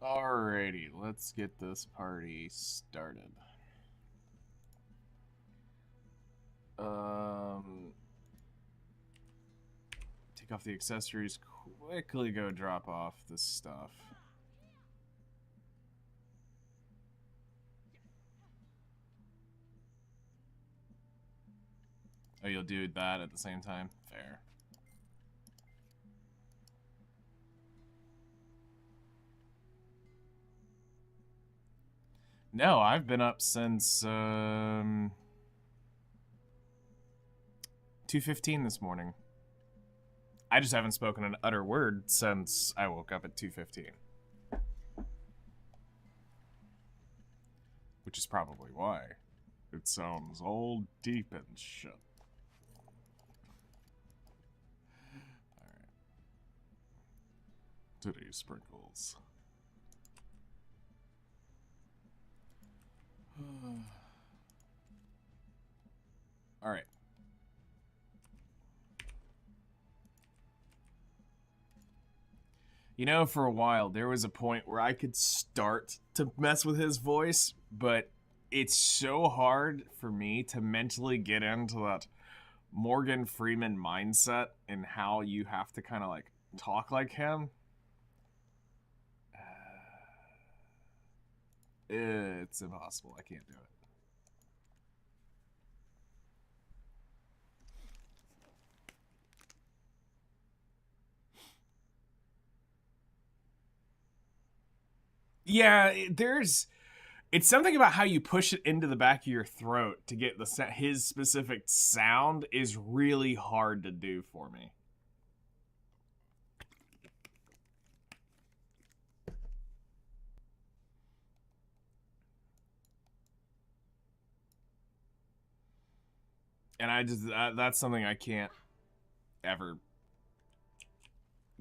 Alrighty, let's get this party started. Take off the accessories, quickly go drop off the stuff. Oh, you'll do that at the same time? Fair. No, I've been up since 2:15 this morning. I just haven't spoken an utter word since I woke up at 2:15. Which is probably why. It sounds all deep and shit. Alright. Today's sprinkles. All right. You know, for a while, there was a point where I could start to mess with his voice, but it's so hard for me to mentally get into that Morgan Freeman mindset and how you have to kind of like talk like him. It's impossible. I can't do it. Yeah, it's something about how you push it into the back of your throat to get his specific sound is really hard to do for me. And that's something I can't ever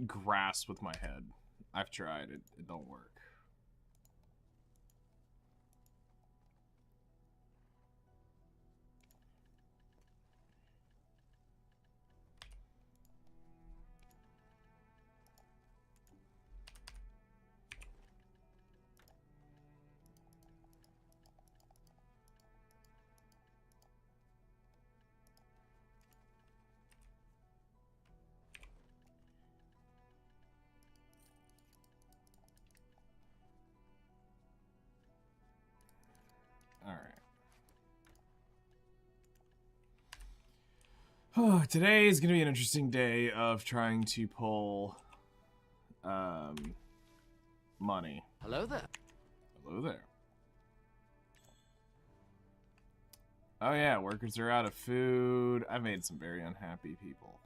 grasp with my head. I've tried. It don't work. All right. Today is going to be an interesting day of trying to pull money. Hello there. Hello there. Oh yeah, workers are out of food. I've made some very unhappy people.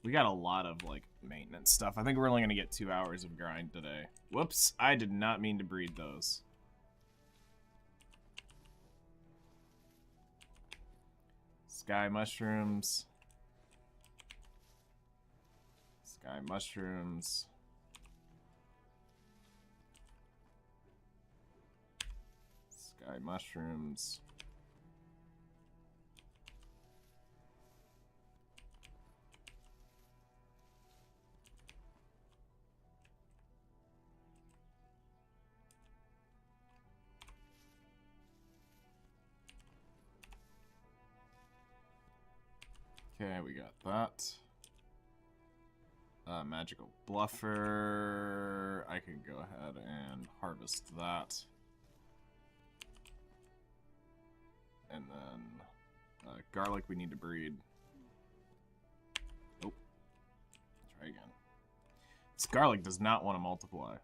We got a lot of like maintenance stuff. I think we're only going to get 2 hours of grind today. Whoops, I did not mean to breed those. Sky mushrooms. Sky mushrooms. Sky mushrooms. Okay, we got that. Magical bluffer. I can go ahead and harvest that. And then garlic we need to breed. Oh. Try again. This garlic does not want to multiply.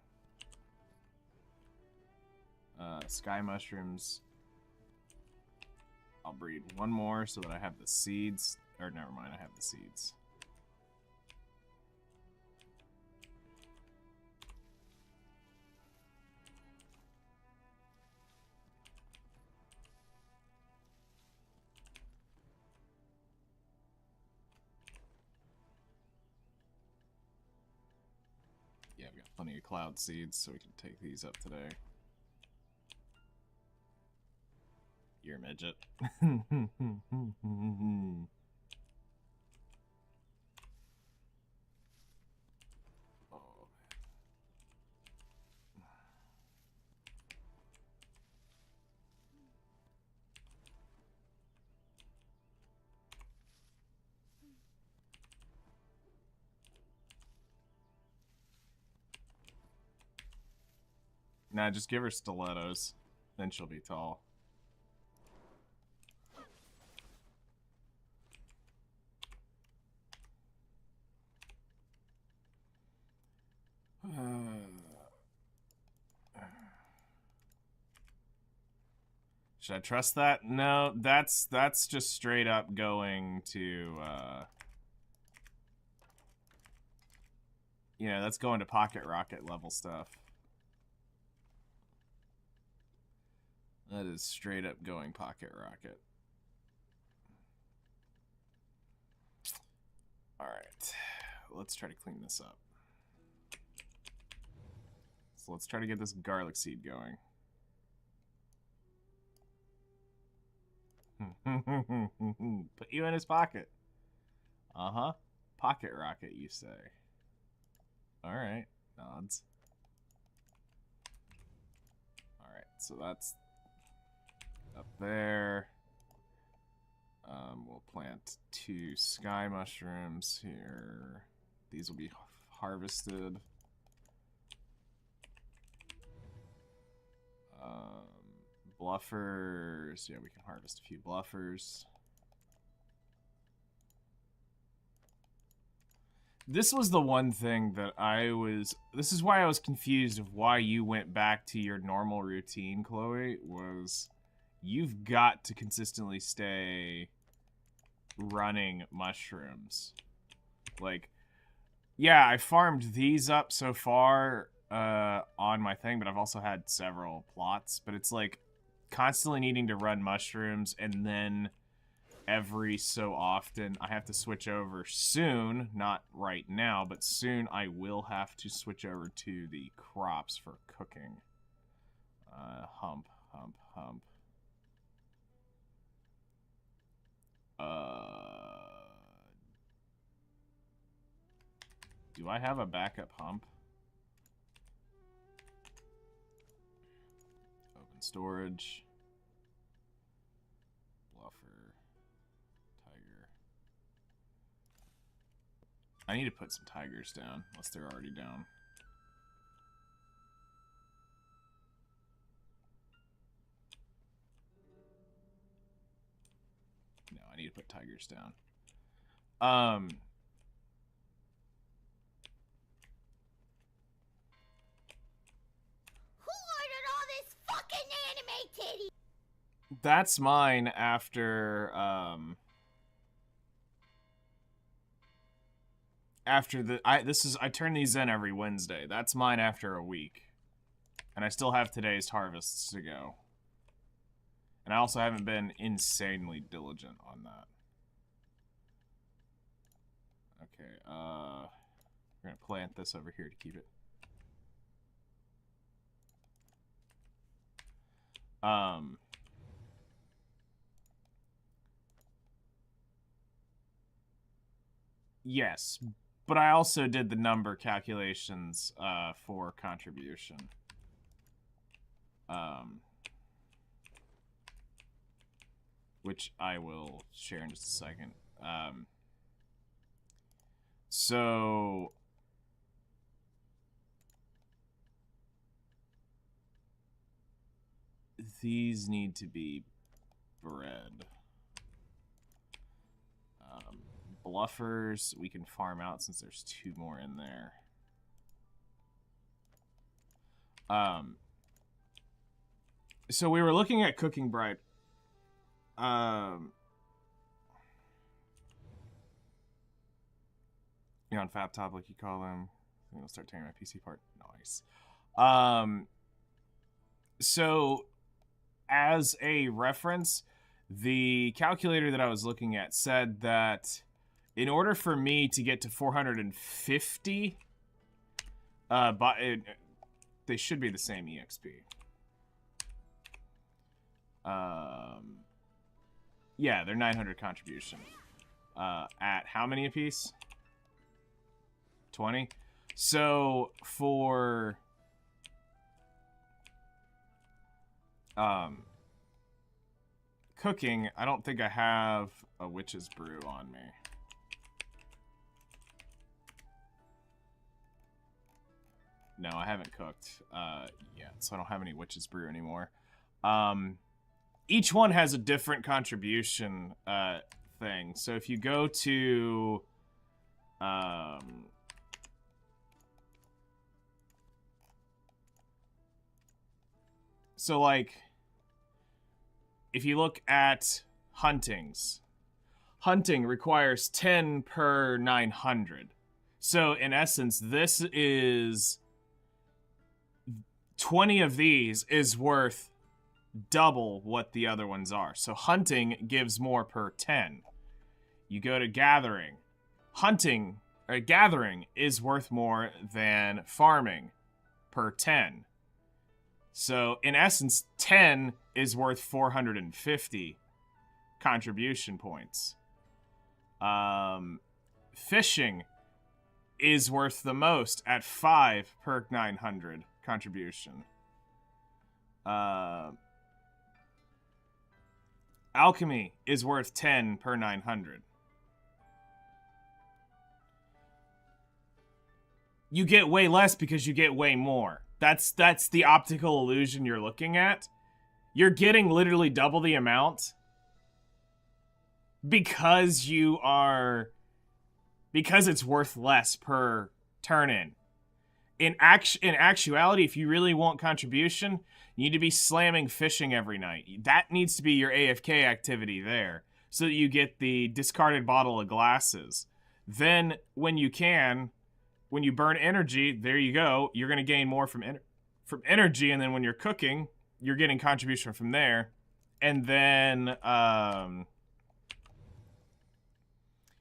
Sky mushrooms. I'll breed one more so that I have the seeds. Or never mind, I have the seeds. Yeah, we got plenty of cloud seeds, so we can take these up today. You're a midget. Nah, just give her stilettos. Then she'll be tall. Should I trust that? No, that's just straight up going to you know, that's going to pocket rocket level stuff. That is straight up going pocket rocket. Alright. Let's try to clean this up. So let's try to get this garlic seed going. Put you in his pocket. Uh-huh. Pocket rocket, you say. Alright. Nods. Alright, so that's up there. We'll plant 2 sky mushrooms here. These will be harvested. Bluffers. Yeah, we can harvest a few bluffers. This was the one thing that this is why I was confused of why you went back to your normal routine, Chloe, was you've got to consistently stay running mushrooms. Like, yeah, I farmed these up so far on my thing, but I've also had several plots, but it's like constantly needing to run mushrooms, and then every so often I have to switch over soon, not right now, but soon I will have to switch over to the crops for cooking. Hump. Do I have a backup hump? Open storage. Bluffer. Tiger. I need to put some tigers down, unless they're already down. No, I need to put tigers down. That's mine after, I turn these in every Wednesday. That's mine after a week. And I still have today's harvests to go. And I also haven't been insanely diligent on that. Okay, we're gonna plant this over here to keep it. Yes, but I also did the number calculations for contribution. Which I will share in just a second. So these need to be bred. Bluffers we can farm out since there's 2 more in there. So we were looking at cooking bright. You on Fab Top, like you call them. I'm gonna start tearing my PC apart. Nice. So as a reference, the calculator that I was looking at said that in order for me to get to 450, they should be the same EXP. Yeah, they're 900 contribution. At how many apiece? 20? So, for... cooking, I don't think I have a witch's brew on me. No, I haven't cooked yet, so I don't have any witch's brew anymore. Each one has a different contribution thing. So if you go to so like if you look at huntings, hunting requires 10 per 900. So in essence, this is 20 of these is worth double what the other ones are. So hunting gives more per 10. You go to gathering. Hunting, or gathering is worth more than farming per 10. So in essence, 10 is worth 450. contribution points. Fishing is worth the most at 5 per 900 contribution. Alchemy is worth 10 per 900. You get way less because you get way more. That's the optical illusion you're looking at. You're getting literally double the amount because it's worth less per turn-in. In actuality, if you really want contribution, you need to be slamming fishing every night. That needs to be your AFK activity there, so that you get the discarded bottle of glasses. Then, when you burn energy, there you go. You're going to gain more from energy, and then when you're cooking, you're getting contribution from there. And then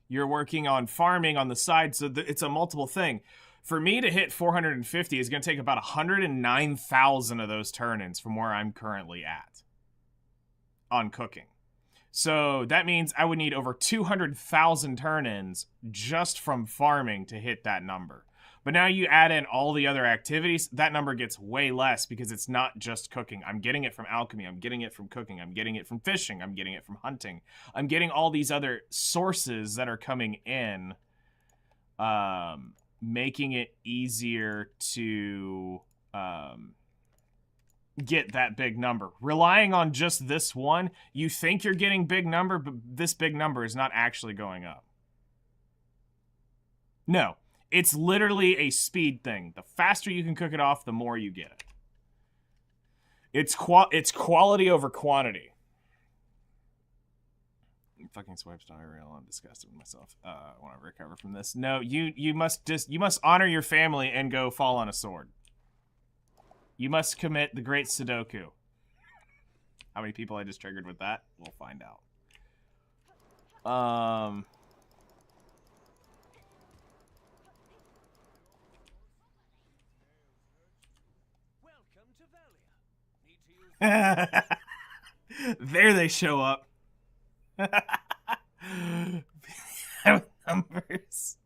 you're working on farming on the side, so it's a multiple thing. For me to hit 450 is going to take about 109,000 of those turn-ins from where I'm currently at on cooking. So that means I would need over 200,000 turn-ins just from farming to hit that number. But now you add in all the other activities, that number gets way less because it's not just cooking. I'm getting it from alchemy, I'm getting it from cooking, I'm getting it from fishing, I'm getting it from hunting. I'm getting all these other sources that are coming in, making it easier to get that big number. Relying on just this one, you think you're getting big number, but this big number is not actually going up. No. It's literally a speed thing. The faster you can cook it off, the more you get it. It's quality over quantity. Fucking swipes diarrhea. I'm disgusted with myself. I want to recover from this. No, you must honor your family and go fall on a sword. You must commit the great Sudoku. How many people I just triggered with that? We'll find out. There they show up. Numbers.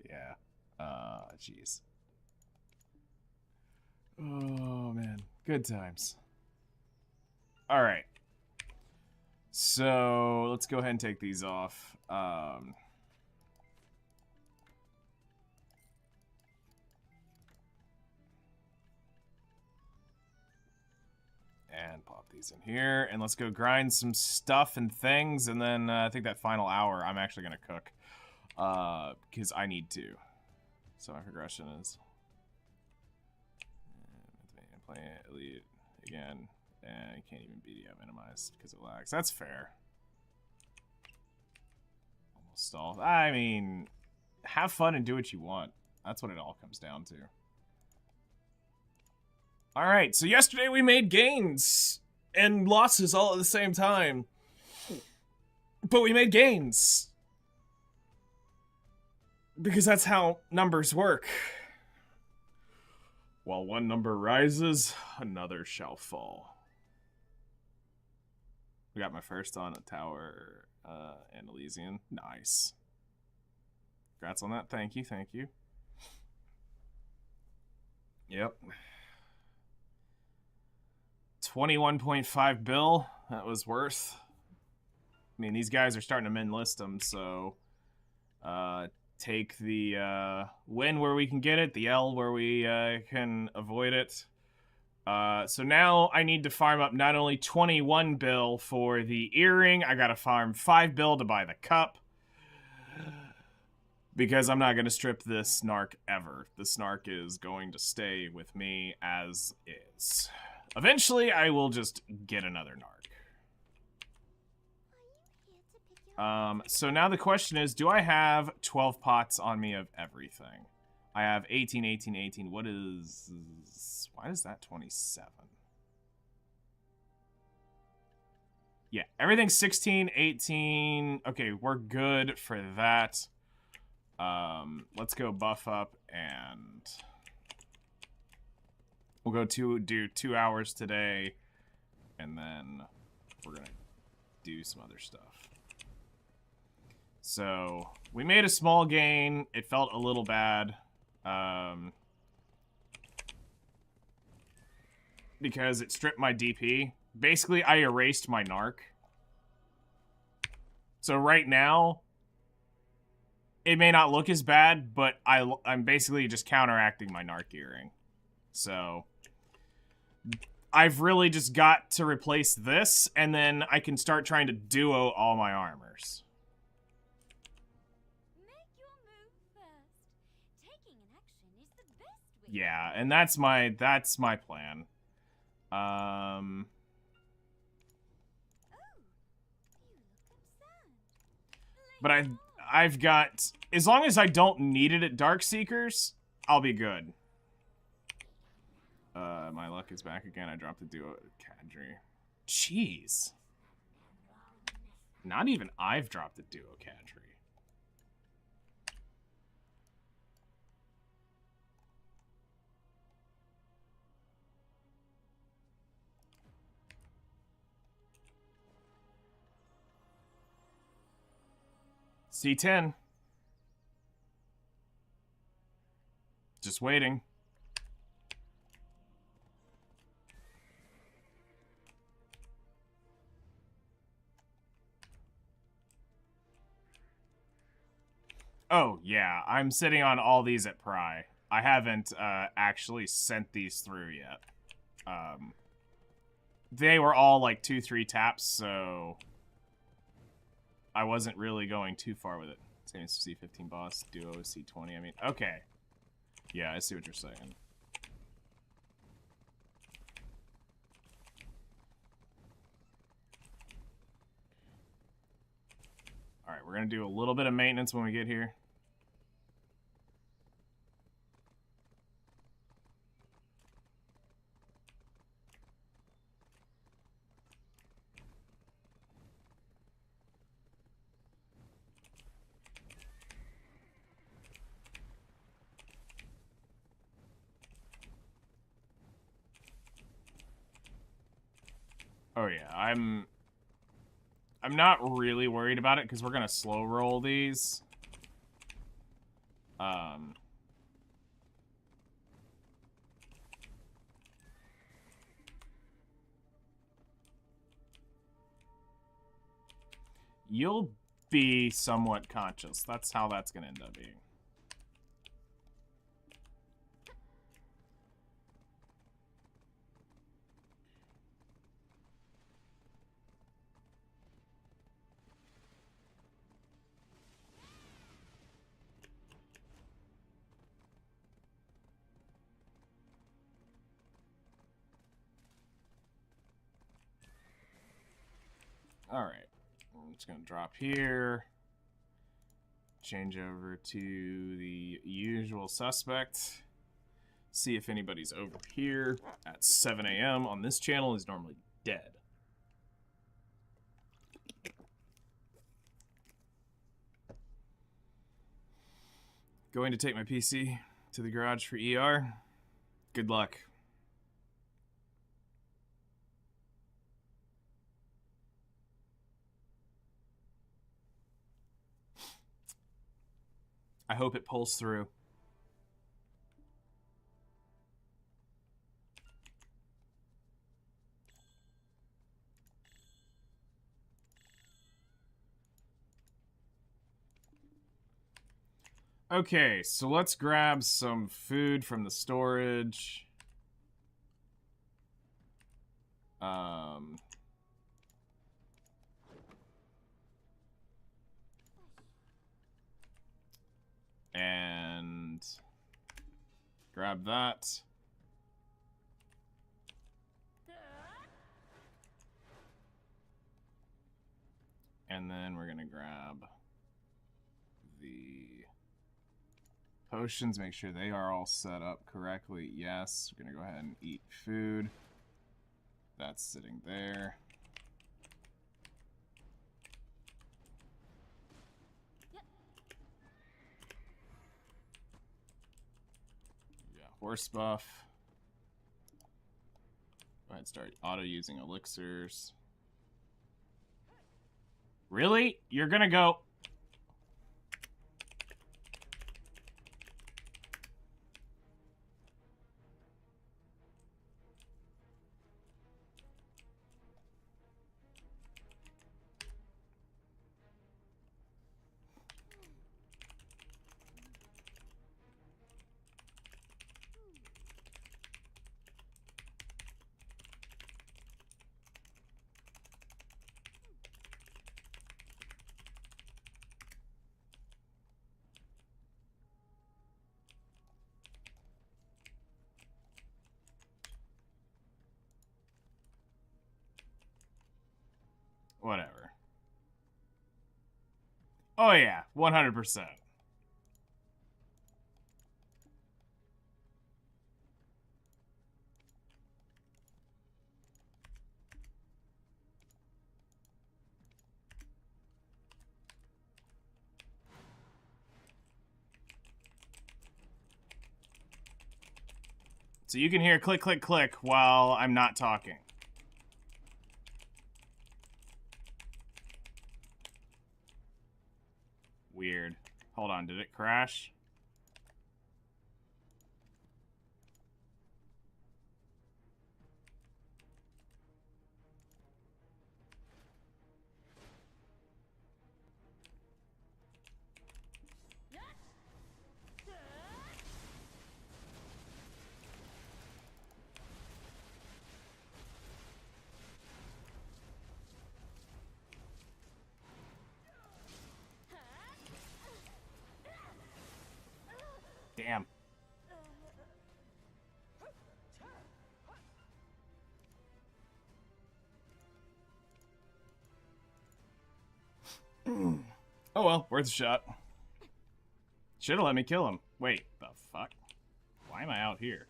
Yeah. Jeez. Oh, man. Good times. All right. So, let's go ahead and take these off. And pop these in here, and let's go grind some stuff and things, and then I think that final hour I'm actually going to cook, because I need to. So my progression is play elite again, and I can't even BDM minimized because it lags. That's fair. Almost stalled. I mean, have fun and do what you want. That's what it all comes down to. Alright, so yesterday we made gains and losses all at the same time. But we made gains. Because that's how numbers work. While one number rises, another shall fall. We got my first on a tower and Elysian. Nice. Congrats on that. Thank you, thank you. Yep. 21.5 bill, that was worth. I mean, these guys are starting to min list them, so take the win where we can get it, the L where we can avoid it. So now I need to farm up not only 21 bill for the earring, I gotta farm 5 bill to buy the cup. Because I'm not going to strip this Snark ever. The Snark is going to stay with me as is. Eventually, I will just get another Narc. So now the question is, do I have 12 pots on me of everything? I have 18, 18, 18. What is... Why is that 27? Yeah, everything's 16, 18. Okay, we're good for that. Let's go buff up and we'll go do 2 hours today, and then we're gonna do some other stuff. So, we made a small gain. It felt a little bad. Because it stripped my DP. Basically, I erased my narc. So right now, it may not look as bad, but I'm basically just counteracting my narc gearing. So, I've really just got to replace this, and then I can start trying to duo all my armors. Yeah, and that's my plan. But I've got, as long as I don't need it at Darkseekers, I'll be good. My luck is back again. I dropped the duo cadre. Jeez. Not even I've dropped the duo cadre. C10. Just waiting. Oh, yeah. I'm sitting on all these at Pry. I haven't actually sent these through yet. They were all like 2-3 taps, so I wasn't really going too far with it. Same as C15 boss, duo C20. I mean, okay. Yeah, I see what you're saying. Alright, we're going to do a little bit of maintenance when we get here. Oh yeah, I'm not really worried about it because we're gonna slow roll these. You'll be somewhat conscious. That's how that's gonna end up being. Alright. I'm just gonna drop here. Change over to the usual suspect. See if anybody's over here at 7 a.m. on this channel is normally dead. Going to take my PC to the garage for ER. Good luck. I hope it pulls through. Okay, so let's grab some food from the storage. And grab that. And then we're gonna grab the potions, make sure they are all set up correctly. Yes, we're gonna go ahead and eat food. That's sitting there. Yeah, horse buff. Go ahead and start auto using elixirs. Really? You're gonna go... Whatever. Oh yeah, 100%. So you can hear click, click, click while I'm not talking. Weird. Hold on, did it crash? Damn. Oh well, worth a shot. Should've let me kill him. Wait, the fuck? Why am I out here?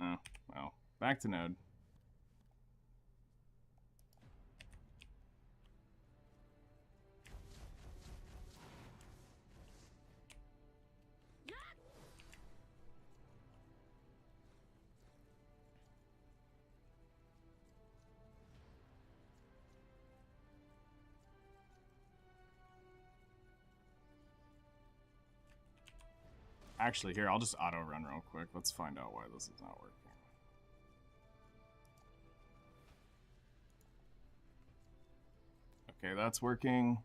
Oh, well. Back to Node. Actually, here, I'll just auto-run real quick. Let's find out why this is not working. Okay, that's working.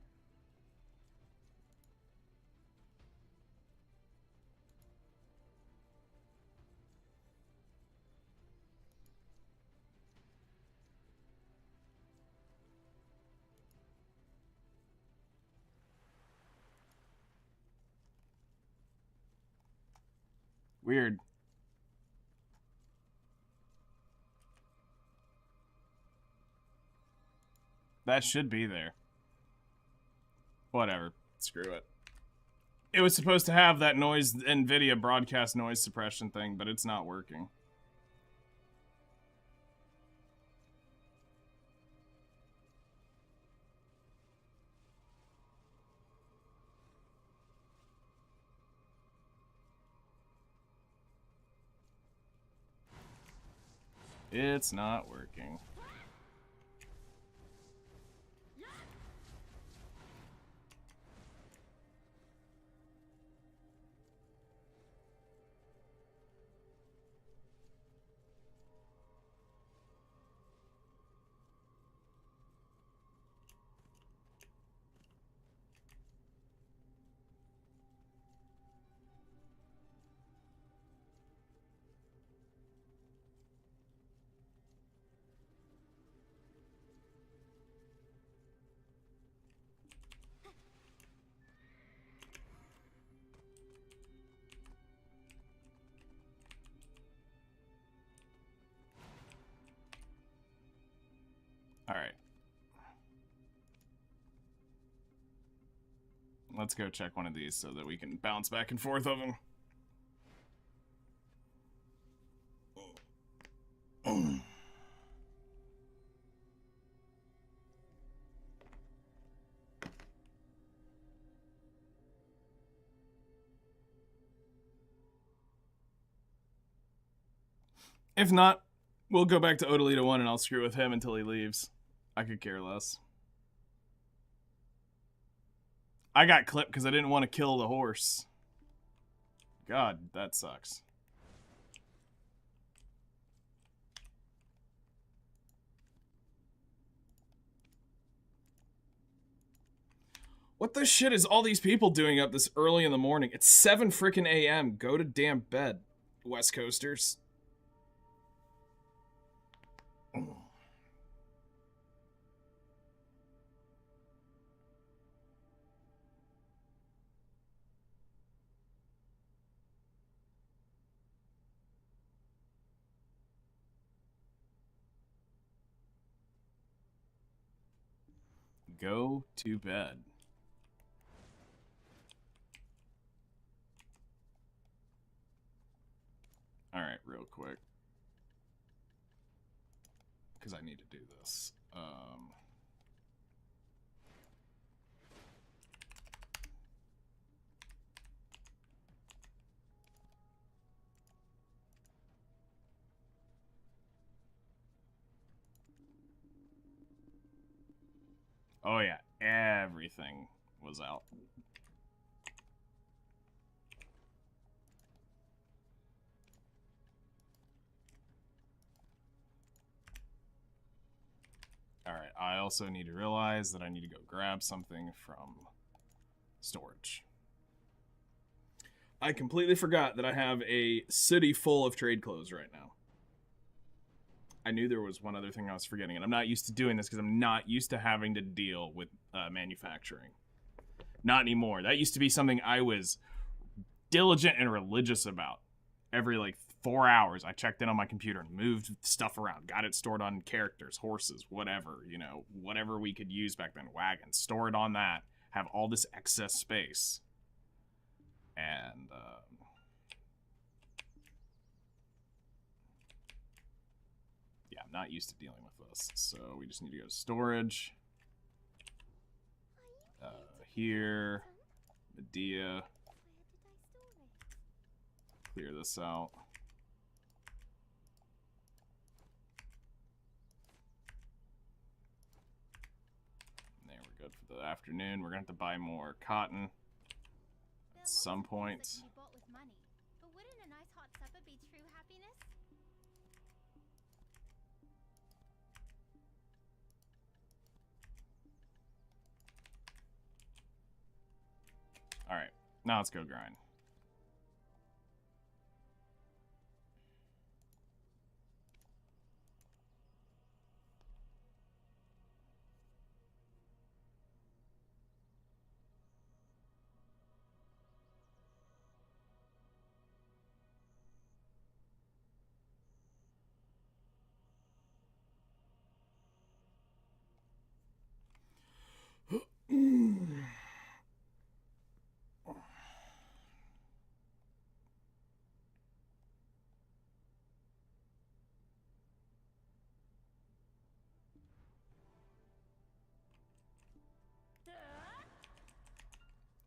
Weird. That should be there. Whatever. Screw it. It was supposed to have that noise, NVIDIA broadcast noise suppression thing, but it's not working. It's not working. Alright. Let's go check one of these so that we can bounce back and forth of them. If not, we'll go back to Odalita 1 and I'll screw with him until he leaves. I could care less. I got clipped because I didn't want to kill the horse. God, that sucks. What the shit is all these people doing up this early in the morning? It's 7 freaking a.m. Go to damn bed, West Coasters. Go to bed. All right, real quick. Because I need to do this. Oh yeah, everything was out. Alright, I also need to realize that I need to go grab something from storage. I completely forgot that I have a city full of trade clothes right now. I knew there was one other thing I was forgetting, and I'm not used to doing this because I'm not used to having to deal with manufacturing. Not anymore. That used to be something I was diligent and religious about. Every, like, 4 hours, I checked in on my computer and moved stuff around. Got it stored on characters, horses, whatever, you know, whatever we could use back then. Wagons. Store it on that. Have all this excess space. And, yeah, I'm not used to dealing with this. So we just need to go to storage. Here. Medea. Clear this out. There, we're good for the afternoon. We're gonna have to buy more cotton at some point. Alright, now let's go grind.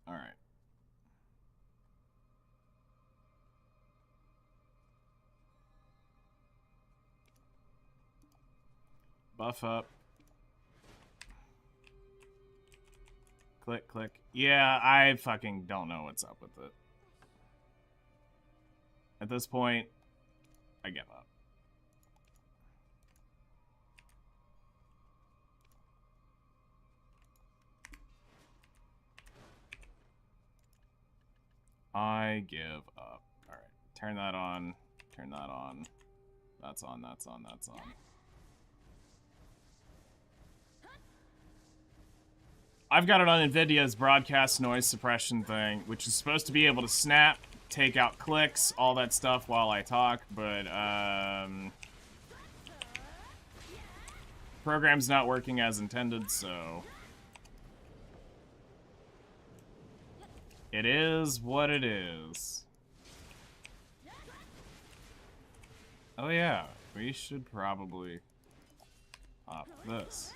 Alright. Buff up. Click, click. Yeah, I fucking don't know what's up with it. At this point, I give up. I give up. Alright, turn that on. Turn that on. That's on, that's on, that's on. I've got it on NVIDIA's broadcast noise suppression thing, which is supposed to be able to snap, take out clicks, all that stuff while I talk, but, program's not working as intended, so it is what it is. Oh yeah, we should probably pop this.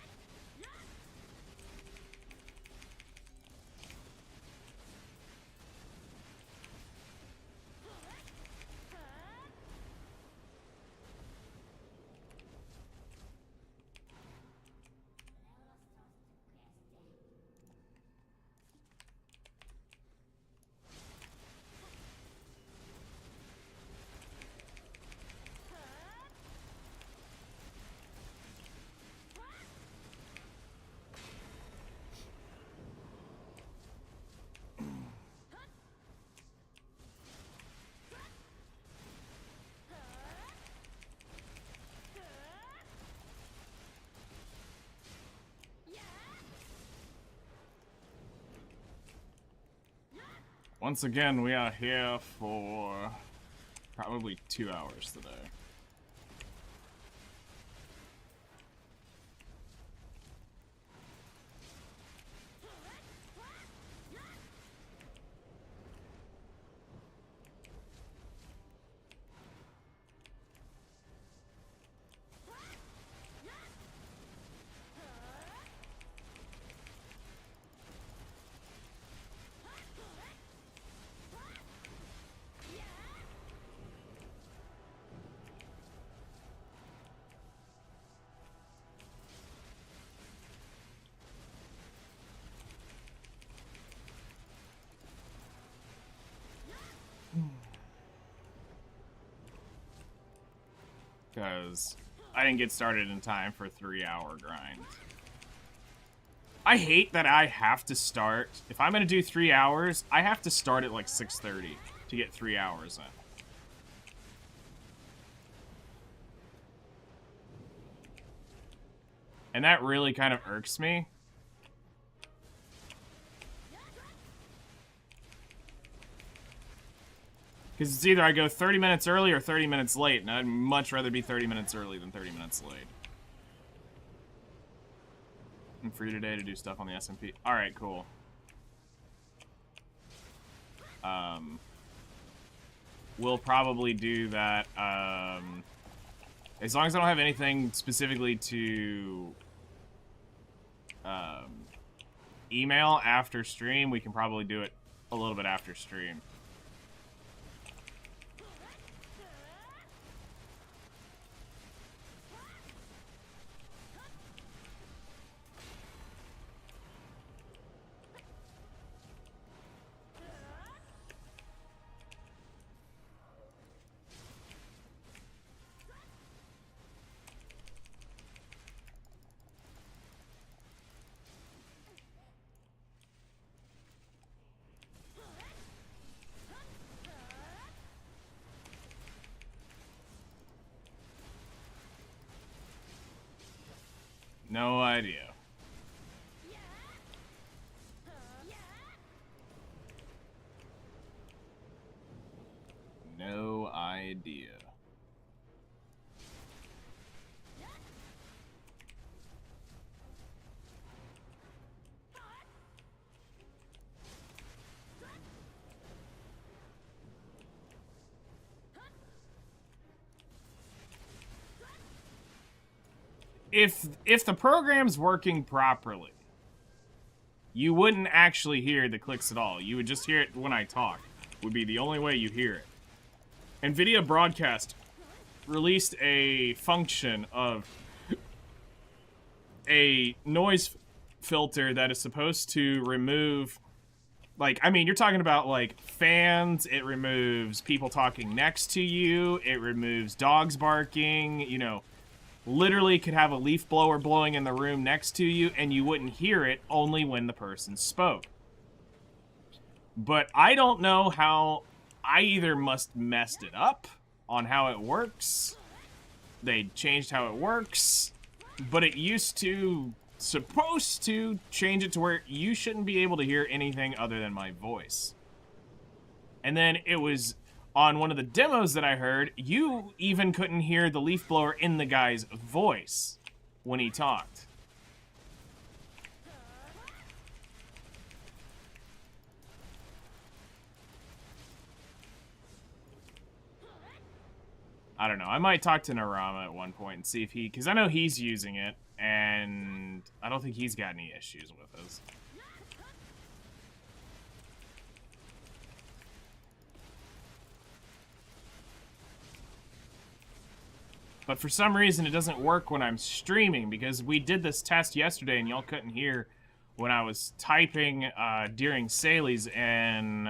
Once again, we are here for probably 2 hours today. Because I didn't get started in time for a 3-hour grind. I hate that I have to start. If I'm going to do 3 hours, I have to start at like 6:30 to get 3 hours in. And that really kind of irks me. Because it's either I go 30 minutes early or 30 minutes late, and I'd much rather be 30 minutes early than 30 minutes late. I'm free today to do stuff on the SMP. Alright, cool. We'll probably do that, as long as I don't have anything specifically to, email after stream, we can probably do it a little bit after stream. No idea. No idea. If the program's working properly, you wouldn't actually hear the clicks at all. You would just hear it when I talk. Would be the only way you hear it. NVIDIA Broadcast released a function of a noise filter that is supposed to remove, like, I mean, you're talking about, like, fans, it removes people talking next to you, it removes dogs barking, you know, literally could have a leaf blower blowing in the room next to you and you wouldn't hear it only when the person spoke. But I don't know how. I either must messed it up on how it works, they changed how it works, but it used to, supposed to change it to where you shouldn't be able to hear anything other than my voice. And then it was on one of the demos that I heard, you even couldn't hear the leaf blower in the guy's voice when he talked. I don't know. I might talk to Narama at one point and see if he, because I know he's using it, and I don't think he's got any issues with us. But for some reason, it doesn't work when I'm streaming, because we did this test yesterday, and y'all couldn't hear when I was typing during Saley's and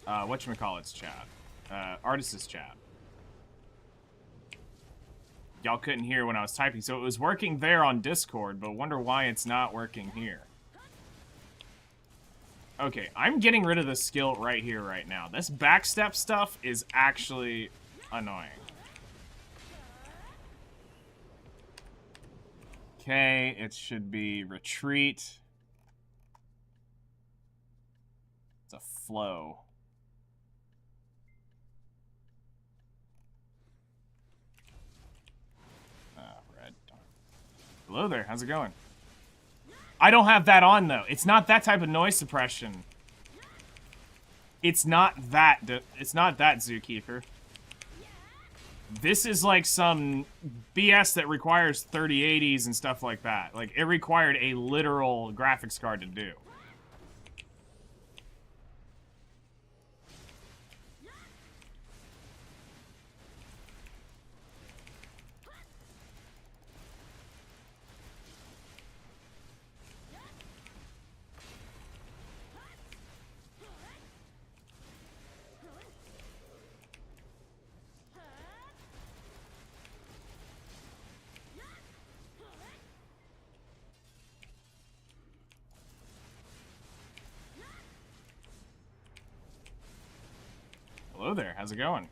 whatchamacallit's chat. Artist's chat. Y'all couldn't hear when I was typing, so it was working there on Discord, but wonder why it's not working here. Okay, I'm getting rid of the skill right here, right now. This backstep stuff is actually annoying. Okay, it should be retreat. It's a flow. Red. Hello there, how's it going? I don't have that on, though. It's not that type of noise suppression. It's not that, Zookeeper. This is like some BS that requires 3080s and stuff like that. Like, it required a literal graphics card to do. Hello there, how's it going?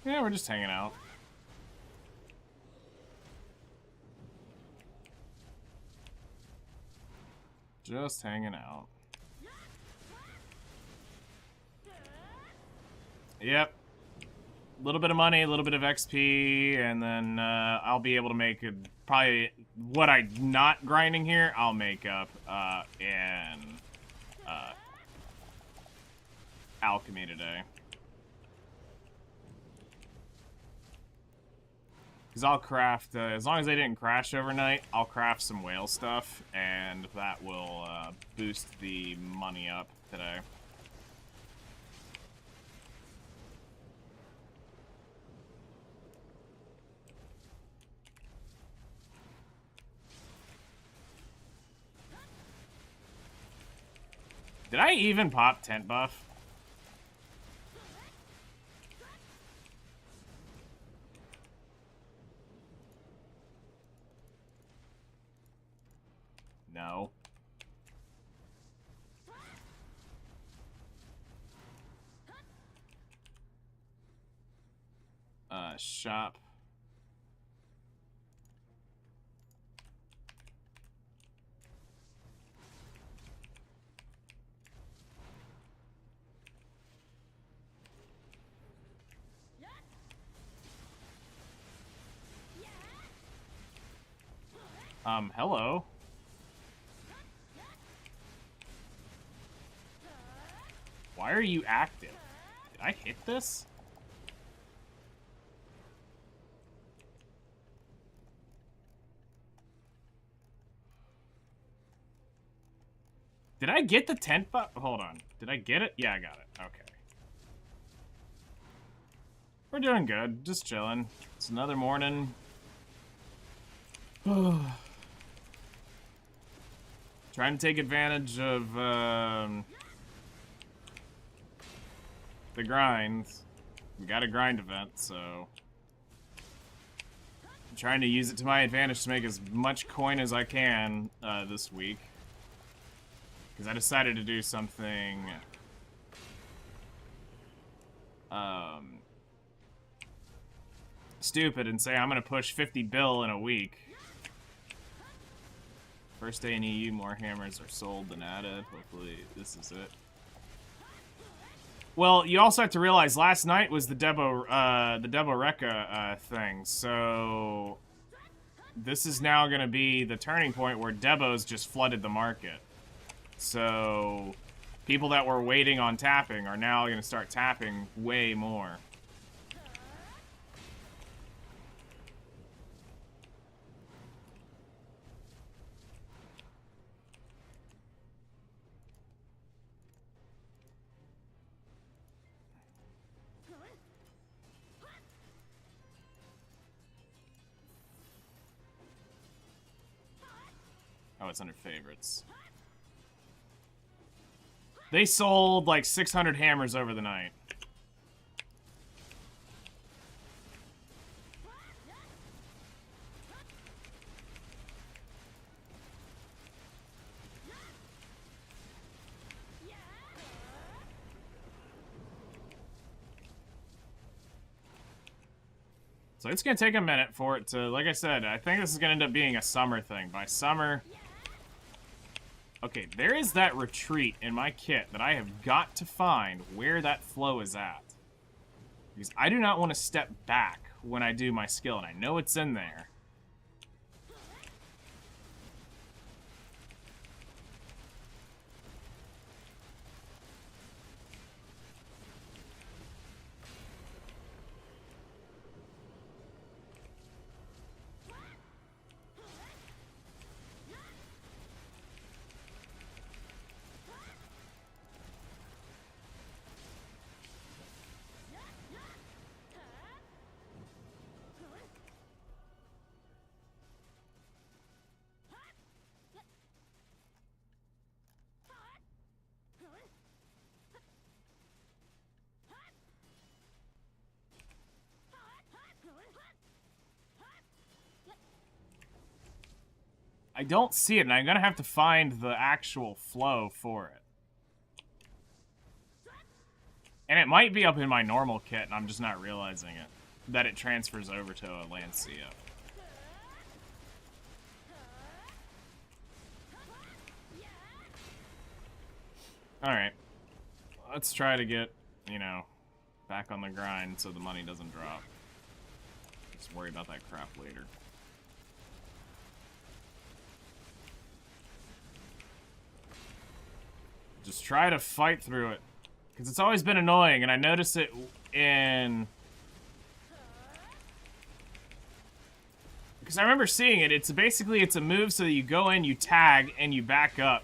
Yeah, we're just hanging out. Just hanging out. Yep. A little bit of money, a little bit of XP, and then I'll be able to make probably what I'm not grinding here, I'll make up in alchemy today. Because I'll craft, as long as they didn't crash overnight, I'll craft some whale stuff, and that will boost the money up today. Did I even pop tent buff? No. Shop. Hello. Why are you active? Did I hit this? Did I get the tent buff? Hold on. Did I get it? Yeah, I got it. Okay. We're doing good. Just chilling. It's another morning. Trying to take advantage of the grinds. We got a grind event, so I'm trying to use it to my advantage to make as much coin as I can this week. Because I decided to do something stupid and say I'm gonna push 50 bill in a week. First day in EU, more hammers are sold than added. Hopefully this is it. Well, you also have to realize last night was the Debo Rekka thing, so this is now going to be the turning point where Debo's just flooded the market. So people that were waiting on tapping are now going to start tapping way more. Oh, it's under favorites. They sold like 600 hammers over the night. So it's going to take a minute for it to, like I said, I think this is going to end up being a summer thing. By summer... Okay, there is that retreat in my kit that I have got to find where that flow is at. Because I do not want to step back when I do my skill, and I know it's in there. I don't see it, and I'm gonna have to find the actual flow for it. And it might be up in my normal kit, and I'm just not realizing it. That it transfers over to a Lancia. Alright. Let's try to get, you know, back on the grind so the money doesn't drop. Just worry about that crap later. Just try to fight through it. Because it's always been annoying, and I notice it in... Because I remember seeing it, it's basically, it's a move so that you go in, you tag, and you back up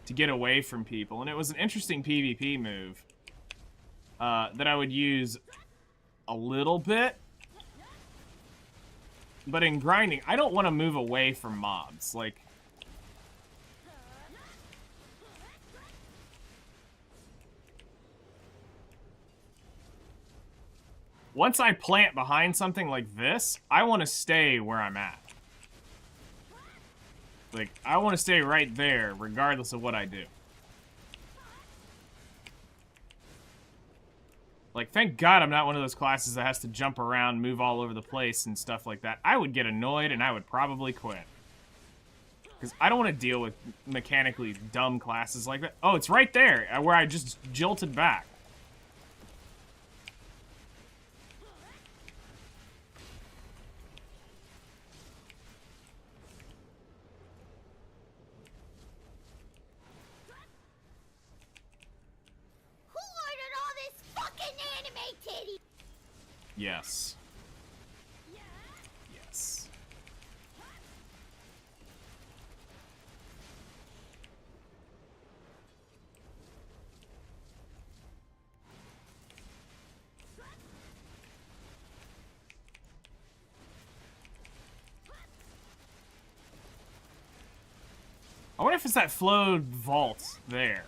to get away from people. And it was an interesting PvP move that I would use a little bit. But in grinding, I don't want to move away from mobs. Like... Once I plant behind something like this, I want to stay where I'm at. Like, I want to stay right there, regardless of what I do. Like, thank God I'm not one of those classes that has to jump around, move all over the place, and stuff like that. I would get annoyed, and I would probably quit. Because I don't want to deal with mechanically dumb classes like that. Oh, it's right there, where I just jilted back. Yes. Yes. I wonder if it's that flowed vault there.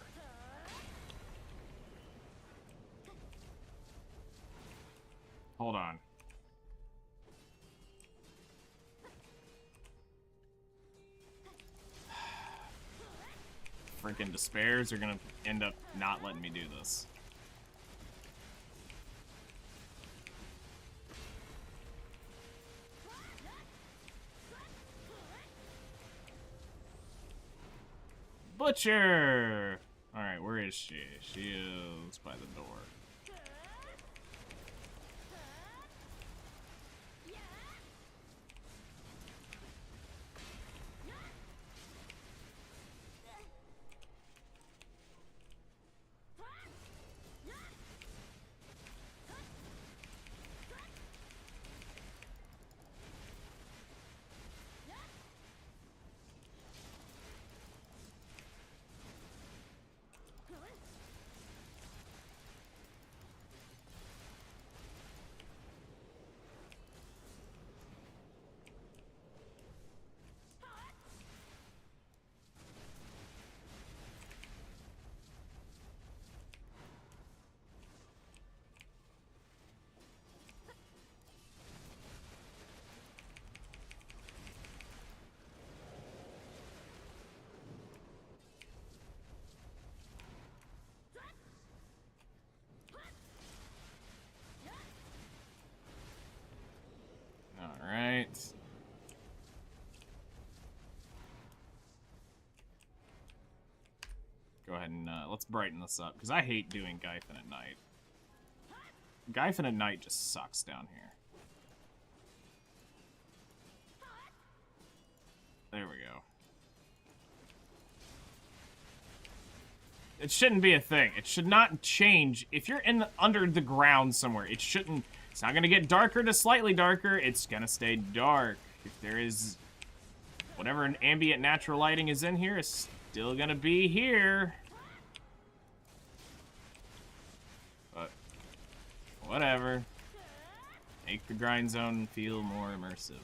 Hold on. Freaking despairs are gonna end up not letting me do this. Butcher! Alright, where is she? She is by the door. ahead and let's brighten this up, because I hate doing Gyfin at night. Gyfin at night just sucks down here. There we go. It shouldn't be a thing. It should not change. If you're under the ground somewhere, it shouldn't... It's not going to get darker to slightly darker. It's going to stay dark. If there is... Whatever an ambient natural lighting is in here, it's still going to be here. But... Whatever. Make the grind zone feel more immersive.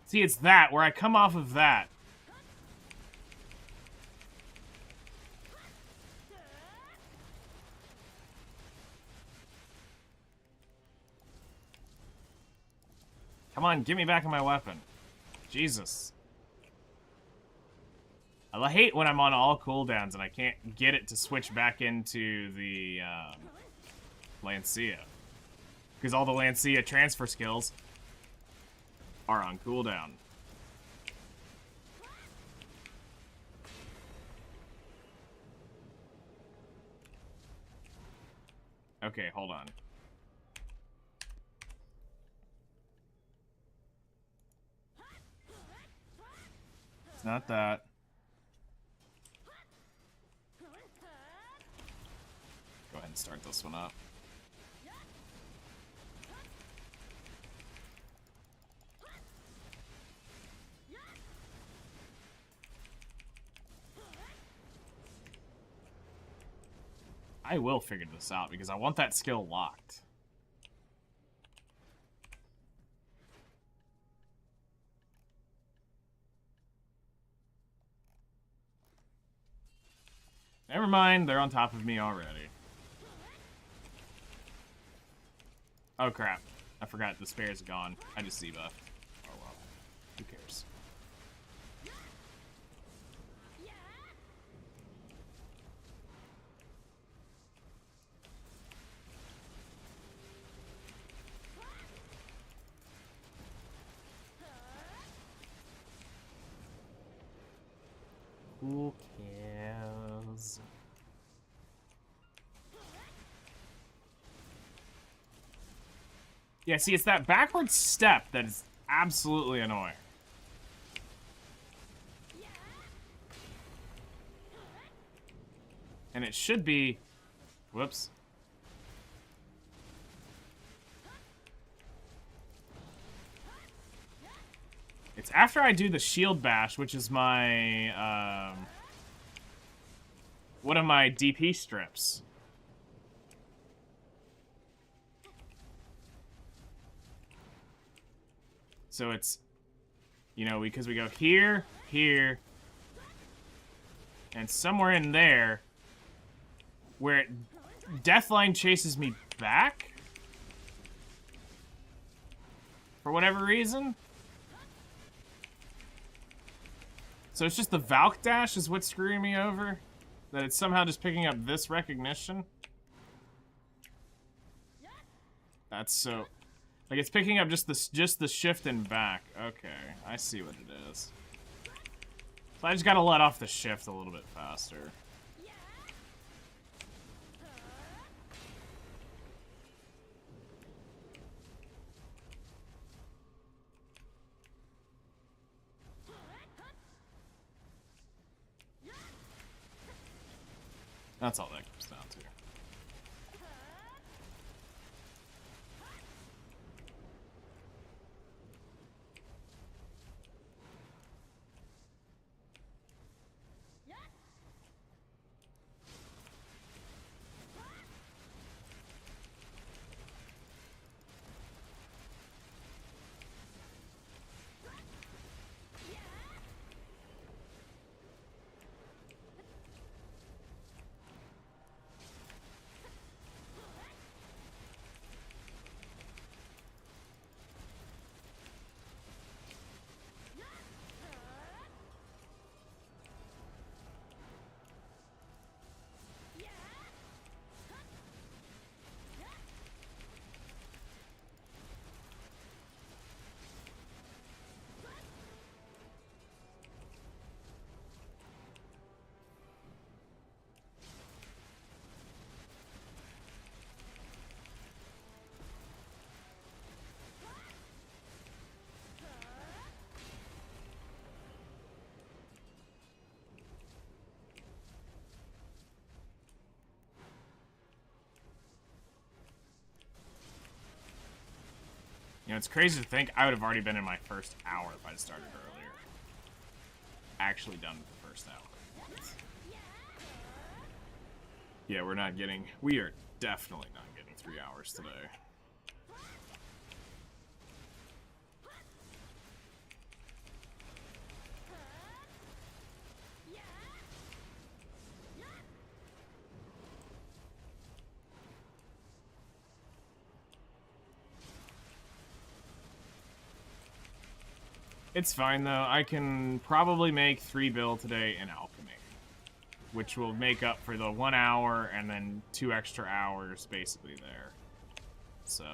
See, it's that, where I come off of that. Come on, get me back in my weapon. Jesus. I hate when I'm on all cooldowns and I can't get it to switch back into the Lancia. Because all the Lancia transfer skills are on cooldown. Okay, hold on. It's not that. Go ahead and start this one up. I will figure this out because I want that skill locked. Never mind, they're on top of me already. Oh crap, I forgot the spare's gone. I just debuffed. Oh well, who cares? Who cares? Yeah, see, it's that backward step that is absolutely annoying. And it should be... Whoops. It's after I do the shield bash, which is my, one of my DP strips. So it's, you know, because we go here, here, and somewhere in there, where it, Deathline chases me back? For whatever reason? So it's just the Valk dash is what's screwing me over? That it's somehow just picking up this recognition? That's so... Like, it's picking up just the shift and back. Okay, I see what it is. So I just gotta let off the shift a little bit faster. That's all that comes down to. You know, it's crazy to think I would have already been in my first hour if I'd started earlier. Actually done with the first hour. Yeah, we are definitely not getting 3 hours today. It's fine, though. I can probably make 3 bill today in alchemy, which will make up for the 1 hour and then 2 extra hours basically there. So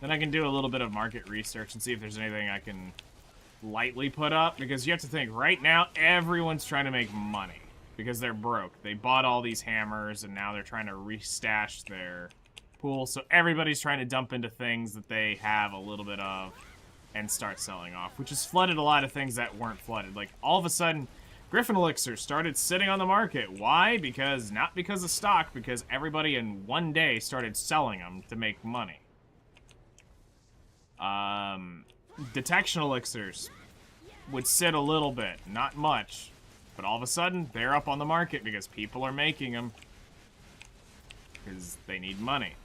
then I can do a little bit of market research and see if there's anything I can lightly put up, because you have to think, right now everyone's trying to make money because they're broke. They bought all these hammers and now they're trying to restash their pool, so everybody's trying to dump into things that they have a little bit of and start selling off, which has flooded a lot of things that weren't flooded. Like, all of a sudden, Gyfin elixirs started sitting on the market. Why? Because, not because of stock, because everybody in one day started selling them to make money. Detection elixirs would sit a little bit, not much, but all of a sudden, they're up on the market because people are making them because they need money.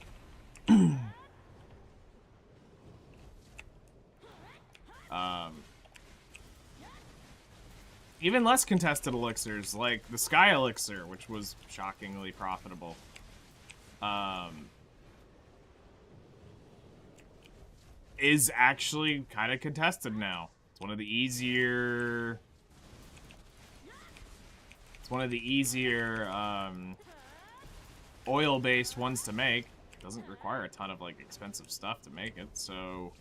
Even less contested elixirs, like the Sky Elixir, which was shockingly profitable, is actually kind of contested now. It's one of the easier... oil-based ones to make. It doesn't require a ton of, like, expensive stuff to make it, so...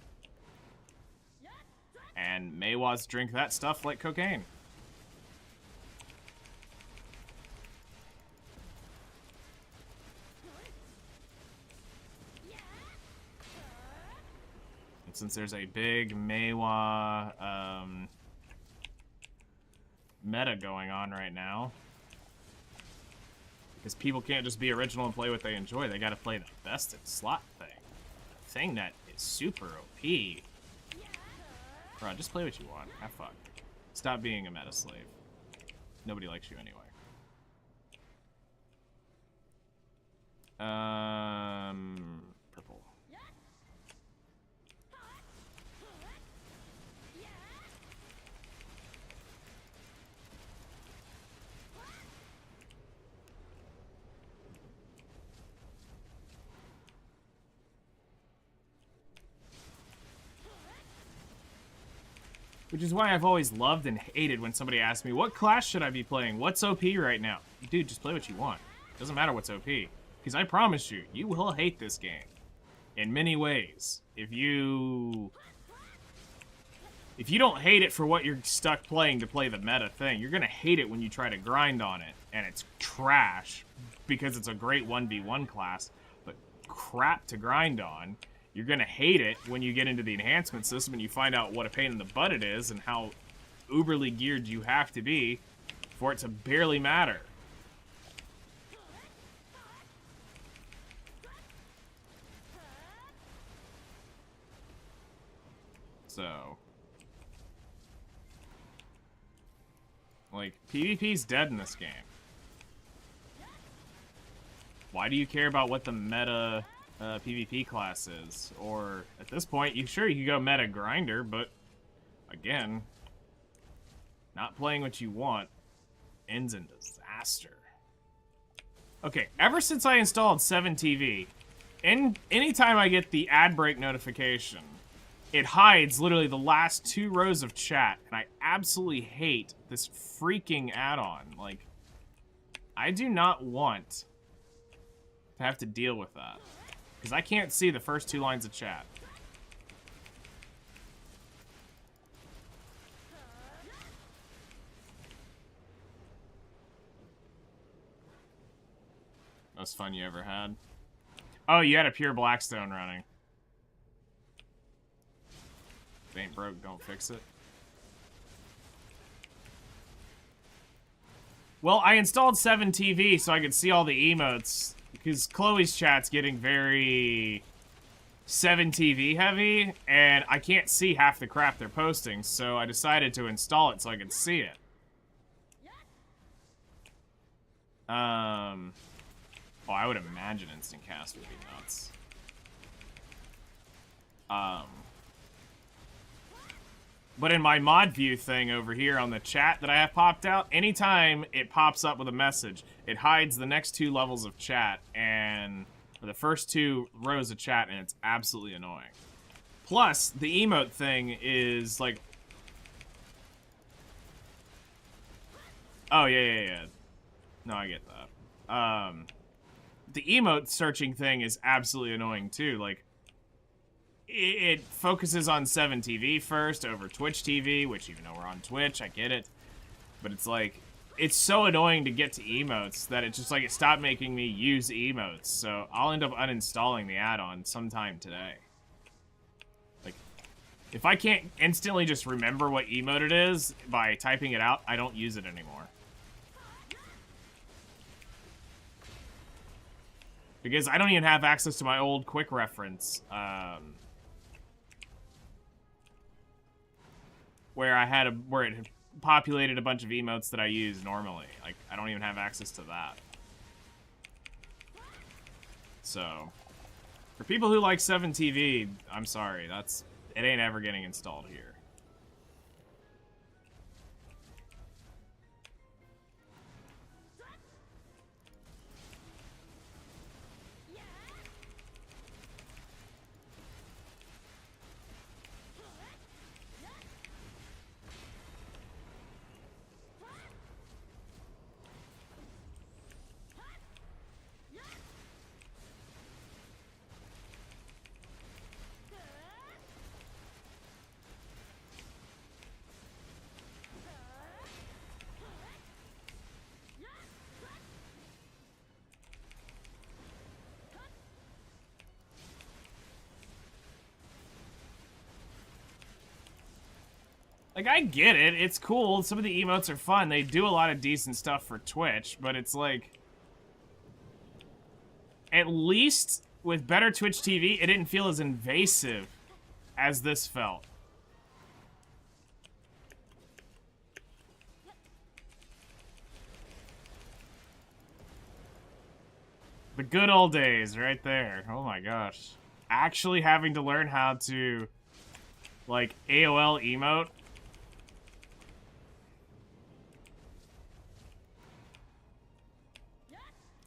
And Maywas drink that stuff like cocaine. And since there's a big Maywa meta going on right now, because people can't just be original and play what they enjoy, they gotta play the bested slot thing. The thing that is super OP. Bro, just play what you want. Have fun. Stop being a meta slave. Nobody likes you anyway. Purple. Which is why I've always loved and hated when somebody asks me, what class should I be playing? What's OP right now? Dude, just play what you want. Doesn't matter what's OP. Because I promise you, you will hate this game. In many ways. If you don't hate it for what you're stuck playing to play the meta thing, you're gonna hate it when you try to grind on it, and it's trash, because it's a great 1v1 class, but crap to grind on. You're gonna hate it when you get into the enhancement system and you find out what a pain in the butt it is and how uberly geared you have to be for it to barely matter. So, like, PvP's dead in this game. Why do you care about what the meta PvP class is? Or, at this point, you could go meta grinder, but, again, not playing what you want ends in disaster. Okay, ever since I installed 7TV, anytime I get the ad break notification, it hides literally the last 2 rows of chat, and I absolutely hate this freaking add-on. Like, I do not want to have to deal with that, because I can't see the first 2 lines of chat. Most fun you ever had? Oh, you had a pure Blackstone running. If it ain't broke, don't fix it. Well, I installed 7TV so I could see all the emotes, because Chloe's chat's getting very 7TV heavy, and I can't see half the crap they're posting, so I decided to install it so I could see it. Oh, I would imagine instant cast would be nuts. But in my mod view thing over here on the chat that I have popped out, anytime it pops up with a message, it hides the next 2 levels of chat and or the first 2 rows of chat, and it's absolutely annoying. Plus, the emote thing is like... Oh, yeah. No, I get that. The emote searching thing is absolutely annoying too. Like, it focuses on 7TV first over Twitch TV, which even though we're on Twitch, I get it. But it's like, it's so annoying to get to emotes that it's just like, it stopped making me use emotes. So I'll end up uninstalling the add-on sometime today. Like, if I can't instantly just remember what emote it is by typing it out, I don't use it anymore. Because I don't even have access to my old quick reference, where it had populated a bunch of emotes that I use normally. Like, I don't even have access to that. So, for people who like 7TV, I'm sorry, it ain't ever getting installed here. Like, I get it. It's cool. Some of the emotes are fun. They do a lot of decent stuff for Twitch, but it's like... At least with better Twitch TV, it didn't feel as invasive as this felt. The good old days right there. Oh my gosh. Actually having to learn how to, like, AOL emote.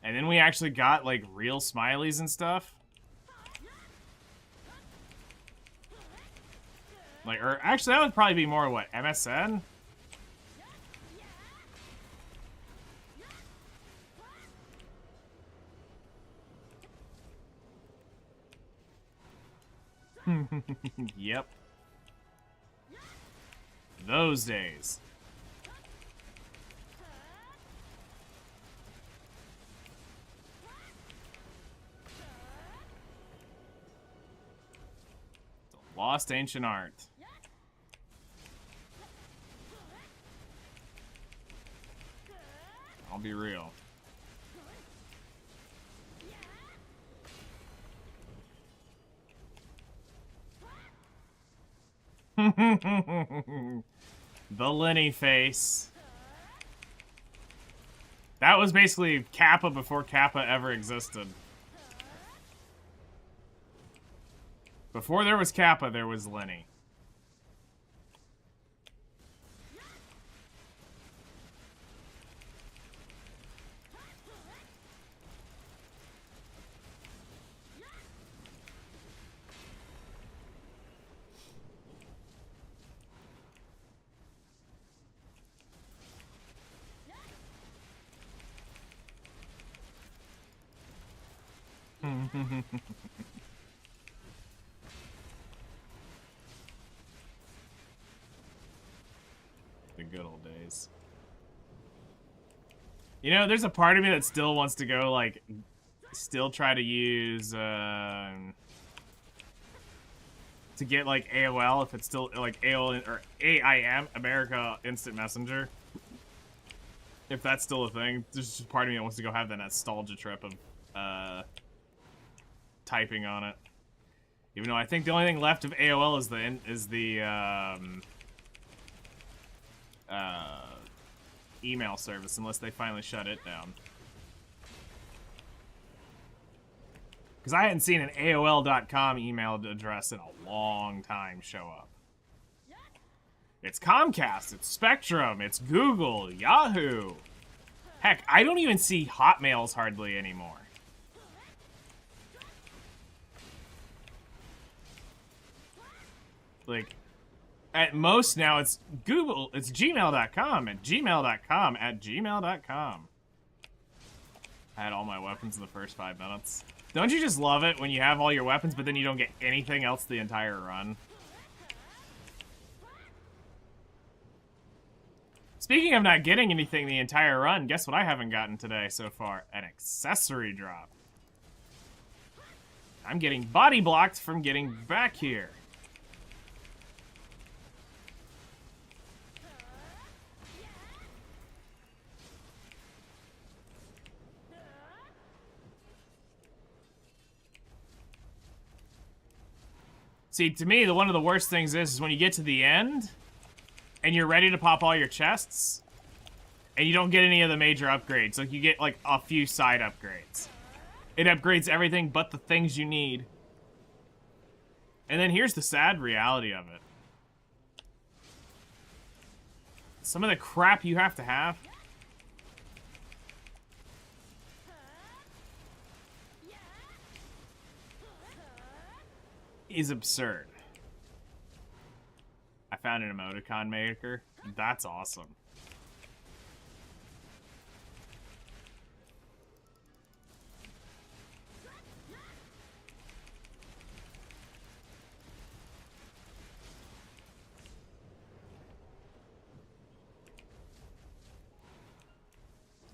And then we actually got, like, real smileys and stuff. Like, or actually, that would probably be more, what, MSN? Yep. Those days. Lost ancient art. I'll be real. The Lenny face. That was basically Kappa before Kappa ever existed. Before there was Kappa, there was Lenny. The good old days. You know, there's a part of me that still wants to go, like, still try to use, to get, like, AOL, if it's still, like, AOL, or AIM, America Instant Messenger. If that's still a thing. There's just a part of me that wants to go have that nostalgia trip of, typing on it. Even though I think the only thing left of AOL is the email service, unless they finally shut it down. Because I hadn't seen an AOL.com email address in a long time show up. It's Comcast, it's Spectrum, it's Google, Yahoo. Heck, I don't even see Hotmails hardly anymore. Like, at most now it's Google, it's gmail.com, at gmail.com, at gmail.com. I had all my weapons in the first 5 minutes. Don't you just love it when you have all your weapons, but then you don't get anything else the entire run? Speaking of not getting anything the entire run, guess what I haven't gotten today so far? An accessory drop. I'm getting body blocked from getting back here. See, to me, one of the worst things is when you get to the end, and you're ready to pop all your chests, and you don't get any of the major upgrades. Like, you get, like, a few side upgrades. It upgrades everything but the things you need. And then here's the sad reality of it. Some of the crap you have to have is absurd. I found an emoticon maker. That's awesome.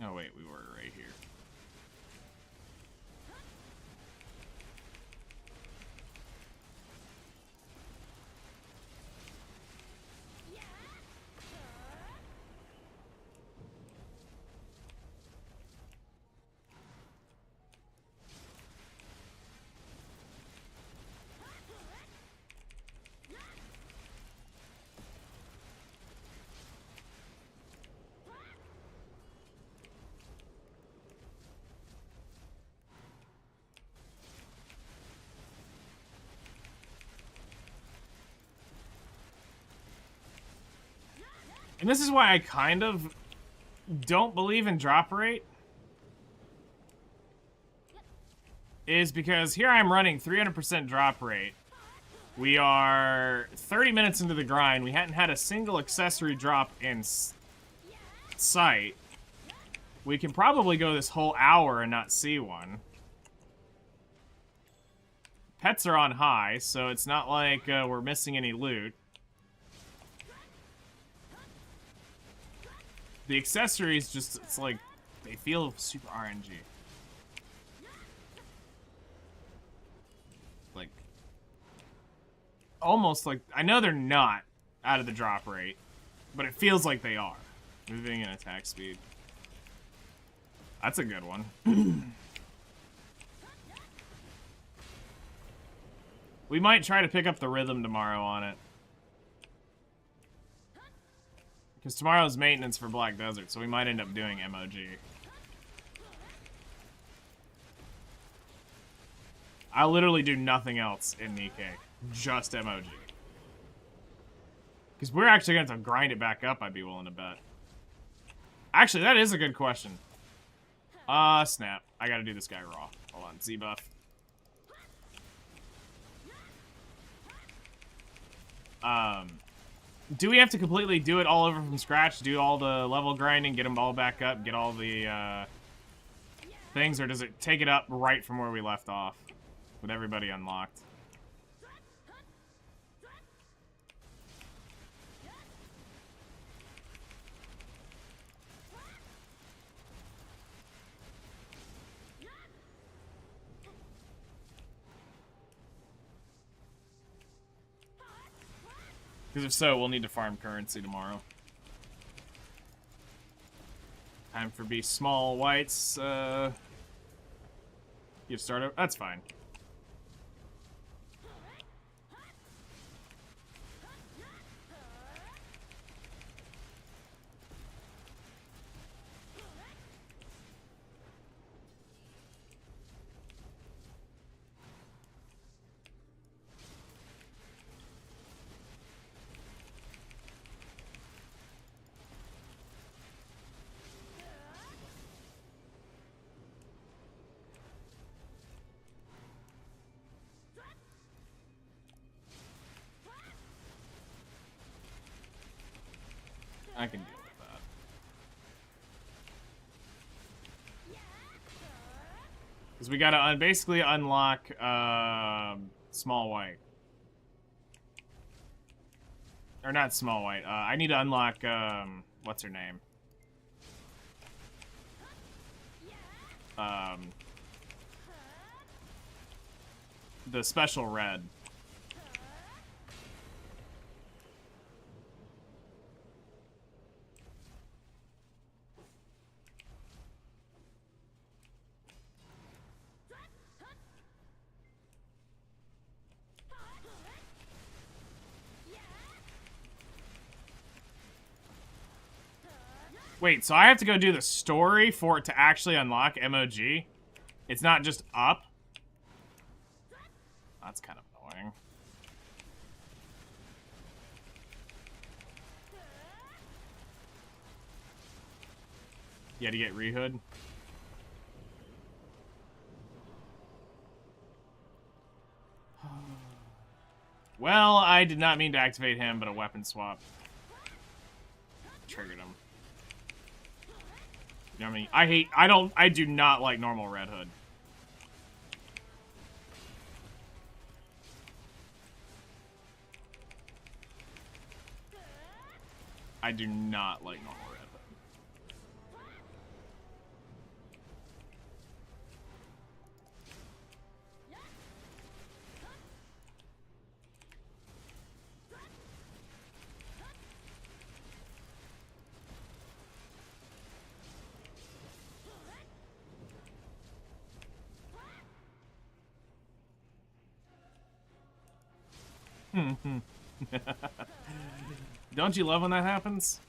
Oh wait, we were right here. And this is why I kind of don't believe in drop rate. Is because here I'm running 300% drop rate. We are 30 minutes into the grind. We hadn't had a single accessory drop in sight. We can probably go this whole hour and not see one. Pets are on high, so it's not like we're missing any loot. The accessories just, it's like, they feel super RNG. Like, almost like, I know they're not out of the drop rate, but it feels like they are. Moving and attack speed. That's a good one. We might try to pick up the rhythm tomorrow on it. Because tomorrow's maintenance for Black Desert, so we might end up doing MOG. I literally do nothing else in Nikkei. Just MOG. Because we're actually going to have to grind it back up, I'd be willing to bet. Actually, that is a good question. Snap. I gotta do this guy raw. Hold on, Z-buff. Do we have to completely do it all over from scratch? Do all the level grinding, get them all back up, get all the, things? Or does it take it up right from where we left off? With everybody unlocked? Because if so, we'll need to farm currency tomorrow. Time for be small whites. You start up. That's fine. I can deal with that. Because we gotta basically unlock small white. Or not small white. I need to unlock what's her name? The special red. Wait, so I have to go do the story for it to actually unlock MOG? It's not just up? That's kind of annoying. You had to get Rehood? Well, I did not mean to activate him, but a weapon swap triggered him. You know what I mean? I do not like normal Red Hood. I do not like normal Red Hood. Don't you love when that happens?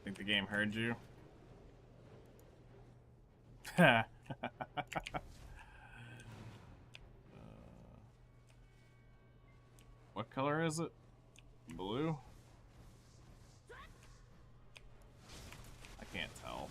Think the game heard you? What color is it? Blue? I can't tell.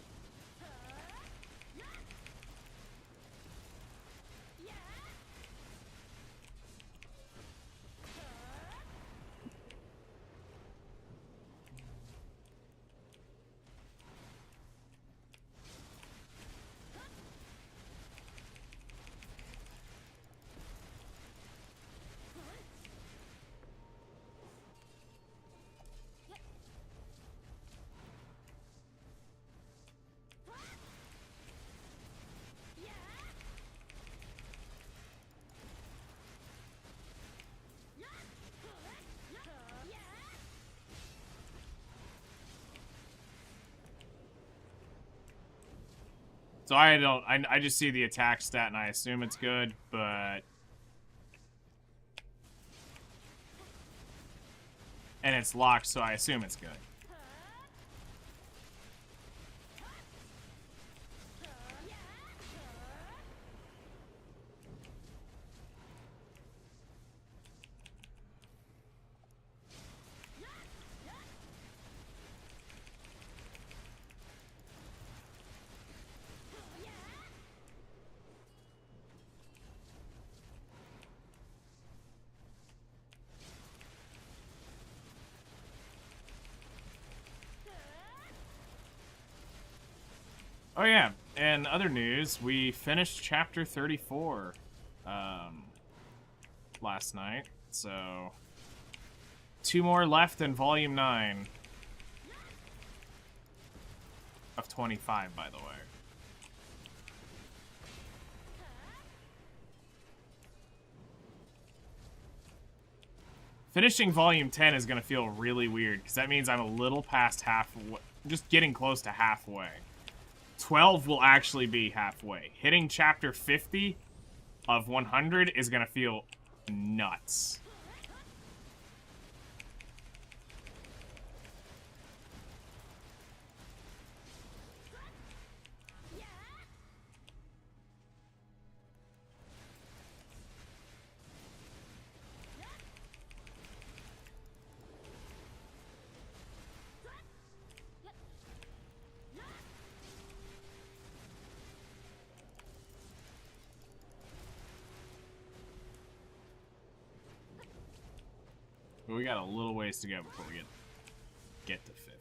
So I just see the attack stat and I assume it's good, but... And it's locked, so I assume it's good. Oh yeah, and other news, we finished chapter 34 last night, so 2 more left in volume 9 of 25, by the way. Finishing volume 10 is going to feel really weird, because that means I'm a little past halfway, just getting close to halfway. 12 will actually be halfway. Hitting chapter 50 of 100 is going to feel nuts. But we got a little ways to go before we get to 50.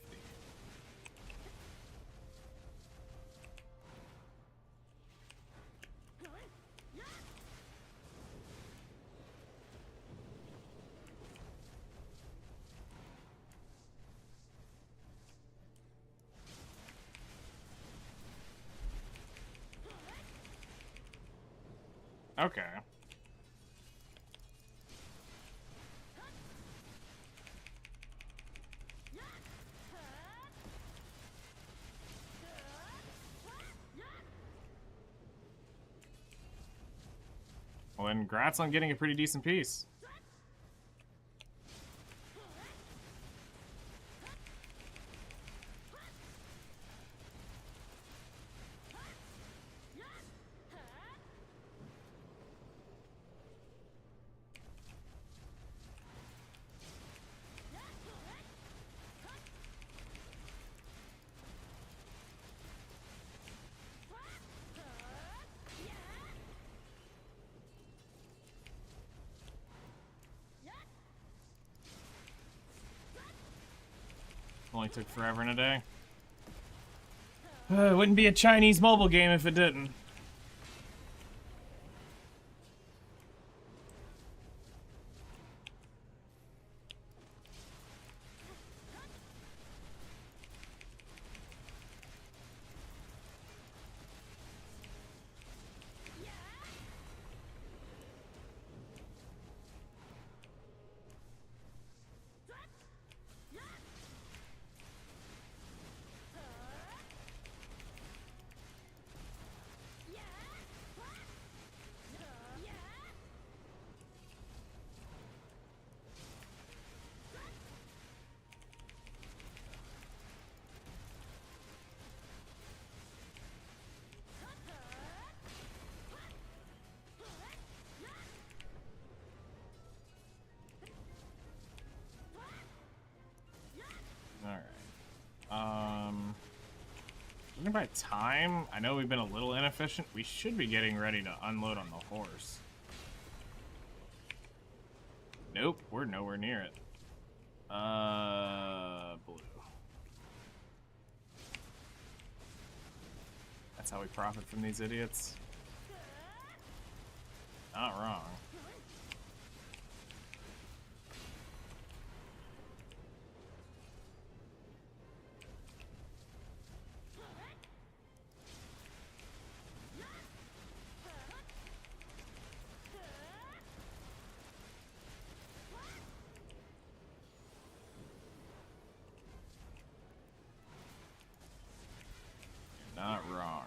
Okay. Well, then, congrats on getting a pretty decent piece. Only took forever and a day. It wouldn't be a Chinese mobile game if it didn't. Judging by time, I know we've been a little inefficient. We should be getting ready to unload on the horse. Nope, we're nowhere near it. Blue. That's how we profit from these idiots. Not wrong. Not wrong.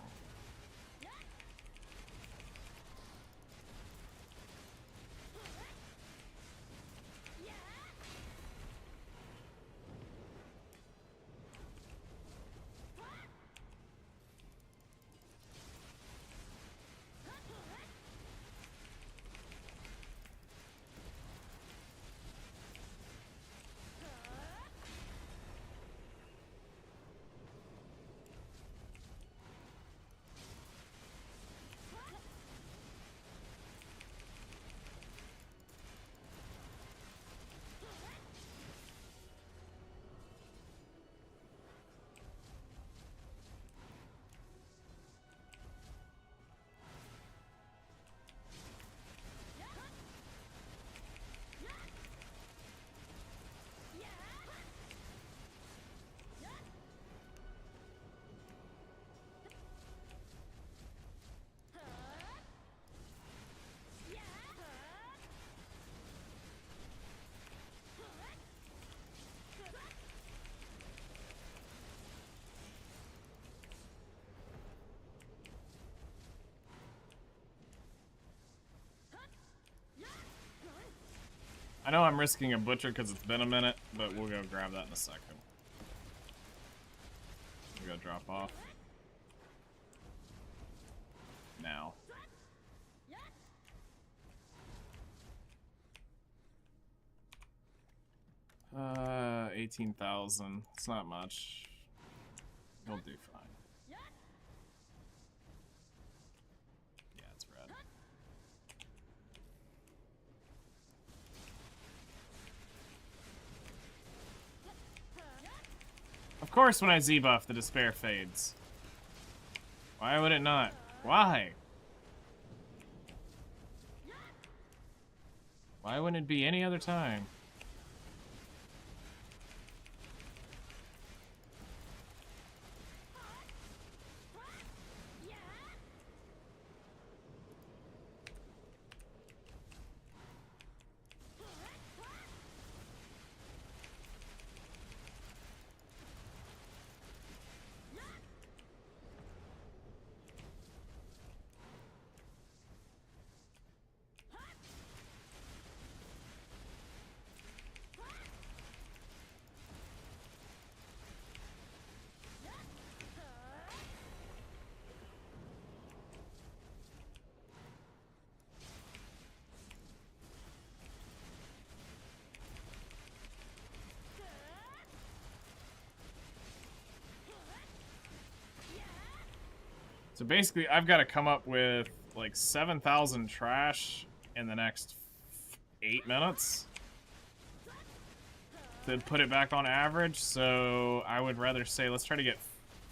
I know I'm risking a butcher because it's been a minute, but we'll go grab that in a second. We gotta drop off. Now. 18,000. It's not much. He'll do fine. Yeah, it's red. Of course, when I Z-buff, the despair fades. Why would it not? Why? Why wouldn't it be any other time? So basically, I've got to come up with like 7,000 trash in the next 8 minutes to put it back on average. So I would rather say let's try to get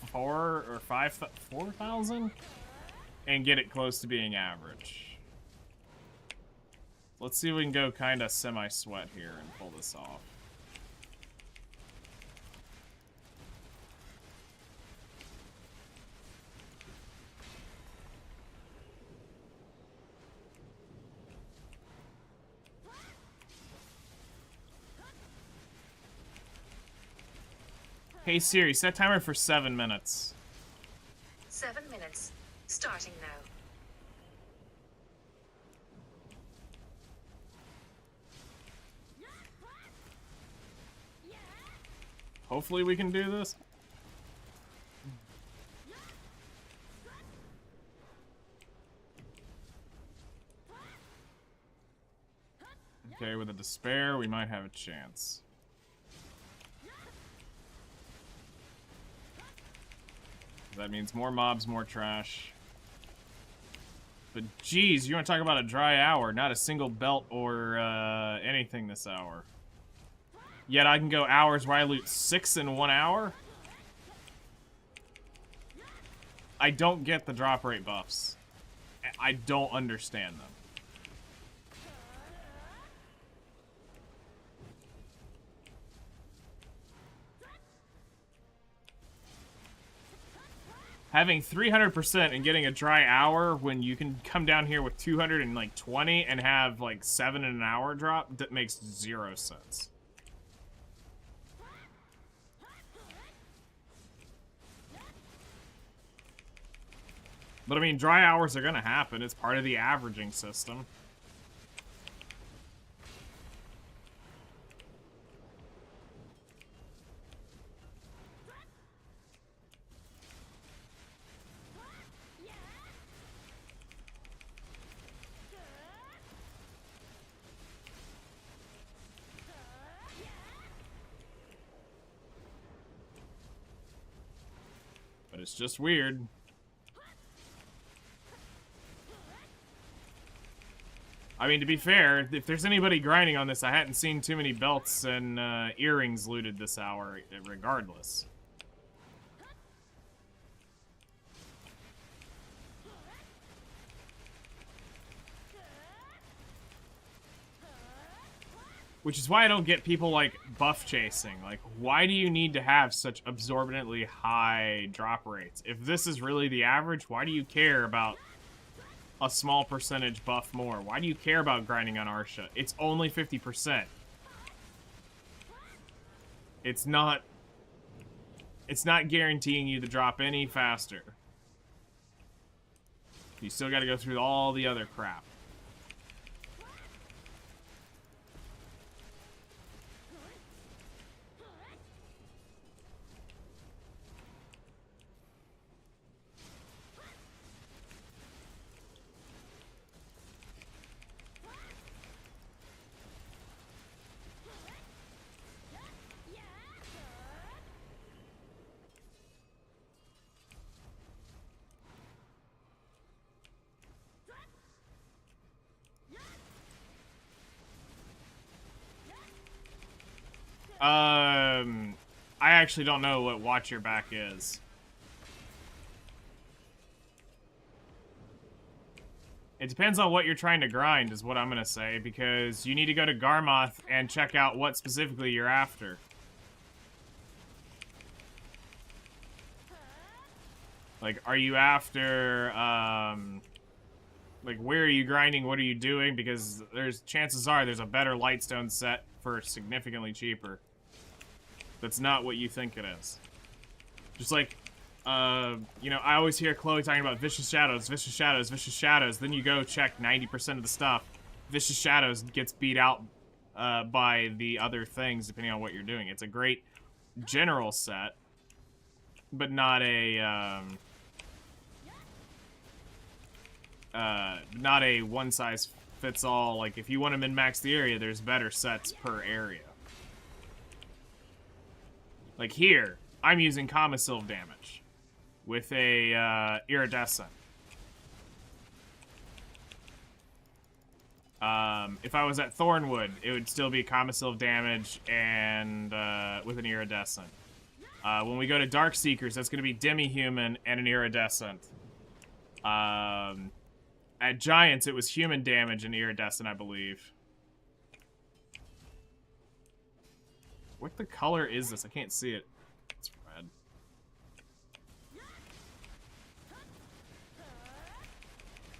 4,000 and get it close to being average. Let's see if we can go kind of semi-sweat here and pull this off. Hey Siri, set timer for 7 minutes. 7 minutes. Starting now. Hopefully we can do this. Okay, with a despair, we might have a chance. That means more mobs, more trash. But geez, you want to talk about a dry hour? Not a single belt or anything this hour. Yet I can go hours where I loot 6 in 1 hour? I don't get the drop rate buffs. I don't understand them. Having 300% and getting a dry hour when you can come down here with 220 and have like 7 in an hour drop, that makes 0 sense. But I mean, dry hours are gonna happen. It's part of the averaging system. But it's just weird. I mean, to be fair, if there's anybody grinding on this, I hadn't seen too many belts and earrings looted this hour, regardless. Which is why I don't get people, like, buff chasing. Like, why do you need to have such absorbently high drop rates? If this is really the average, why do you care about a small percentage buff more? Why do you care about grinding on Arsha? It's only 50%. It's not guaranteeing you to drop any faster. You still gotta go through all the other crap. I actually don't know what Watch Your Back is. It depends on what you're trying to grind, is what I'm gonna say, because you need to go to Garmoth and check out what specifically you're after. Like, are you after, like, where are you grinding, what are you doing? Because chances are there's a better Lightstone set for significantly cheaper. That's not what you think it is. Just like, you know, I always hear Chloe talking about Vicious Shadows, Vicious Shadows, Vicious Shadows. Then you go check 90% of the stuff. Vicious Shadows gets beat out by the other things, depending on what you're doing. It's a great general set, but not a one-size-fits-all. Like, if you want to min-max the area, there's better sets per area. Like here, I'm using Commissylve damage with a Iridescent. If I was at Thornwood, it would still be Commissylve damage and with an Iridescent. When we go to Darkseekers, that's going to be Demi-Human and an Iridescent. At Giants, it was human damage and Iridescent, I believe. What the color is this? I can't see it. It's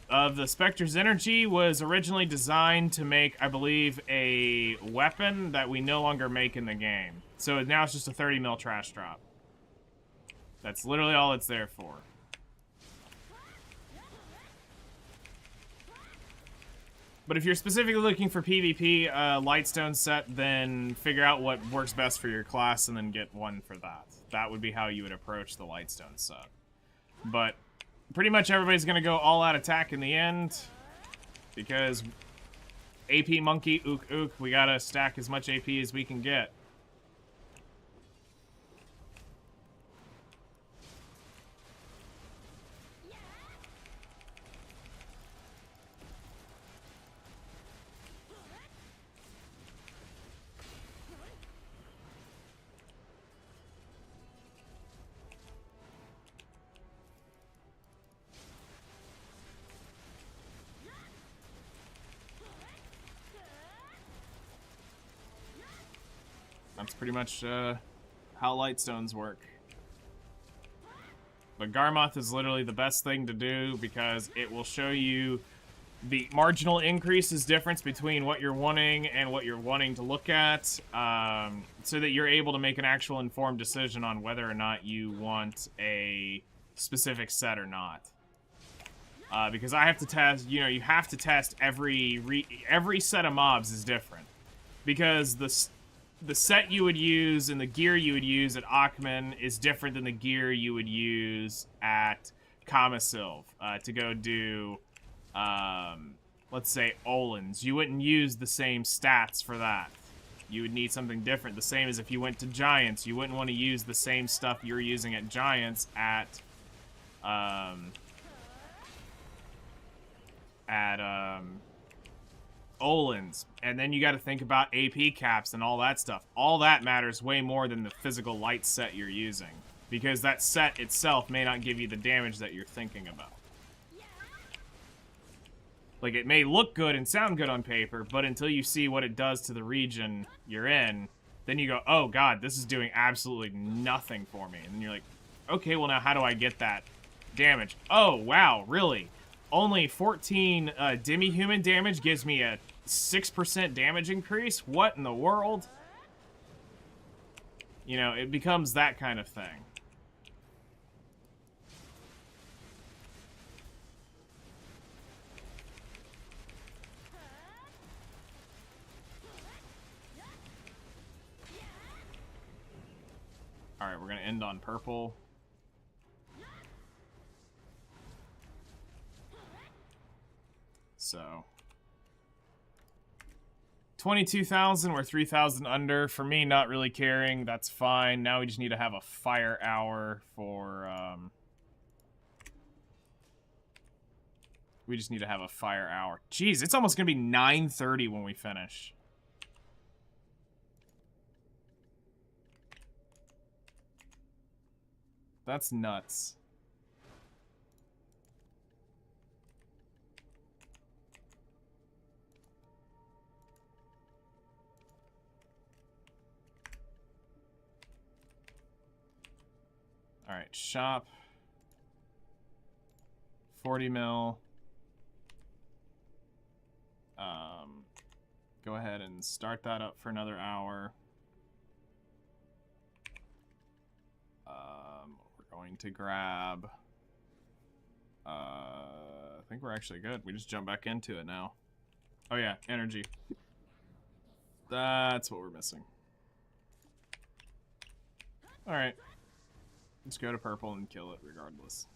red. The Spectre's energy was originally designed to make, I believe, a weapon that we no longer make in the game. So now it's just a 30 mil trash drop. That's literally all it's there for. But if you're specifically looking for PvP Lightstone set, then figure out what works best for your class and then get one for that. That would be how you would approach the Lightstone set. But pretty much everybody's going to go all-out attack in the end, because AP Monkey, ook ook, we gotta stack as much AP as we can get. That's pretty much how lightstones work. But Garmoth is literally the best thing to do because it will show you the marginal increases difference between what you're wanting and what you're wanting to look at, so that you're able to make an actual informed decision on whether or not you want a specific set or not. Because I have to test, you know, you have to test every set of mobs is different. Because the set you would use and the gear you would use at Akhman is different than the gear you would use at Kamasilv to go do, let's say, Olins. You wouldn't use the same stats for that. You would need something different. The same as if you went to Giants. You wouldn't want to use the same stuff you're using at Giants at Olins. And then you got to think about AP caps and all that stuff. All that matters way more than the physical light set you're using. Because that set itself may not give you the damage that you're thinking about. Like, it may look good and sound good on paper, but until you see what it does to the region you're in, then you go, oh god, this is doing absolutely nothing for me. And then you're like, okay, well now how do I get that damage? Oh, wow, really? Only 14 demi-human damage gives me a 6% damage increase? What in the world? You know, it becomes that kind of thing. Alright, we're gonna end on purple. So 22,000, we're 3,000 under. For me, not really caring, that's fine. Now we just need to have a fire hour for, we just need to have a fire hour. Jeez, it's almost gonna be 9:30 when we finish. That's nuts. Alright, shop. 40 mil. Go ahead and start that up for another hour. We're going to grab... I think we're actually good. We just jump back into it now. Oh yeah, energy. That's what we're missing. Alright. Let's go to purple and kill it regardless.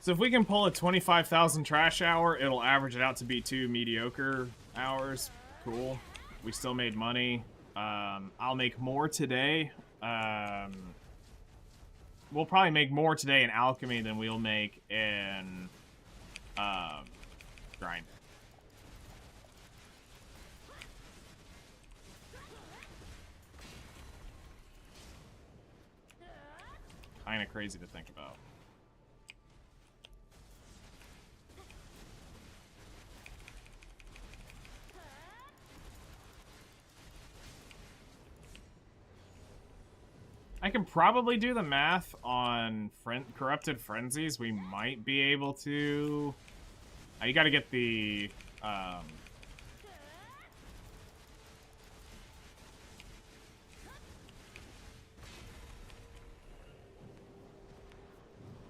So if we can pull a 25,000 trash hour, it'll average it out to be 2 mediocre hours. Cool. We still made money. I'll make more today. We'll probably make more today in alchemy than we'll make in grind. Kinda crazy to think about. I can probably do the math on corrupted frenzies. We might be able to... you gotta get the...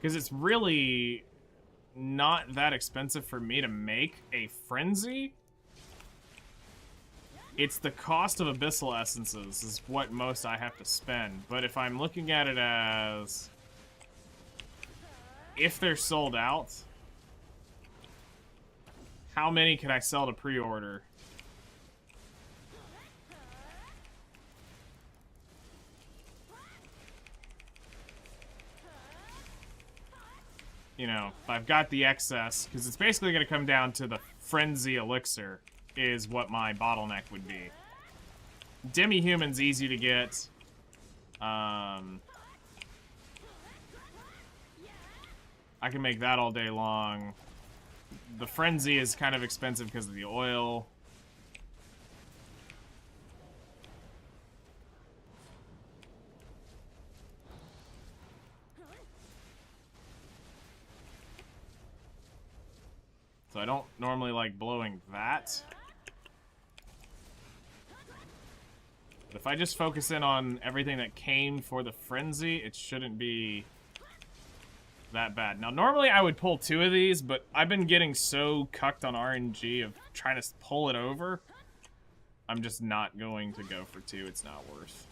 because it's really not that expensive for me to make a frenzy. It's the cost of abyssal essences is what most I have to spend. But if I'm looking at it as... if they're sold out, how many can I sell to pre-order? you know, if I've got the excess, because it's basically going to come down to the Frenzy Elixir is what my bottleneck would be. Demi-Human's easy to get. I can make that all day long. The Frenzy is kind of expensive because of the oil. So I don't normally like blowing that. But if I just focus in on everything that came for the Frenzy, it shouldn't be that bad. Now, normally I would pull 2 of these, but I've been getting so cucked on RNG of trying to pull it over. I'm just not going to go for 2. It's not worth.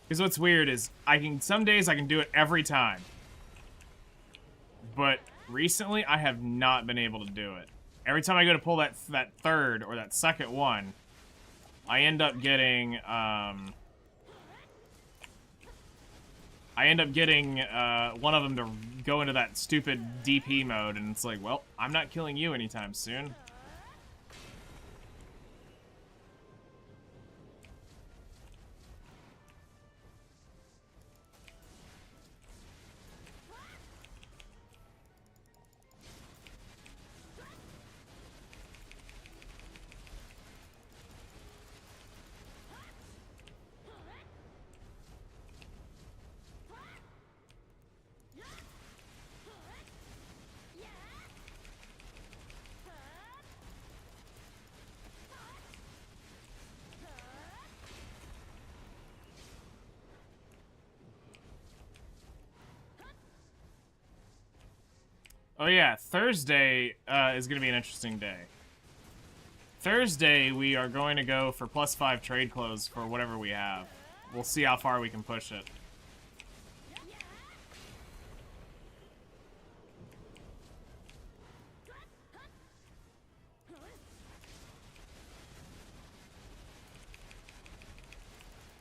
Because what's weird is some days I can do it every time. But recently I have not been able to do it. Every time I go to pull that third or that second one, I end up getting one of them to go into that stupid DP mode, and it's like, well, I'm not killing you anytime soon. Oh yeah, Thursday is going to be an interesting day. Thursday, we are going to go for +5 trade close for whatever we have. We'll see how far we can push it.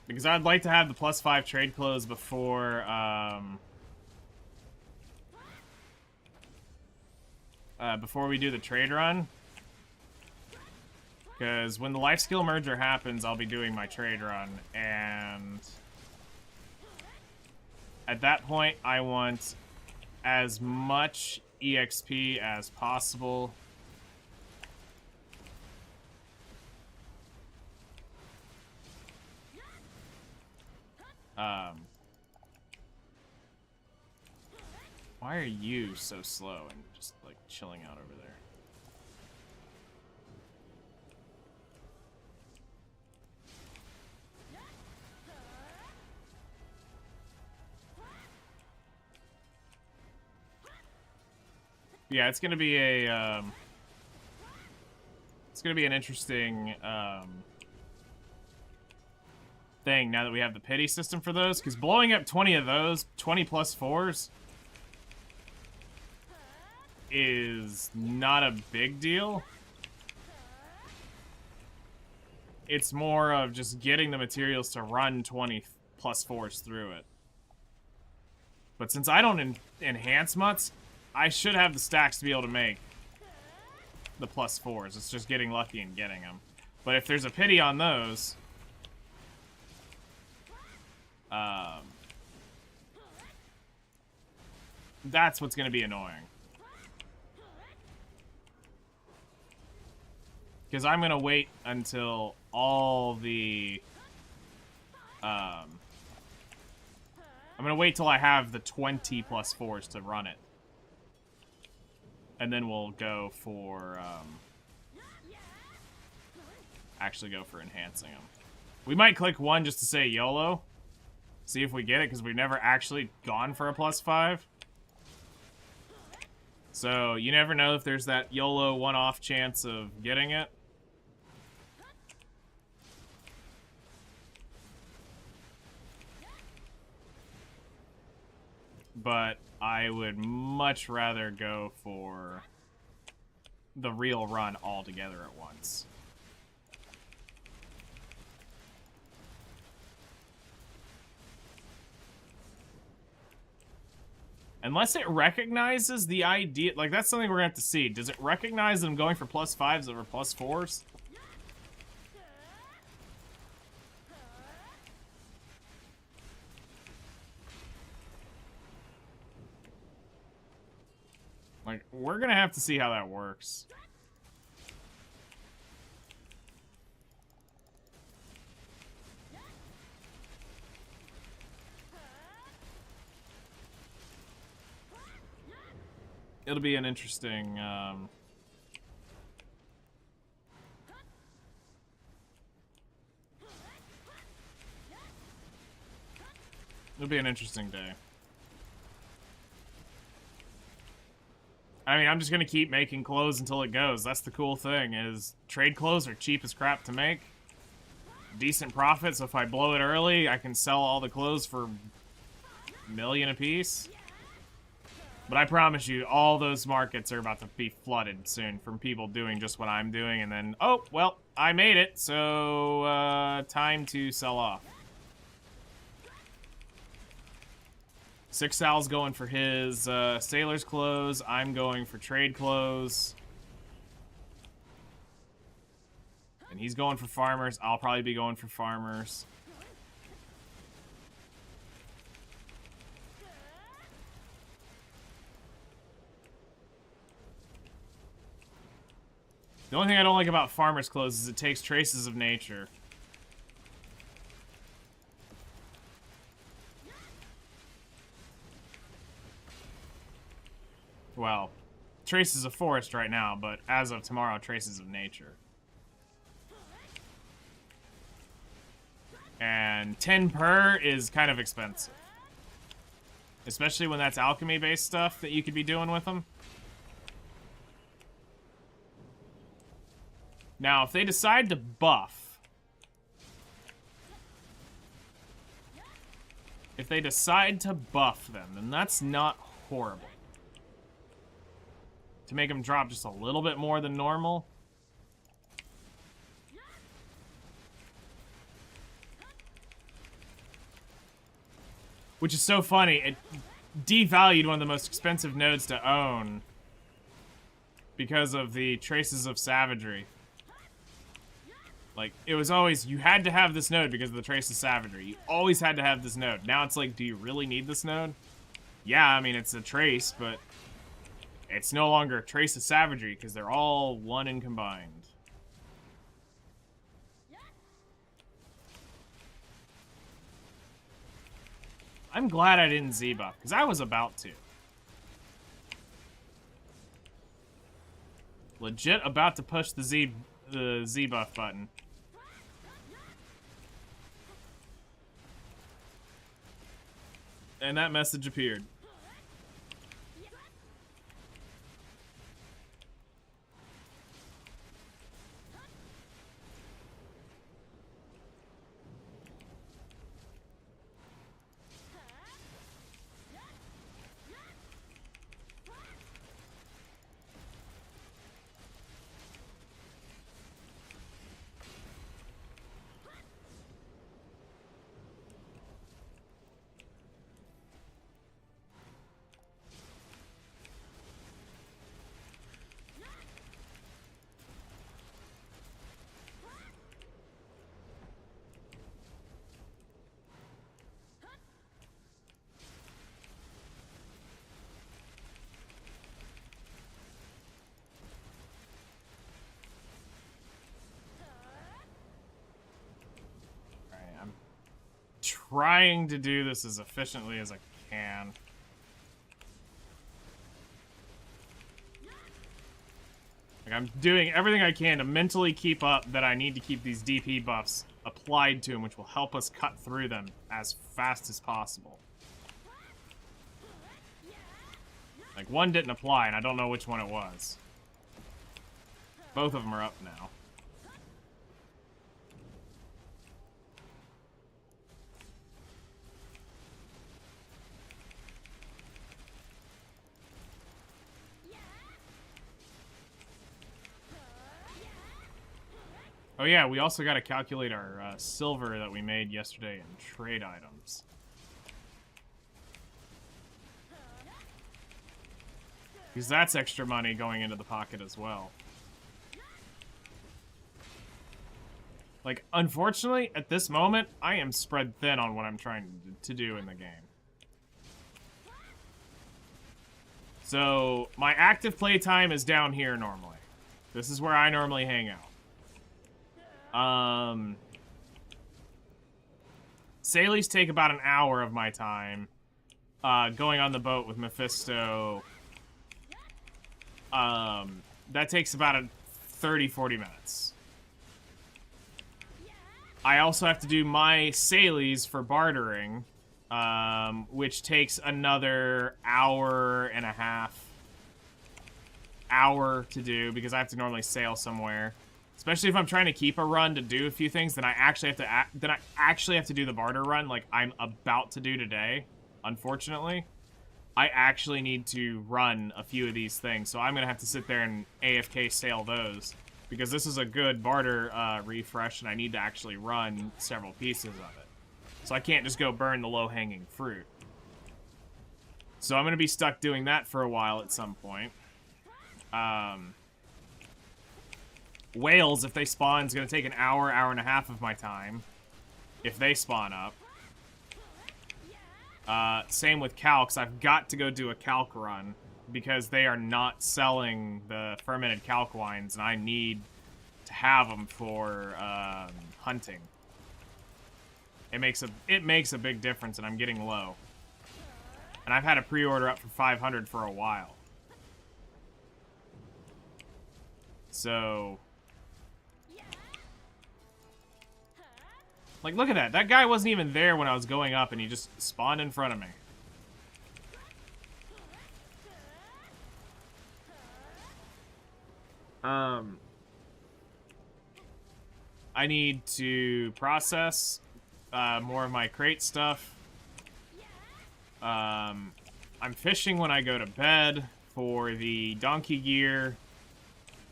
Because I'd like to have the +5 trade close before, before we do the trade run. Because when the life skill merger happens, I'll be doing my trade run, and at that point, I want as much EXP as possible. Why are you so slow and just, like, chilling out over there? Yeah, it's gonna be a, it's gonna be an interesting, thing now that we have the pity system for those, because blowing up 20 of those, 20 +4s, is not a big deal. It's more of just getting the materials to run 20 +4s through it. But since I don't enhance mutts, I should have the stacks to be able to make the +4s. It's just getting lucky and getting them. But if there's a pity on those, that's what's going to be annoying. Because I'm going to wait until all the... I'm going to wait till I have the 20 +4s to run it. And then we'll go for... actually go for enhancing them. We might click one just to say YOLO. See if we get it, because we've never actually gone for a +5. So, you never know if there's that YOLO one-off chance of getting it. but I would much rather go for the real run all together at once. Unless it recognizes the idea, like that's something we're gonna have to see. Does it recognize them going for +5s over +4s? Like, we're gonna have to see how that works. It'll be an interesting, it'll be an interesting day. I mean, I'm just gonna keep making clothes until it goes. That's the cool thing, is trade clothes are cheap as crap to make. Decent profit, so if I blow it early, I can sell all the clothes for $1 million a piece. But I promise you, all those markets are about to be flooded soon from people doing just what I'm doing, and then, oh, well, I made it, so, time to sell off. Six Sal's going for his, sailor's clothes. I'm going for trade clothes. And he's going for farmers. I'll probably be going for farmers. The only thing I don't like about farmer's clothes is it takes traces of nature. Well, traces of forest right now, but as of tomorrow, traces of nature. And 10 per is kind of expensive. Especially when that's alchemy-based stuff that you could be doing with them. Now, if they decide to buff... If they decide to buff them, then that's not horrible. To make them drop just a little bit more than normal. Which is so funny, it devalued one of the most expensive nodes to own. Because of the traces of savagery. Like, it was always, you had to have this node because of the trace of savagery. You always had to have this node. Now it's like, do you really need this node? Yeah, I mean, it's a trace, but it's no longer a trace of savagery because they're all one and combined. I'm glad I didn't Z-buff, because I was about to. Legit about to push the Z-buff button. And that message appeared. Trying to do this as efficiently as I can. Like, I'm doing everything I can to mentally keep up that I need to keep these DP buffs applied to them, which will help us cut through them as fast as possible. Like, one didn't apply, and I don't know which one it was. Both of them are up now. Oh yeah, we also got to calculate our silver that we made yesterday in trade items. Because that's extra money going into the pocket as well. Like, unfortunately, at this moment, I am spread thin on what I'm trying to do in the game. So, my active playtime is down here normally. This is where I normally hang out. Sailies take about an hour of my time. Going on the boat with Mephisto. That takes about 30-40 minutes. I also have to do my Sailies for bartering, which takes another hour and a half to do because I have to normally sail somewhere. Especially if I'm trying to keep a run to do a few things, then I actually have to do the barter run like I'm about to do today. Unfortunately, I actually need to run a few of these things, so I'm gonna have to sit there and AFK sail those because this is a good barter refresh, and I need to actually run several pieces of it. So I can't just go burn the low-hanging fruit. So I'm gonna be stuck doing that for a while at some point. Whales, if they spawn, is gonna take an hour and a half of my time. If they spawn up. Same with calcs. I've got to go do a calc run because they are not selling the fermented calc wines, and I need to have them for hunting. It makes a big difference, and I'm getting low. And I've had a pre-order up for 500 for a while. So, like, look at that. That guy wasn't even there when I was going up, and he just spawned in front of me. I need to process more of my crate stuff. I'm fishing when I go to bed for the donkey gear.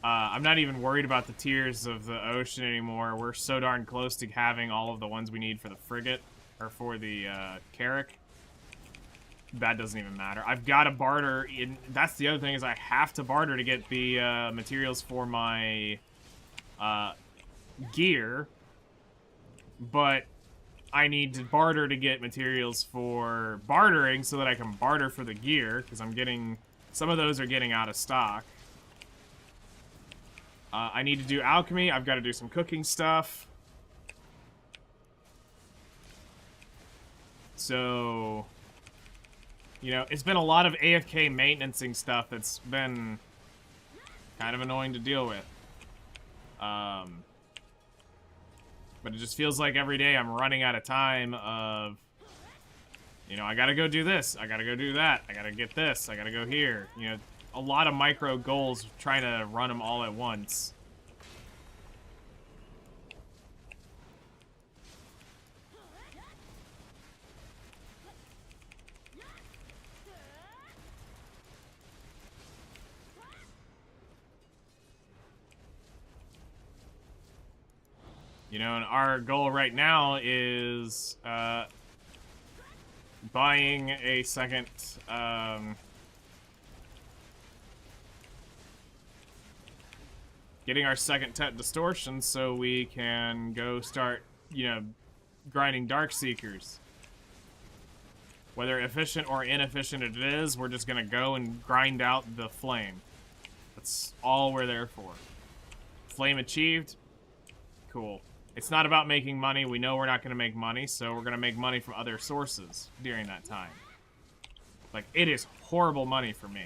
I'm not even worried about the tiers of the ocean anymore. We're so darn close to having all of the ones we need for the frigate, or for the carrack. That doesn't even matter. I've got to barter. That's the other thing, is I have to barter to get the materials for my gear. But I need to barter to get materials for bartering so that I can barter for the gear, because I'm getting... Some of those are getting out of stock. I need to do alchemy. I've got to do some cooking stuff. So, you know, it's been a lot of AFK maintenancing stuff that's been kind of annoying to deal with. But it just feels like every day I'm running out of time of, you know, I gotta go do this, I gotta go do that, I gotta get this, I gotta go here. You know, a lot of micro goals, trying to run them all at once. You know, and our goal right now is buying a second getting our second Tet Distortion so we can go start, you know, grinding Dark Seekers. Whether efficient or inefficient it is, we're just gonna go and grind out the flame. That's all we're there for. Flame achieved. Cool. It's not about making money. We know we're not going to make money, so we're going to make money from other sources during that time. Like, it is horrible money for me.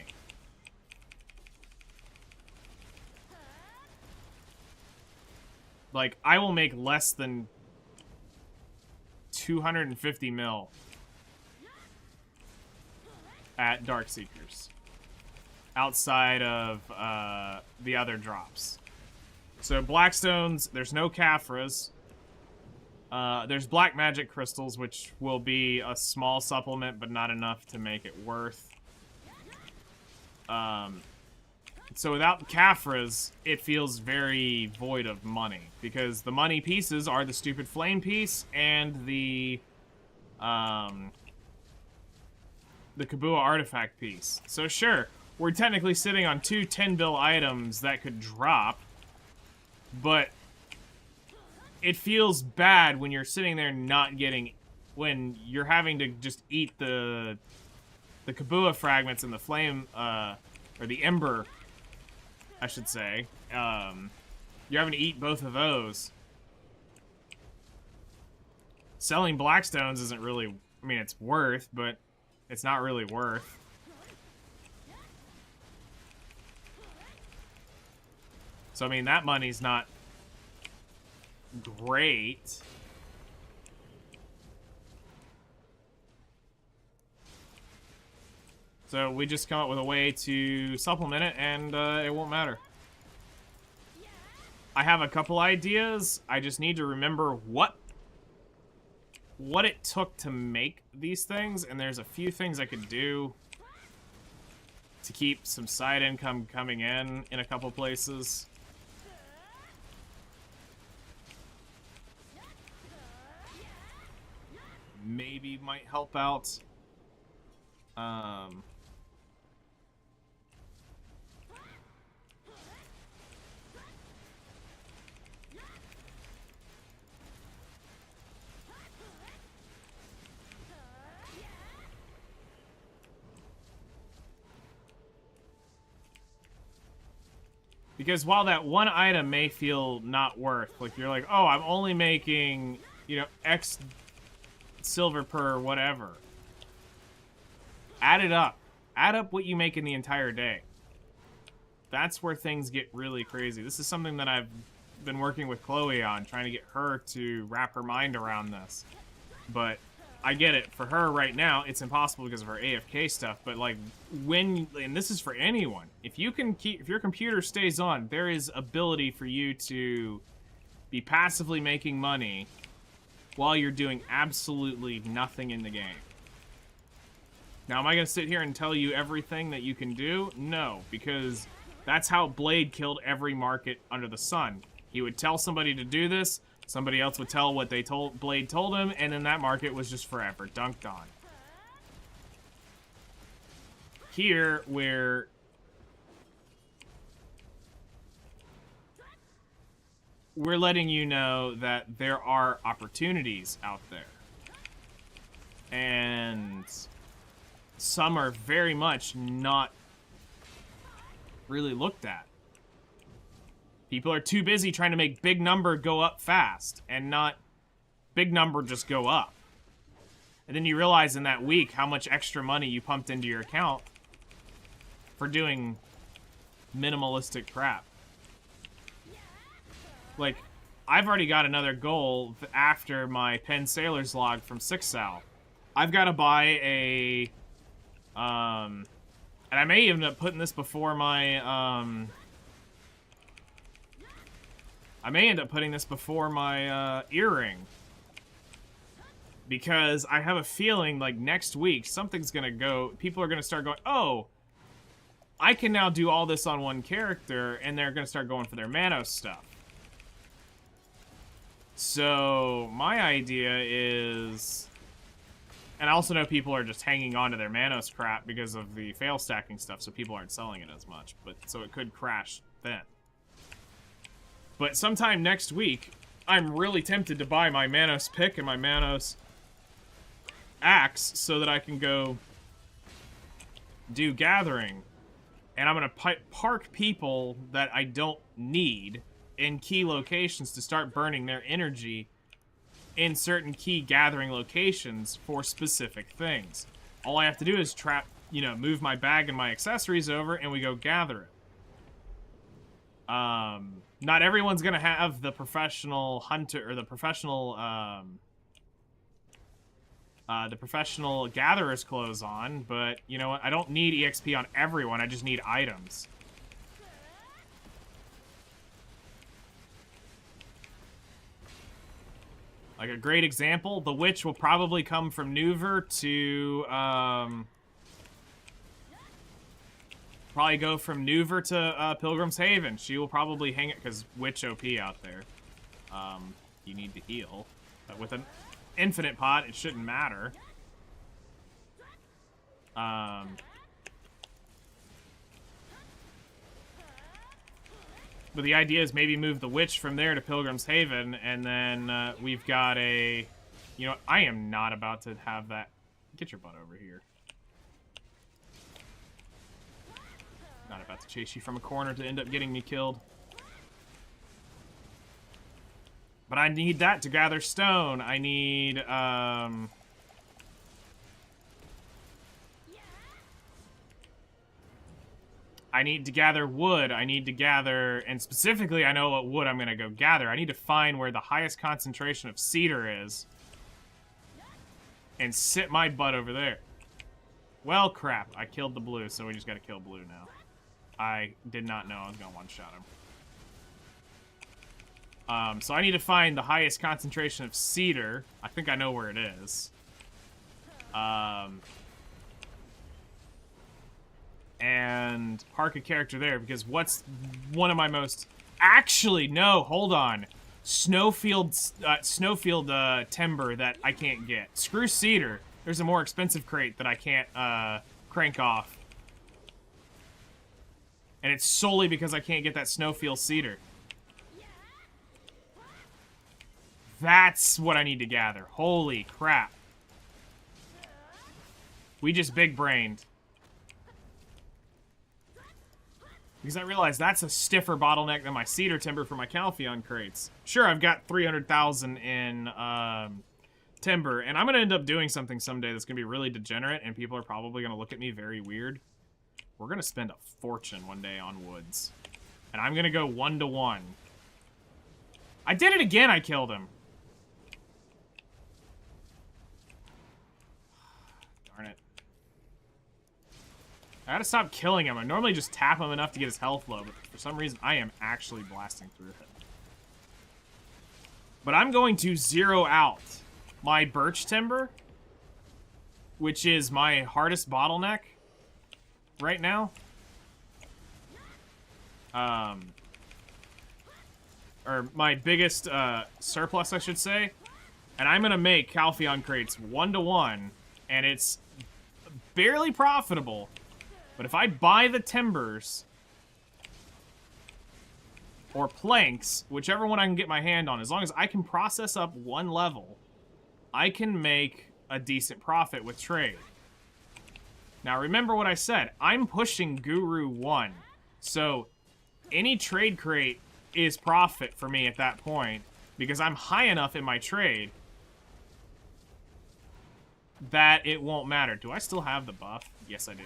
Like, I will make less than 250 mil at Darkseekers outside of the other drops. So Blackstones, there's no Caphras. There's Black Magic Crystals, which will be a small supplement, but not enough to make it worth. So without Caphras, it feels very void of money. Because the money pieces are the stupid flame piece and the Kabua artifact piece. So sure, we're technically sitting on 2 10-bill items that could drop, but it feels bad when you're sitting there not getting, when you're having to just eat the Kabua fragments and the flame, or the ember, I should say. You're having to eat both of those. Selling Blackstones isn't really, I mean, it's worth, but it's not really worth. So, I mean, that money's not great. So we just come up with a way to supplement it, and it won't matter. I have a couple ideas. I just need to remember what it took to make these things, and there's a few things I could do to keep some side income coming in a couple places. Maybe might help out. Because while that one item may feel not worth, like you're like, oh, I'm only making, you know, X silver per whatever. Add it up. Add up what you make in the entire day. That's where things get really crazy. This is something that I've been working with Chloe on, trying to get her to wrap her mind around this. But I get it. For her right now, it's impossible because of her AFK stuff. But like when, and this is for anyone, if you can keep, if your computer stays on, there is ability for you to be passively making money while you're doing absolutely nothing in the game. Now, am I going to sit here and tell you everything that you can do? No, because that's how Blade killed every market under the sun. He would tell somebody to do this, somebody else would tell what they told Blade told him, and then that market was just forever dunked on. Here, we're letting you know that there are opportunities out there. And some are very much not really looked at. People are too busy trying to make big number go up fast and not big number just go up. And then you realize in that week how much extra money you pumped into your account for doing minimalistic crap. Like, I've already got another goal after my Penn Sailor's log from 6Sal. I've got to buy a, and I may end up putting this before my, I may end up putting this before my, earring. Because I have a feeling, like, next week, something's gonna go, people are gonna start going, oh, I can now do all this on one character, and they're gonna start going for their Manos stuff. So, my idea is... And I also know people are just hanging on to their Manos crap because of the fail stacking stuff, so people aren't selling it as much. But so it could crash then. But sometime next week, I'm really tempted to buy my Manos pick and my Manos axe so that I can go do gathering. And I'm going to park people that I don't need in key locations to start burning their energy in certain key gathering locations for specific things. All I have to do is move my bag and my accessories over and we go gather it. Not everyone's gonna have the professional hunter or the professional gatherer's clothes on, but you know what? I don't need EXP on everyone, I just need items. Like a great example, the witch will probably come from Nuver to Probably go from Newver to Pilgrim's Haven. She will probably hang it because Witch OP out there. You need to heal. But with an infinite pot, it shouldn't matter. But the idea is maybe move the Witch from there to Pilgrim's Haven, and then we've got a... You know, I am not about to have that... Get your butt over here. Not about to chase you from a corner to end up getting me killed. But I need that to gather stone. I need, I need to gather wood. I need to gather, and specifically I know what wood I'm gonna go gather. I need to find where the highest concentration of cedar is. And sit my butt over there. Well, crap. I killed the blue, so we just gotta kill blue now. I did not know I was gonna one-shot him. So I need to find the highest concentration of cedar. I think I know where it is. And park a character there, because what's one of my most... Actually, no, hold on. Snowfield timber that I can't get. Screw cedar. There's a more expensive crate that I can't crank off. And it's solely because I can't get that Snowfield cedar. That's what I need to gather. Holy crap. We just big-brained. Because I realized that's a stiffer bottleneck than my cedar timber for my Calpheon crates. Sure, I've got 300,000 in timber, and I'm going to end up doing something someday that's going to be really degenerate, and people are probably going to look at me very weird. We're going to spend a fortune one day on woods. And I'm going to go 1-to-1. I did it again, I killed him. Darn it. I gotta stop killing him. I normally just tap him enough to get his health low, but for some reason I am actually blasting through him. But I'm going to zero out my birch timber, which is my hardest bottleneck right now. Or my biggest surplus, I should say. And I'm gonna make Calpheon crates 1-to-1, and it's barely profitable. But if I buy the timbers, or planks, whichever one I can get my hand on, as long as I can process up one level, I can make a decent profit with trade. Now remember what I said, I'm pushing Guru 1, so any trade crate is profit for me at that point, because I'm high enough in my trade that it won't matter. Do I still have the buff? Yes, I do.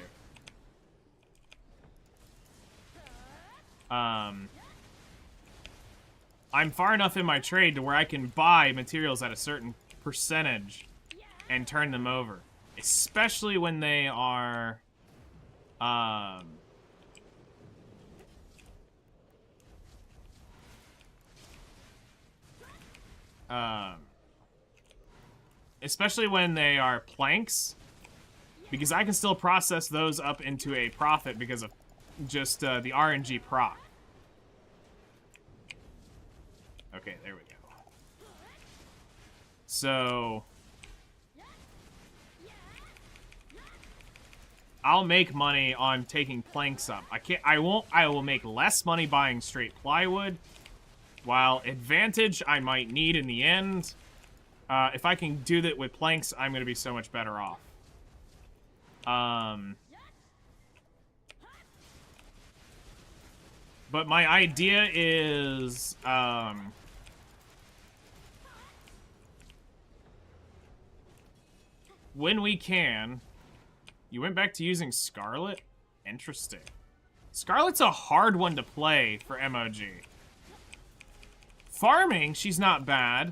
I'm far enough in my trade to where I can buy materials at a certain percentage and turn them over. Especially when they are, especially when they are planks, because I can still process those up into a profit because of just the RNG proc. Okay, there we go. So I'll make money on taking planks up. I will make less money buying straight plywood, while advantage I might need in the end. If I can do that with planks, I'm going to be so much better off. But my idea is, when we can... You went back to using Scarlet? Interesting. Scarlet's a hard one to play for MOG. Farming, she's not bad.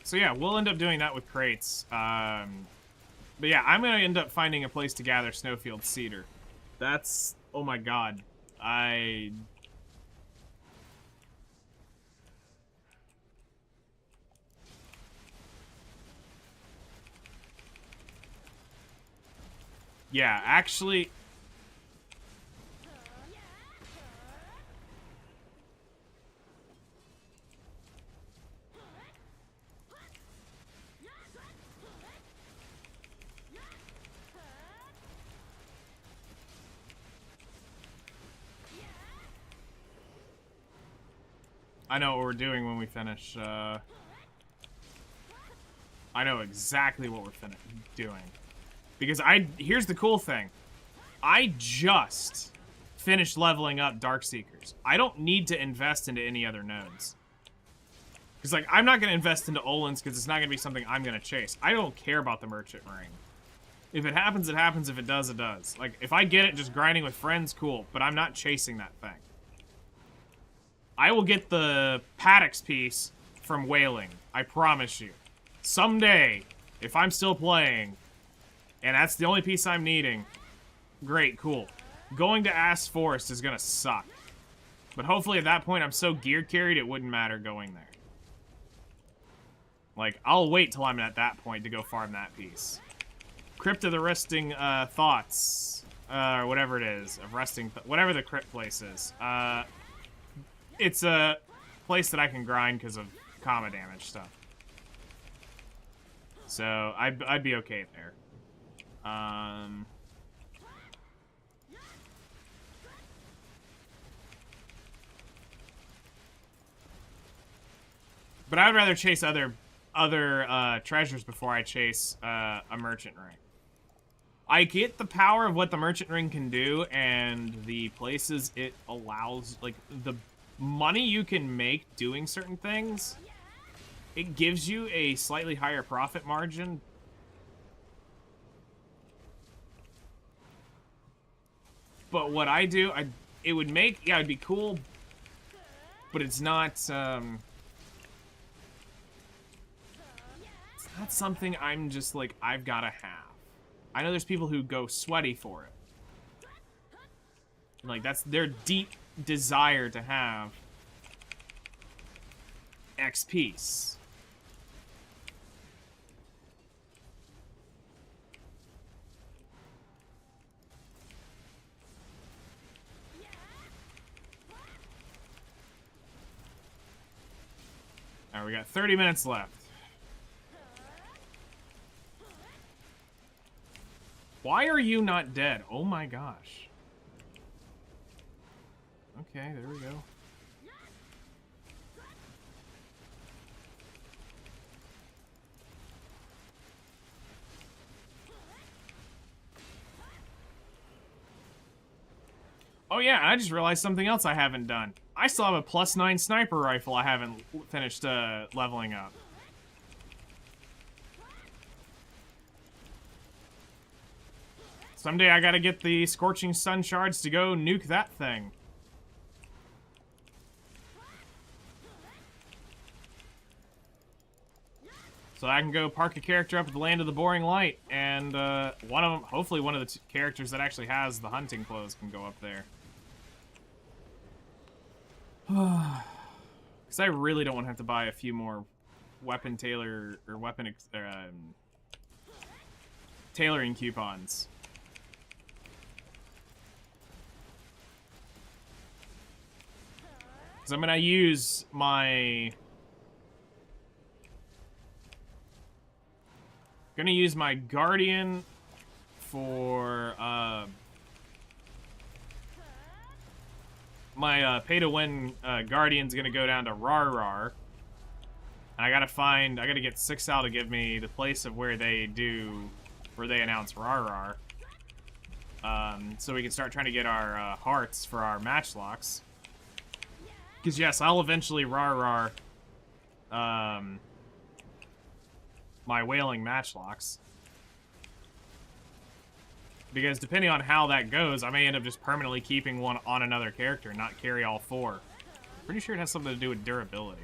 So yeah, we'll end up doing that with crates. But yeah, I'm gonna end up finding a place to gather Snowfield cedar. That's... Oh my god. Yeah, actually... I know what we're doing when we finish, I know exactly what we're doing. Because here's the cool thing. I just finished leveling up Darkseekers. I don't need to invest into any other nodes. Because, like, I'm not going to invest into Olin's because it's not going to be something I'm going to chase. I don't care about the Merchant Ring. If it happens, it happens. If it does, it does. Like, if I get it just grinding with friends, cool. But I'm not chasing that thing. I will get the Paddocks piece from Wailing. I promise you. Someday, if I'm still playing, and that's the only piece I'm needing, great, cool. Going to Ass Forest is gonna suck. But hopefully at that point I'm so gear carried it wouldn't matter going there. Like, I'll wait till I'm at that point to go farm that piece. Crypt of the Resting Thoughts. Or whatever it is. Of Resting... whatever the crypt place is. It's a place that I can grind because of comma damage stuff. So, I'd be okay there. But I would rather chase other treasures before I chase a Merchant Ring. I get the power of what the Merchant Ring can do and the places it allows, like, the money you can make doing certain things. It gives you a slightly higher profit margin. But what I do, it would make, yeah, it'd be cool, but it's not, it's not something I'm just like, I've gotta have. I know there's people who go sweaty for it. Like, that's their deep desire to have X piece. Alright, we got 30 minutes left. Why are you not dead? Oh my gosh. Okay, there we go. Oh yeah, I just realized something else I haven't done. I still have a +9 sniper rifle I haven't finished leveling up. Someday I gotta get the Scorching Sun shards to go nuke that thing. So I can go park a character up at the Land of the Boring Light, and one of them, hopefully one of the characters that actually has the hunting clothes can go up there. Because I really don't want to have to buy a few more weapon tailoring coupons. Because I'm gonna use my Guardian for my pay-to-win Guardian's gonna go down to Rar. And I gotta get 6Al to give me the place of where they announce Rar. So we can start trying to get our hearts for our matchlocks. Because yes, I'll eventually Rar my Wailing matchlocks. Because depending on how that goes, I may end up just permanently keeping one on another character and not carry all 4. Pretty sure it has something to do with durability.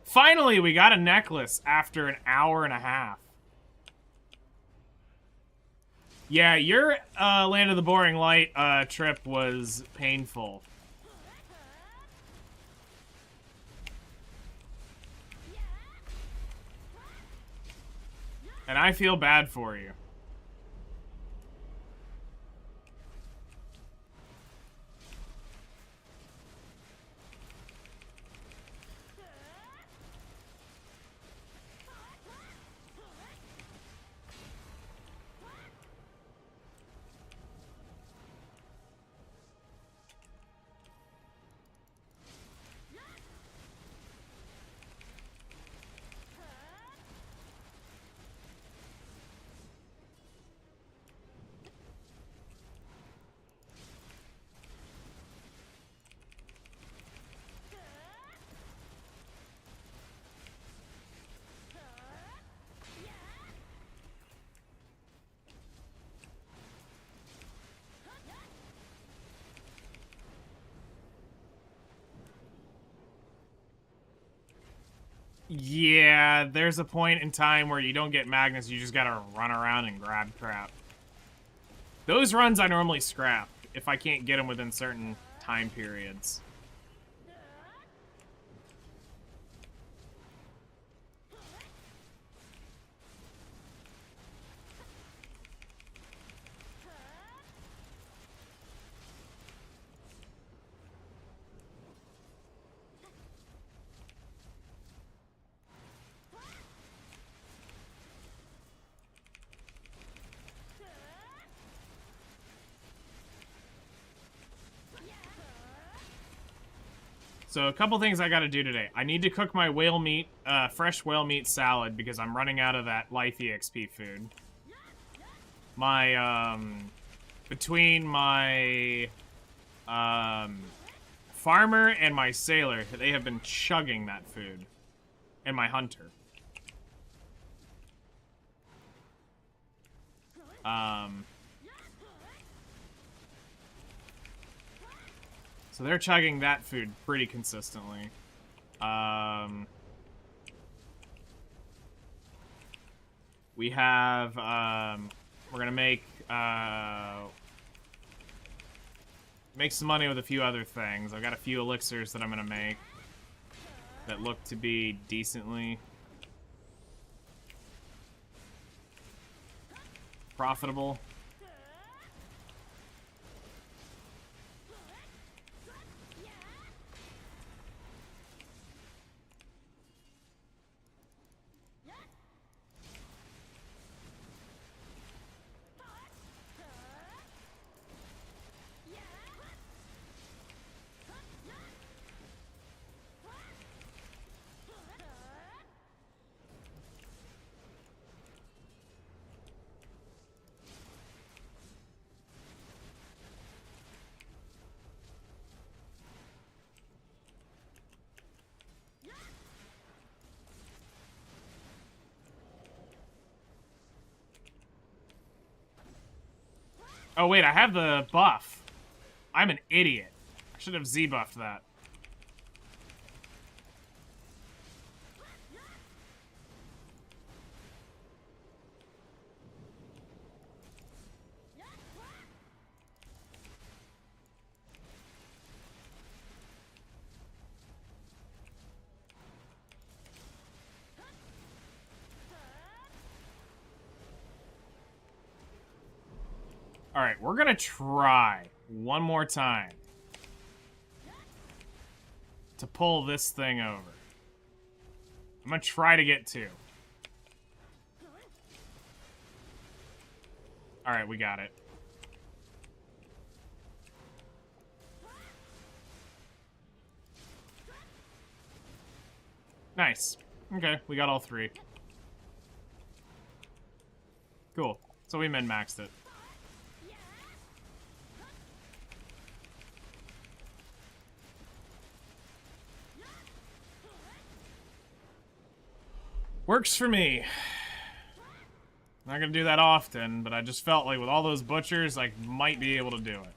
Finally, we got a necklace after an hour and a half. Yeah, your Land of the Boring Light trip was painful. And I feel bad for you. Yeah, there's a point in time where you don't get Magnus, you just gotta run around and grab crap. Those runs I normally scrap, if I can't get them within certain time periods. So a couple things I gotta do today. I need to cook my whale meat, fresh whale meat salad because I'm running out of that life EXP food. My, between my, farmer and my sailor, they have been chugging that food. And my hunter. So they're chugging that food pretty consistently. We have, we're gonna make some money with a few other things. I've got a few elixirs that I'm gonna make that look to be decently profitable. Oh wait, I have the buff. I'm an idiot. I should have Z-buffed that. Alright, we're gonna try one more time to pull this thing over. I'm gonna try to get two. Alright, we got it. Nice. Okay, we got all three. Cool. So we min-maxed it. Works for me. Not gonna do that often, but I just felt like with all those butchers, I might be able to do it.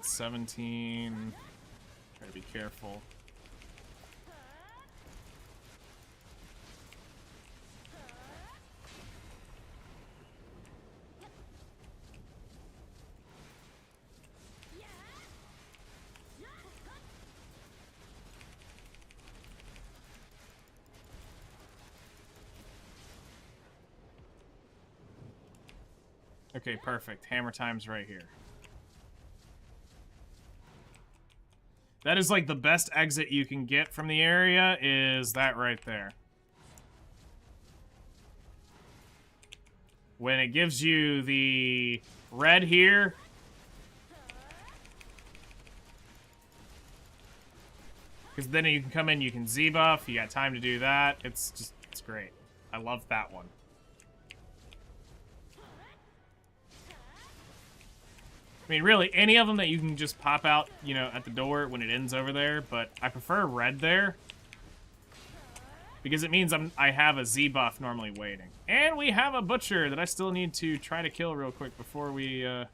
17. Try to be careful. Okay, perfect. Hammer time's right here. That is like the best exit you can get from the area is that right there. When it gives you the red here, because then you can come in, you can Z buff, you got time to do that. It's great. I love that one. I mean, really, any of them that you can just pop out, you know, at the door when it ends over there, but I prefer red there. Because it means I have a Z buff normally waiting. And we have a butcher that I still need to try to kill real quick before we, Okay,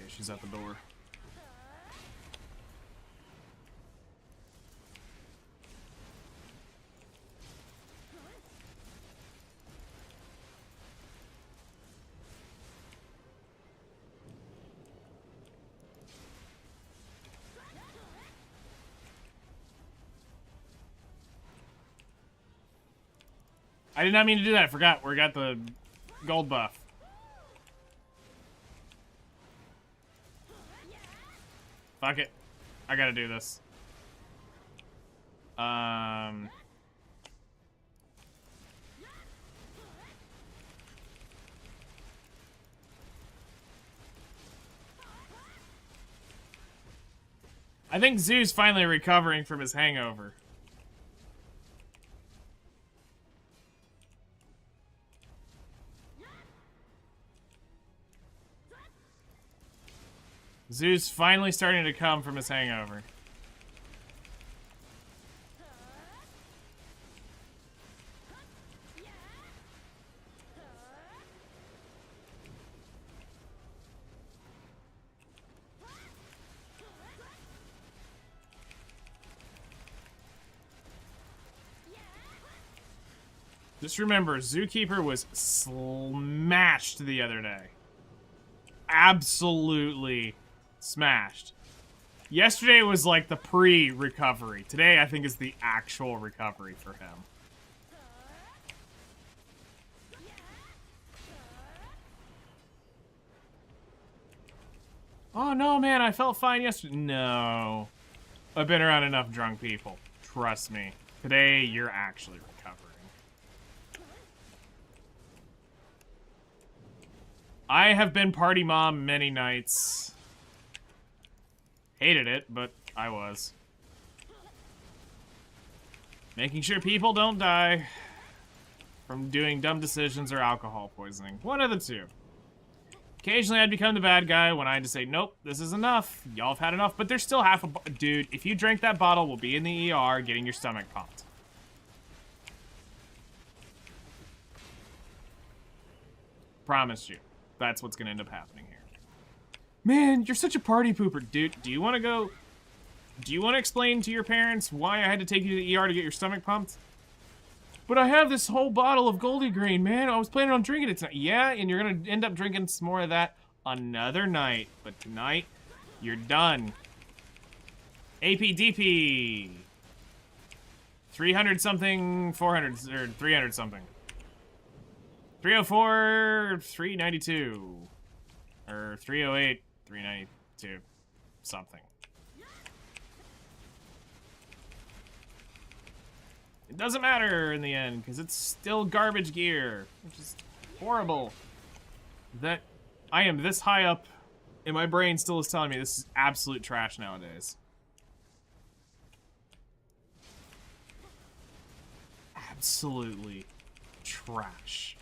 she's at the door. I did not mean to do that. I forgot. We got the gold buff. Fuck it. I gotta do this. I think Zoo's finally recovering from his hangover. Zoo's finally starting to come from his hangover. Just remember, Zookeeper was smashed the other day. Absolutely smashed. Yesterday was like the pre-recovery. Today, I think, is the actual recovery for him. Oh, no, man, I felt fine yesterday. No. I've been around enough drunk people. Trust me. Today, you're actually recovering. I have been party mom many nights. Hated it, but I was. Making sure people don't die from doing dumb decisions or alcohol poisoning. One of the two. Occasionally I'd become the bad guy when I had to say, nope, this is enough. Y'all have had enough, but there's still half a... Dude, if you drink that bottle, we'll be in the ER getting your stomach pumped. Promise you. That's what's gonna end up happening here. Man, you're such a party pooper. Dude, do you want to go... Do you want to explain to your parents why I had to take you to the ER to get your stomach pumped? But I have this whole bottle of Goldie Green, man. I was planning on drinking it tonight. Yeah, and you're gonna end up drinking some more of that another night. But tonight, you're done. APDP. 300 something, 400, or 300 something. 304, 392. Or 308, 392. Something. It doesn't matter in the end, because it's still garbage gear, which is horrible. That I am this high up, and my brain still is telling me this is absolute trash nowadays. Absolutely trash.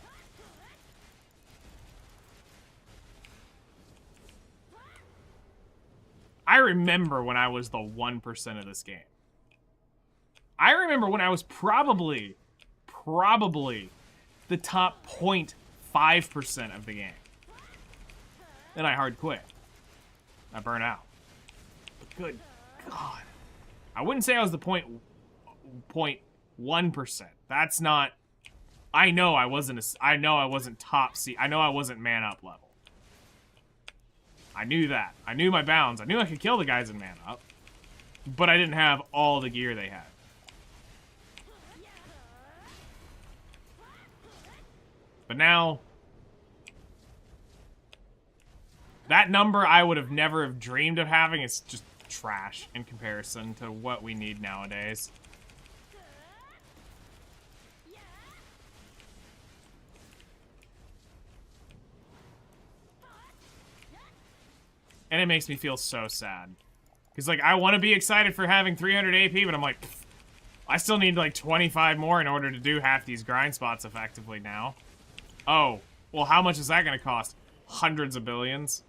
I remember when I was the 1% of this game. I remember when I was probably the top 0.5% of the game. Then I hard quit. I burn out. But good God. I wouldn't say I was the 0.1%. That's not... I know I wasn't top C. I know I wasn't man up level. I knew that. I knew my bounds. I knew I could kill the guys in man up. But I didn't have all the gear they had. But now, that number I would have never have dreamed of having is just trash in comparison to what we need nowadays. And it makes me feel so sad. Because, like, I want to be excited for having 300 AP, but I'm like, I still need, like, 25 more in order to do half these grind spots effectively now. Oh, well, how much is that going to cost? Hundreds of billions.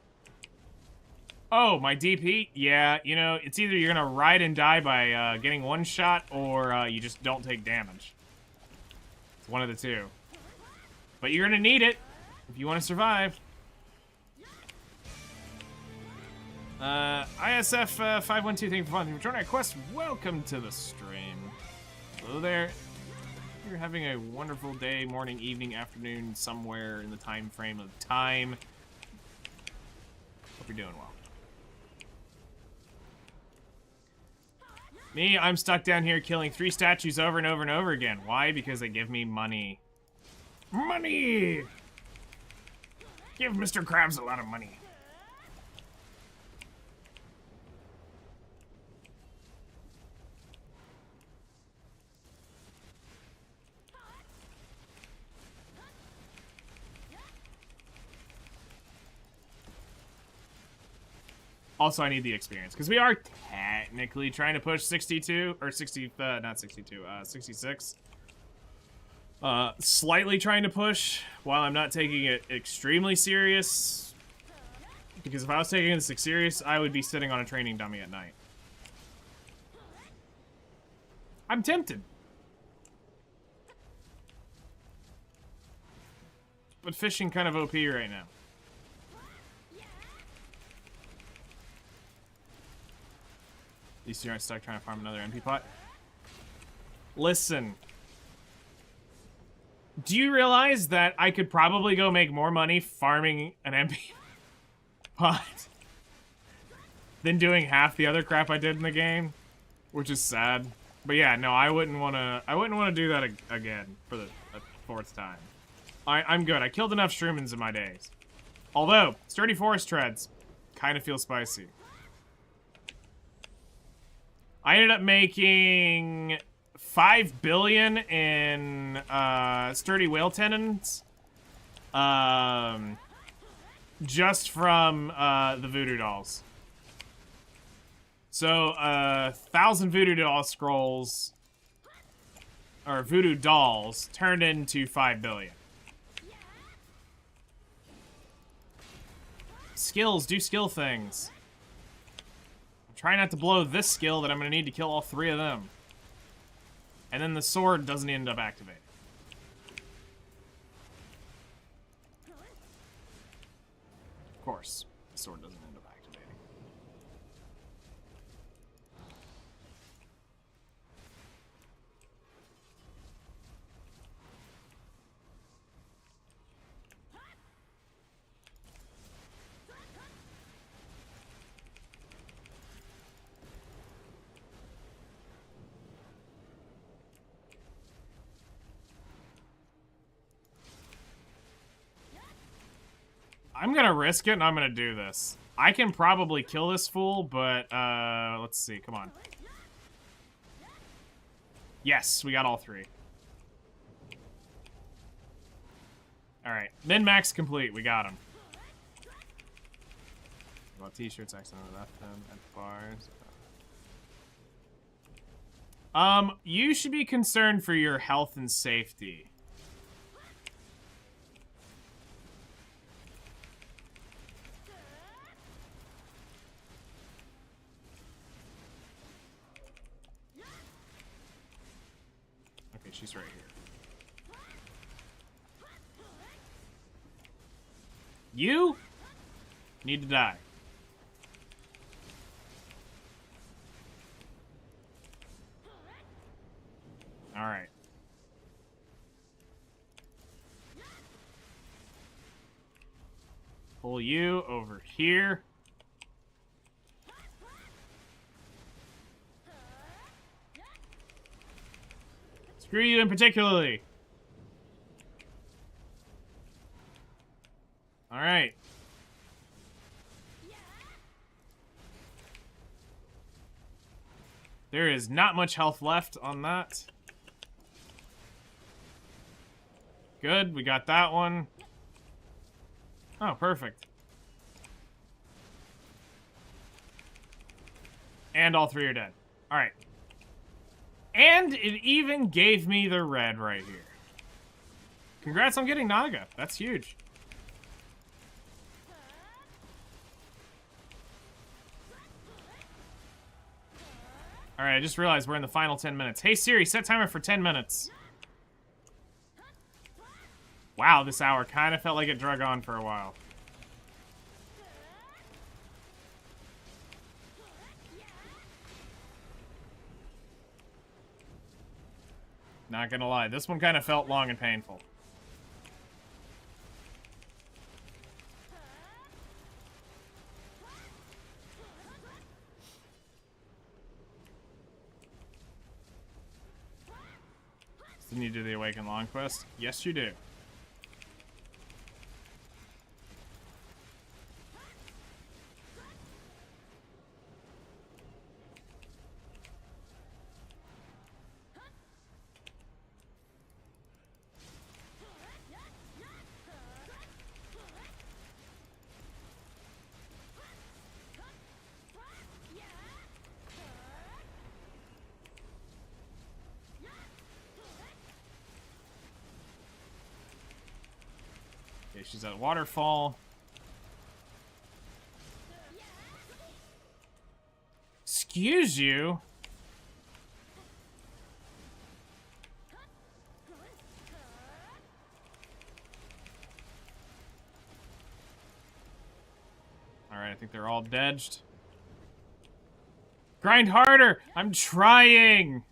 Oh, my DP? Yeah, you know, it's either you're going to ride and die by getting one shot, or you just don't take damage. It's one of the two. But you're going to need it if you want to survive. ISF 512, thank you for following. Return our quest. Welcome to the stream. Hello there. You're having a wonderful day, morning, evening, afternoon, somewhere in the time frame of time. Hope you're doing well. Me, I'm stuck down here killing 3 statues over and over and over again. Why? Because they give me money. Money! Give Mr. Krabs a lot of money. Also, I need the experience, because we are technically trying to push 62, or 60, not 62, 66. Slightly trying to push, while I'm not taking it extremely serious. Because if I was taking this serious, I would be sitting on a training dummy at night. I'm tempted. But fishing kind of OP right now. These two aren't stuck trying to farm another MP pot. Listen. Do you realize that I could probably go make more money farming an MP pot than doing half the other crap I did in the game? Which is sad. But yeah, no, I wouldn't wanna do that again for the 4th time. I'm good. I killed enough Strumans in my days. Although, sturdy forest treads kind of feel spicy. I ended up making 5 billion in sturdy whale tendons, just from the voodoo dolls. So 1,000 voodoo doll scrolls, or voodoo dolls, turned into 5 billion. Skills, do skill things. Try not to blow this skill that I'm going to need to kill all 3 of them. And then the sword doesn't end up activating. Of course, the sword doesn't end up activating. I'm gonna risk it, and I'm gonna do this. I can probably kill this fool, but, let's see. Come on. Yes, we got all 3. Alright. Min-max complete. We got him. Well, t-shirts, accidentally left them at the bars. You should be concerned for your health and safety. She's right here. You need to die. Alright. Pull you over here. Screw you in particularly. Alright. There is not much health left on that. Good, we got that one. Oh, perfect. And all three are dead. Alright. And it even gave me the red right here. Congrats on getting Naga. That's huge. Alright, I just realized we're in the final 10 minutes. Hey Siri, set timer for 10 minutes. Wow, this hour kind of felt like it drug on for a while. Not gonna lie, this one kind of felt long and painful. Didn't you do the Awaken Long quest? Yes, you do. Okay, she's at a waterfall. Excuse you? Alright, I think they're all deadged. Grind harder! I'm trying!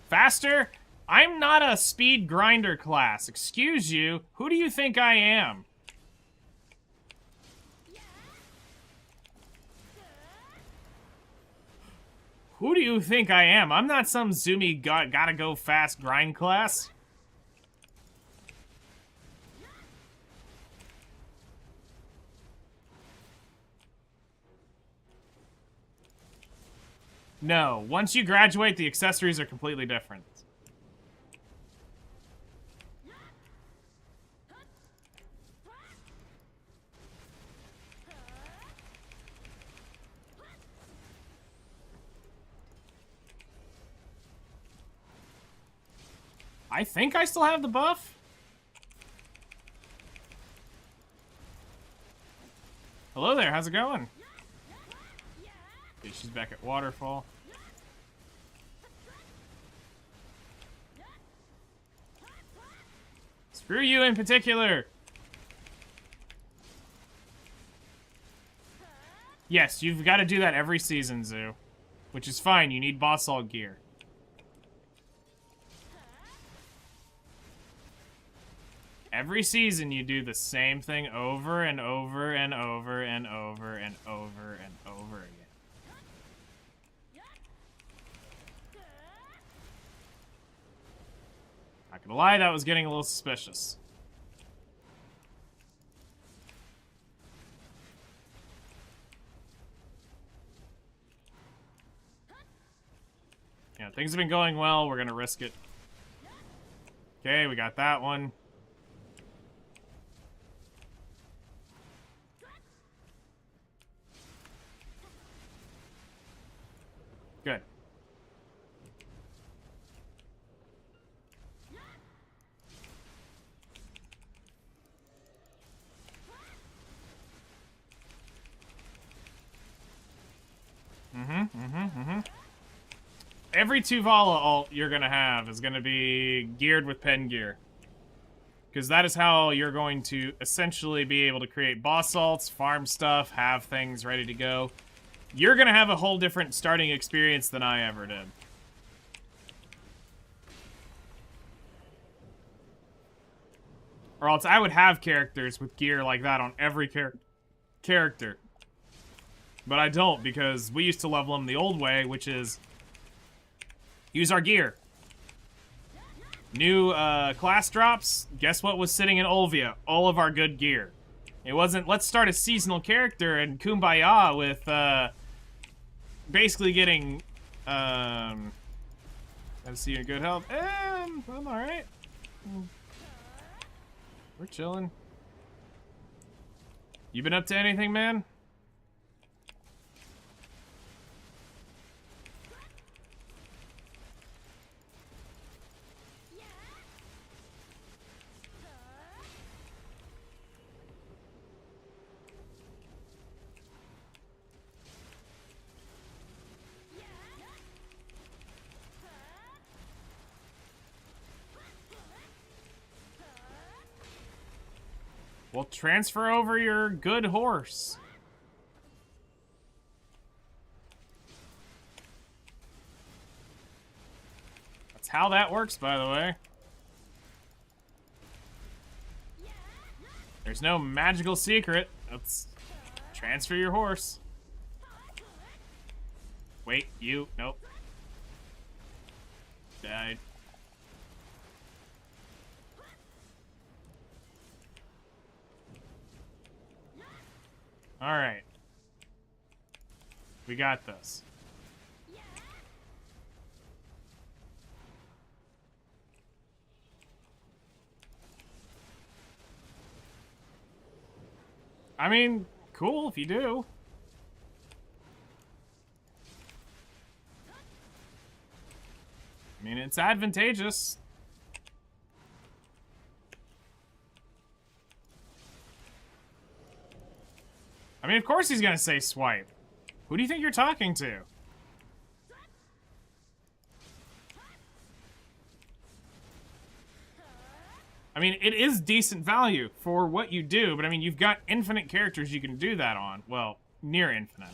Faster? I'm not a speed grinder class. Excuse you? Who do you think I am? Who do you think I am? I'm not some zoomy gotta go fast grind class. No, once you graduate, the accessories are completely different. I think I still have the buff. Hello there, how's it going? Okay, she's back at Waterfall. Screw you in particular. Yes, you've got to do that every season, Zoo. Which is fine, you need boss all gear. Every season you do the same thing over and over and over and over and over and over again. Not gonna lie, that was getting a little suspicious. Yeah, things have been going well, we're gonna risk it. Okay, we got that one. Good. Every Tuvala ult you're gonna have is gonna be geared with pen gear. Because that is how you're going to essentially be able to create boss salts, farm stuff, have things ready to go. You're going to have a whole different starting experience than I ever did. Or else I would have characters with gear like that on every character. But I don't, because we used to level them the old way, which is use our gear. New class drops, guess what was sitting in Olvia? All of our good gear. It wasn't, let's start a seasonal character and kumbaya with basically getting, let's see, you're in good health. I'm alright. We're chilling. You been up to anything, man? Well, transfer over your good horse. That's how that works, by the way. There's no magical secret. Let's transfer your horse. Wait, you, nope. Died. Alright. We got this. I mean, cool if you do. I mean, it's advantageous. I mean, of course he's gonna say swipe. Who do you think you're talking to? I mean, it is decent value for what you do, but I mean, you've got infinite characters you can do that on. Well, near infinite.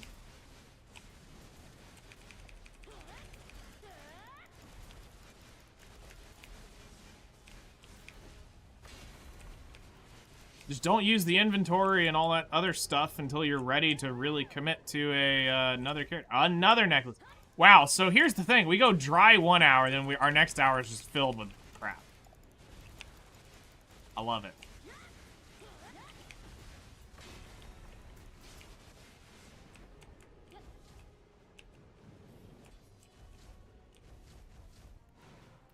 Just don't use the inventory and all that other stuff until you're ready to really commit to a another character. Another necklace. Wow, so here's the thing. We go dry 1 hour, then our next hour is just filled with crap. I love it.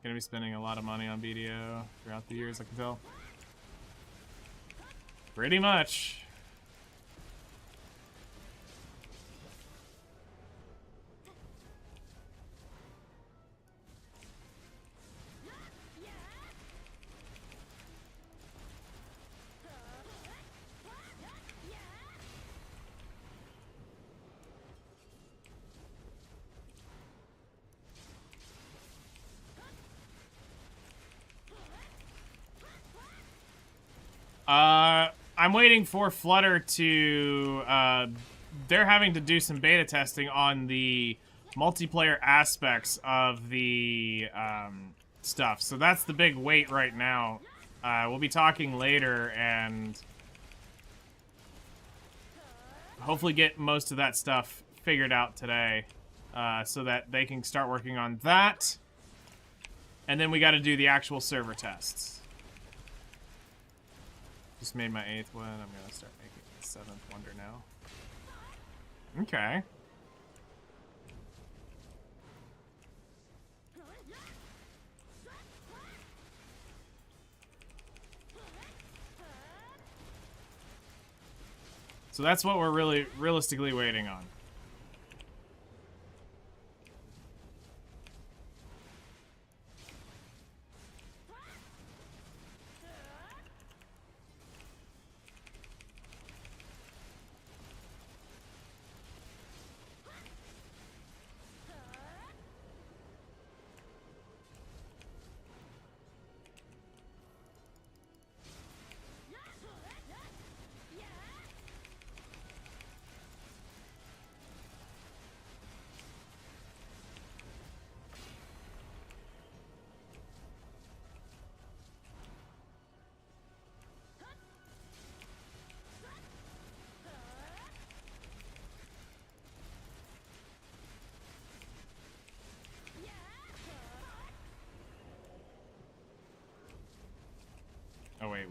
Gonna be spending a lot of money on BDO throughout the years, I can tell. Pretty much. I'm waiting for Flutter to, they're having to do some beta testing on the multiplayer aspects of the, stuff. So that's the big wait right now. We'll be talking later and hopefully get most of that stuff figured out today, so that they can start working on that. And then we got to do the actual server tests. Just made my 8th one. I'm gonna start making the 7th wonder now. Okay. So that's what we're really realistically waiting on.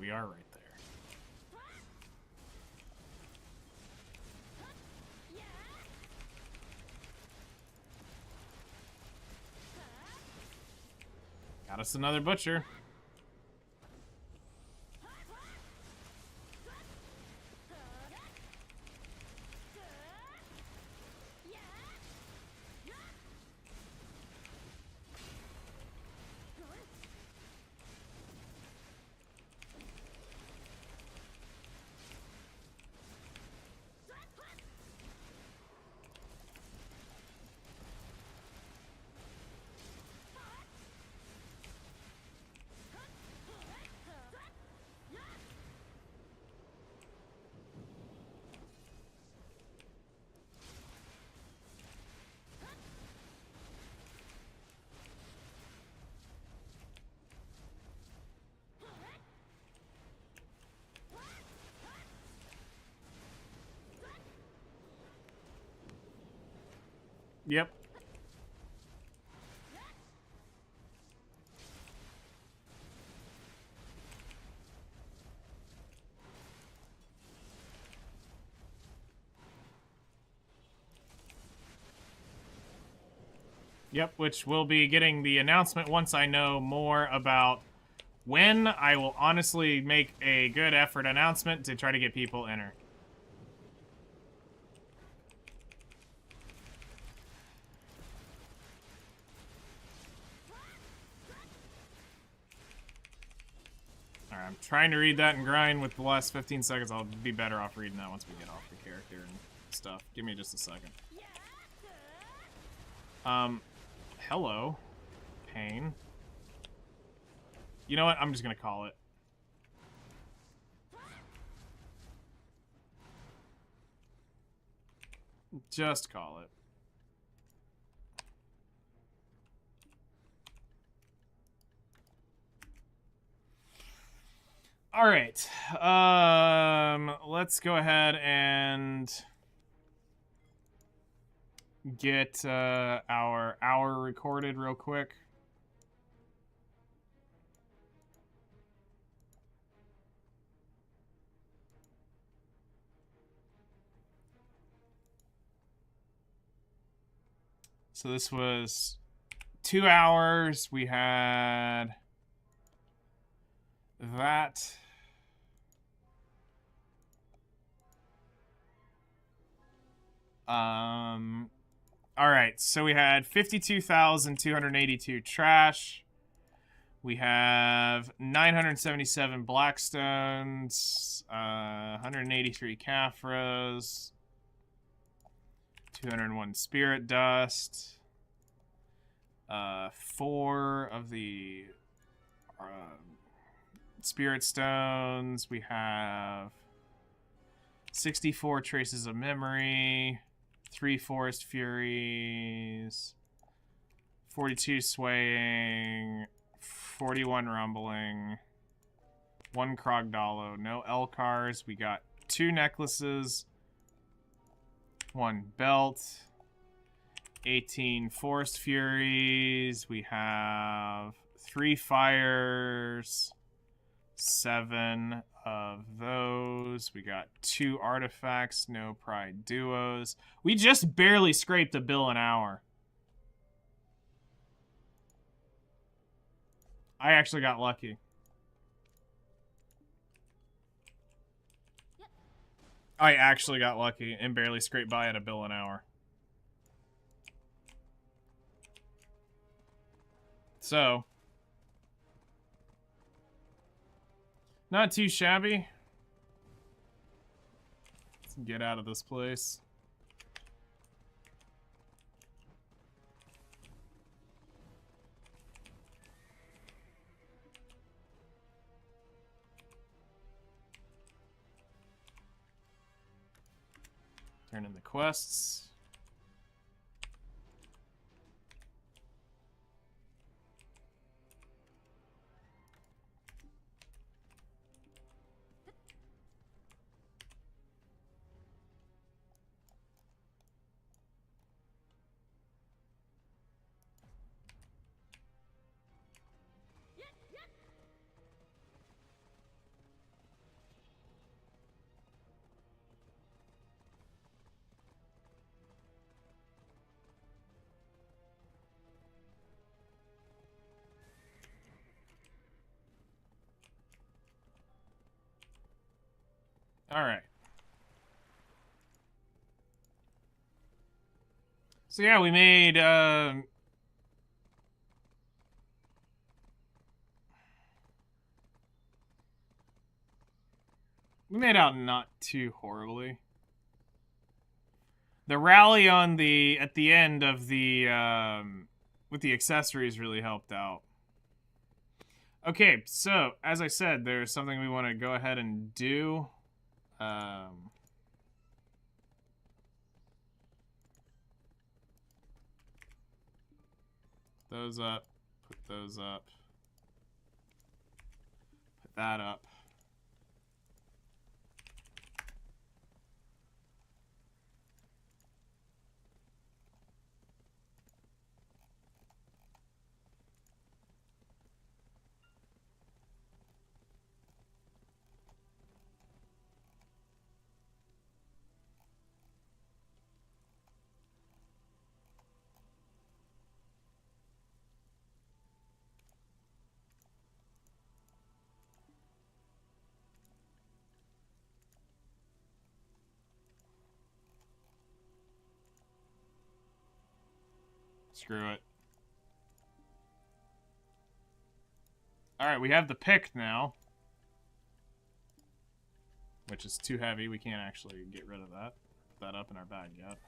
we are right there. Got us another butcher. Yep. Yep, which we'll be getting the announcement once I know more about when. I will honestly make a good effort announcement to try to get people enter. Alright, I'm trying to read that and grind with the last 15 seconds. I'll be better off reading that once we get off the character and stuff. Give me just a second. Hello. Pain. You know what? I'm just gonna call it. Just call it. All right. Let's go ahead and get our hour recorded real quick. So this was 2 hours. We had that. All right, so we had 52,282 trash. We have 977 Blackstones, 183 Caphras, 201 Spirit Dust, 4 of the Spirit Stones. We have 64 Traces of Memory, 3 Forest Furies, 42 Swaying, 41 Rumbling, 1 Krogdalo, no Elcars. We got 2 necklaces, 1 belt, 18 Forest Furies. We have 3 fires, 7 of those. We got 2 artifacts, no pride duos. We just barely scraped a bill an hour. I actually got lucky. I actually got lucky and barely scraped by at a bill an hour. So, not too shabby. Let's get out of this place. Turn in the quests. All right. So yeah, we made out not too horribly. The rally on the at the end of the with the accessories really helped out. Okay, so as I said, there's something we want to go ahead and do. Those up, put those up, put that up. Screw it. Alright, we have the pick now. Which is too heavy. We can't actually get rid of that. Put that up in our bag yet.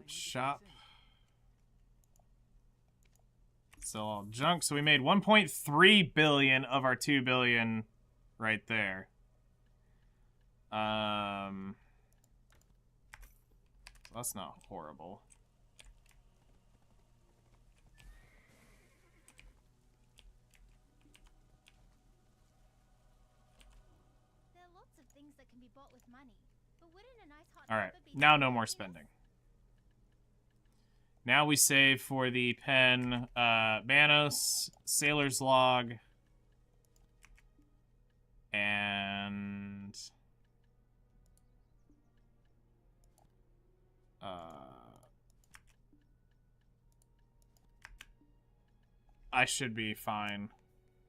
Shop. Sell all junk. So we made 1.3 billion of our 2 billion right there. That's not horrible. There are lots of things that can be bought with money, but wouldn't a nice hot All right, tub be now no more spending. Now we save for the pen, Manos, Sailor's Log, and I should be fine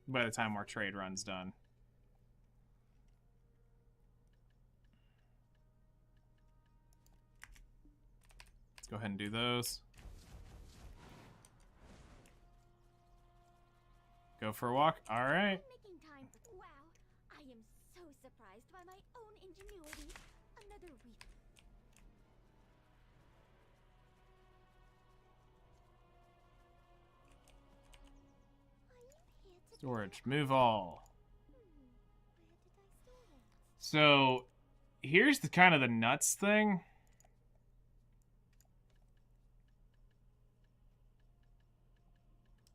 by the time our trade run's done. Let's go ahead and do those. Go for a walk. All right. making time? Wow, I am so surprised by my own ingenuity. Another week. Are you here to Storage. Move all. where did I store it? So, here's the kind of the nuts thing.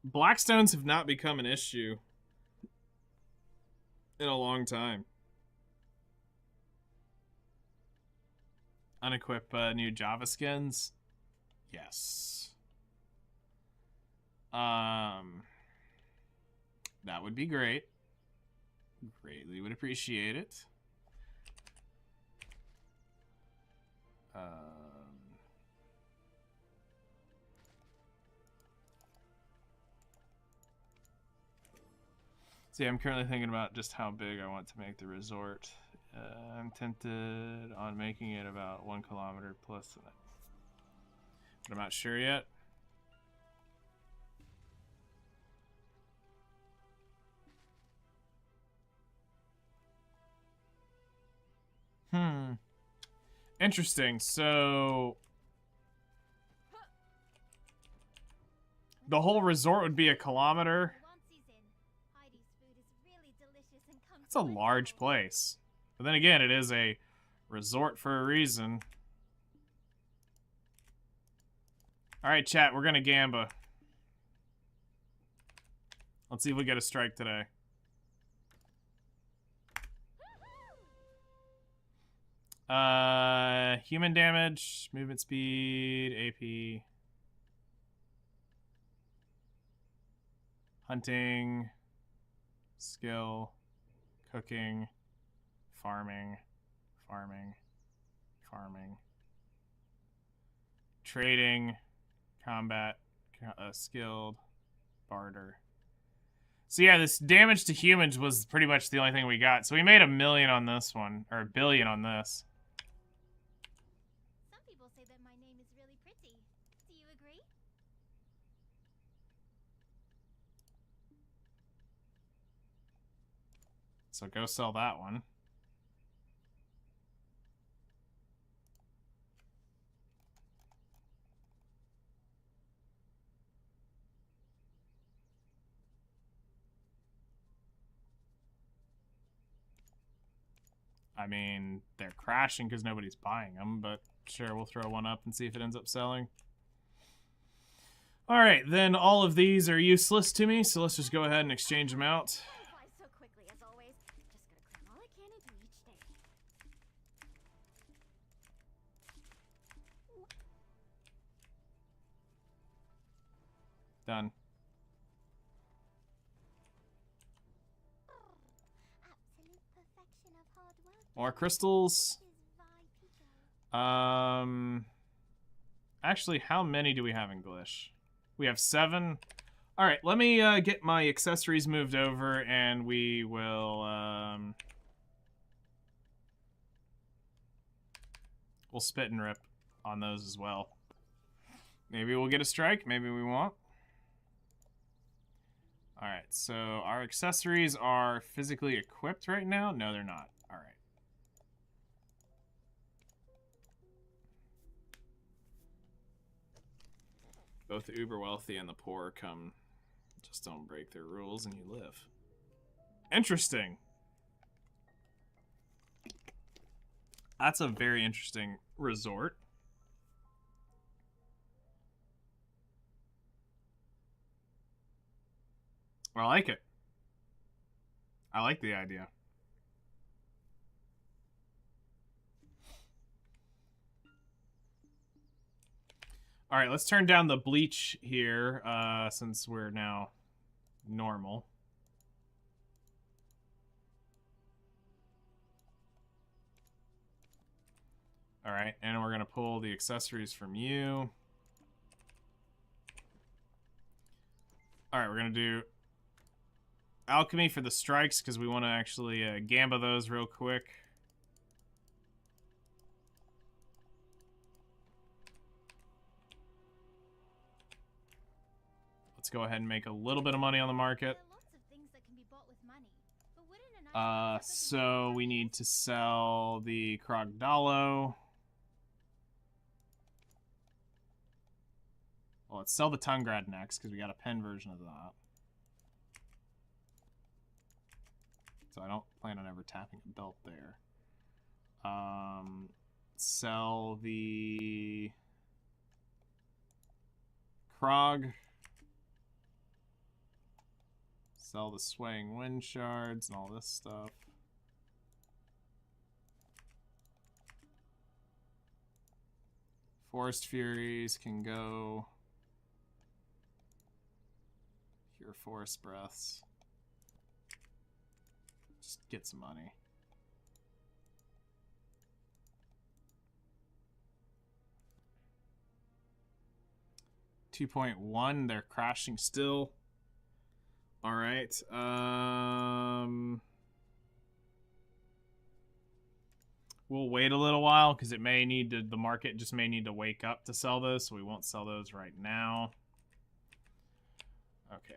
Blackstones have not become an issue in a long time. Unequip new Java skins. Yes. That would be great. Greatly would appreciate it. See, I'm currently thinking about just how big I want to make the resort. I'm tempted on making it about 1 kilometer plus, but I'm not sure yet. Interesting. So the whole resort would be a kilometer. That's a large place. But then again, it is a resort for a reason. Alright, chat, we're gonna gamba. Let's see if we get a strike today. Human damage, movement speed, AP. Hunting, skill, cooking, farming, trading, combat, skilled, barter. So yeah, this damage to humans was pretty much the only thing we got. So we made $1 million on this one, or $1 billion on this. Some people say that my name is really pretty. Do you agree? So go sell that one. I mean, they're crashing because nobody's buying them, but sure, we'll throw one up and see if it ends up selling. All right, then all of these are useless to me, so let's just go ahead and exchange them out. Time flies so quickly as always. Just gonna cram all I can into each day. Done. Absolute perfection of hard work. More crystals. Is vi pico. Actually, how many do we have in Glish? We have 7. All right, let me get my accessories moved over, and we will we'll spit and rip on those as well. Maybe we'll get a strike. Maybe we won't. All right, so our accessories are physically equipped right now. No, they're not. All right. Both the uber wealthy and the poor come, just don't break their rules and you live. Interesting. That's a very interesting resort. I like it. I like the idea. All right, let's turn down the bleach here, since we're now normal. All right, and we're gonna pull the accessories from you. All right, we're gonna do alchemy for the strikes because we want to actually gamba those real quick. Let's go ahead and make a little bit of money on the market. There are lots of things that can be bought with money, but wouldn't a nice So we need to sell the Krogdalo. Well, let's sell the Tungrad next because we got a pen version of that. So I don't plan on ever tapping a belt there. Sell the Krog. Sell the swaying wind shards and all this stuff. Forest Furies can go. Cure Forest Breaths. Just get some money. $2.1, they're crashing still. All right. We'll wait a little while because it may need to. The market just may need to wake up to sell those, so we won't sell those right now. Okay.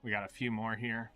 We got a few more here.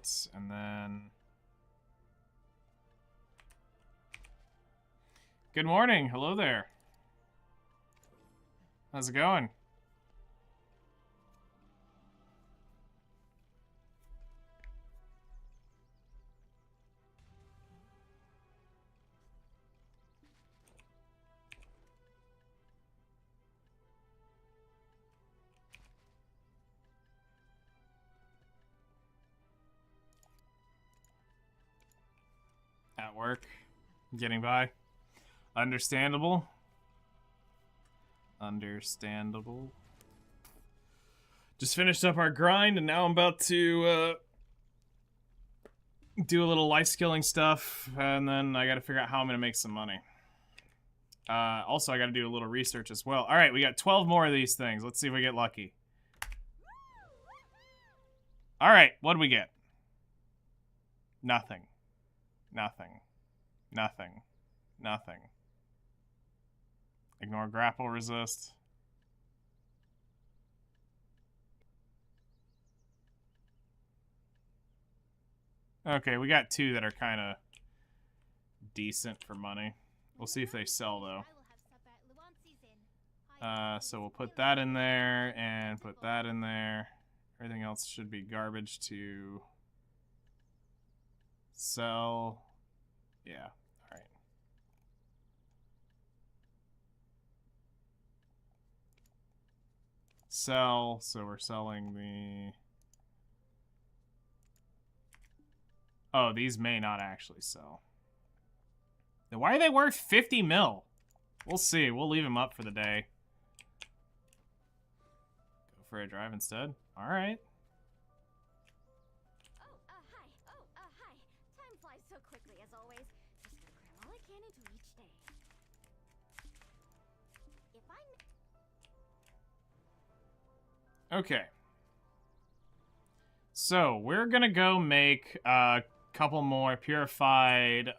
right, and then... Good morning. Hello there. How's it going? At work. Getting by. Understandable. Understandable. Just finished up our grind, and now I'm about to do a little life skilling stuff, and then I gotta figure out how I'm gonna make some money. Also, I gotta do a little research as well. Alright, we got 12 more of these things. Let's see if we get lucky. Alright, what do we get? Nothing. Nothing. Nothing. Nothing. Ignore grapple resist. Okay, we got 2 that are kind of decent for money. We'll see if they sell, though. So we'll put that in there and put that in there. Everything else should be garbage to sell. Yeah, alright. Sell, so we're selling the... Oh, these may not actually sell. Then why are they worth 50 mil? We'll see. We'll leave them up for the day. Go for a drive instead. Alright. Hi. Hi. Time flies so quickly as always. Just gonna cram all I can into each day. If I... Okay. So, we're gonna go make a couple more purified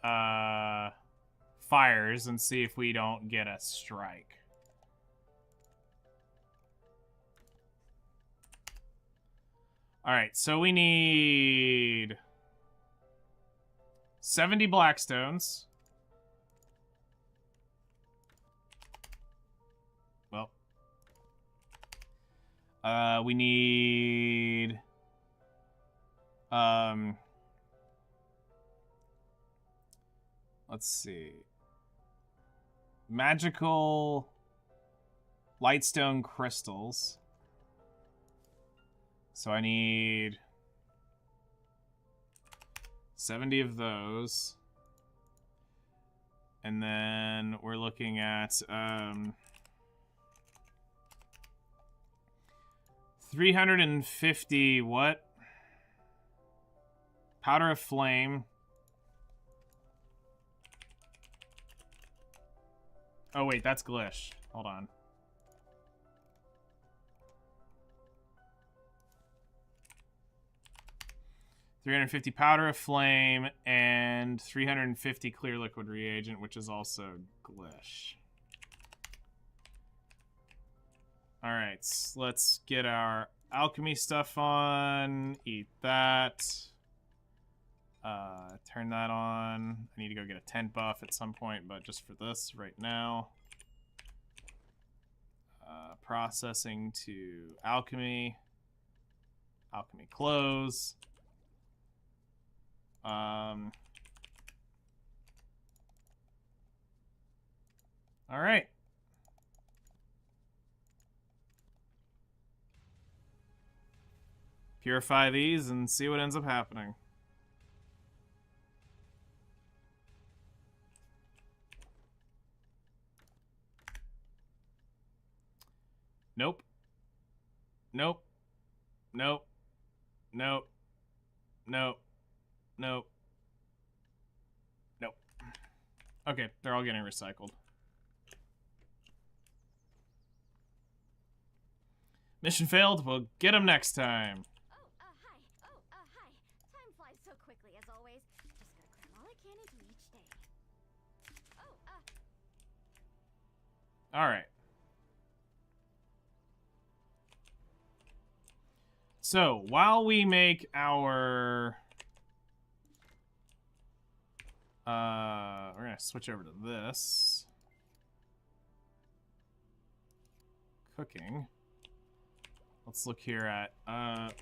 fires and see if we don't get a strike. Alright, so we need 70 blackstones. Well. We need... Let's see. Magical lightstone crystals. So I need 70 of those. And then we're looking at 350 what? Powder of flame. Oh wait, that's Glish. Hold on. $350 powder of flame and 350 clear liquid reagent, which is also Glish. Alright, let's get our alchemy stuff on. Eat that. Turn that on. I need to go get a tent buff at some point, but just for this right now. Processing to alchemy. Alchemy close. Alright. Purify these and see what ends up happening. Nope. Nope. Nope. Nope. Nope. Nope. Nope. Okay, they're all getting recycled. Mission failed. We'll get them next time. Hi. Time flies so quickly as always. Just gonna cram all I can into each day. All right. So, while we make our We're gonna switch over to this. Cooking. Let's look here at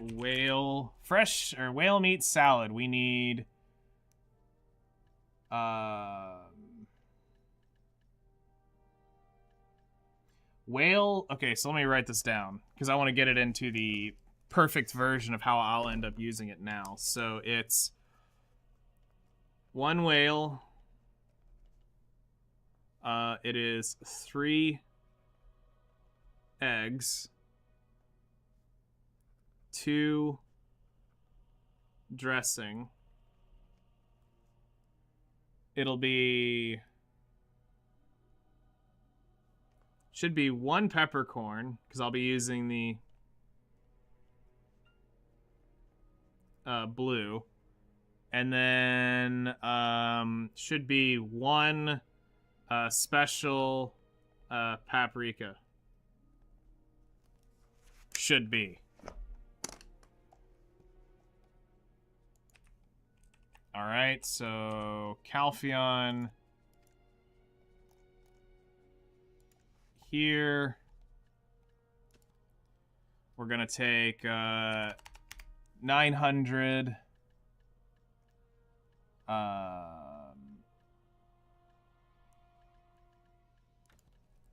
whale fresh or whale meat salad. We need whale. Okay, so let me write this down because I want to get it into the perfect version of how I'll end up using it now. So it's 1 whale. It is 3 eggs, 2 dressing. It'll be, should be 1 peppercorn because I'll be using the blue, and then should be 1 special paprika. Should be. All right, so Calpheon here. We're gonna take 900.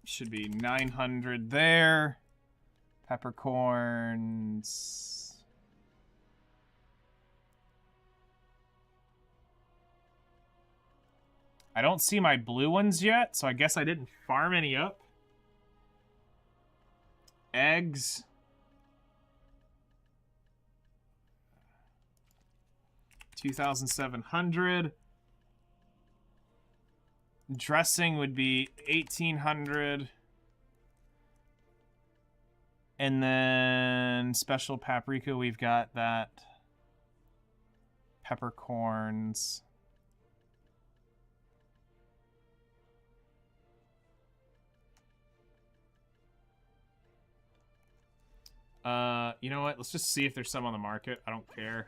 Should be 900 there. Peppercorns. I don't see my blue ones yet, so I guess I didn't farm any up. Eggs. $2,700. Dressing would be 1,800. And then special paprika, we've got that. Peppercorns. You know what? Let's just see if there's some on the market. I don't care.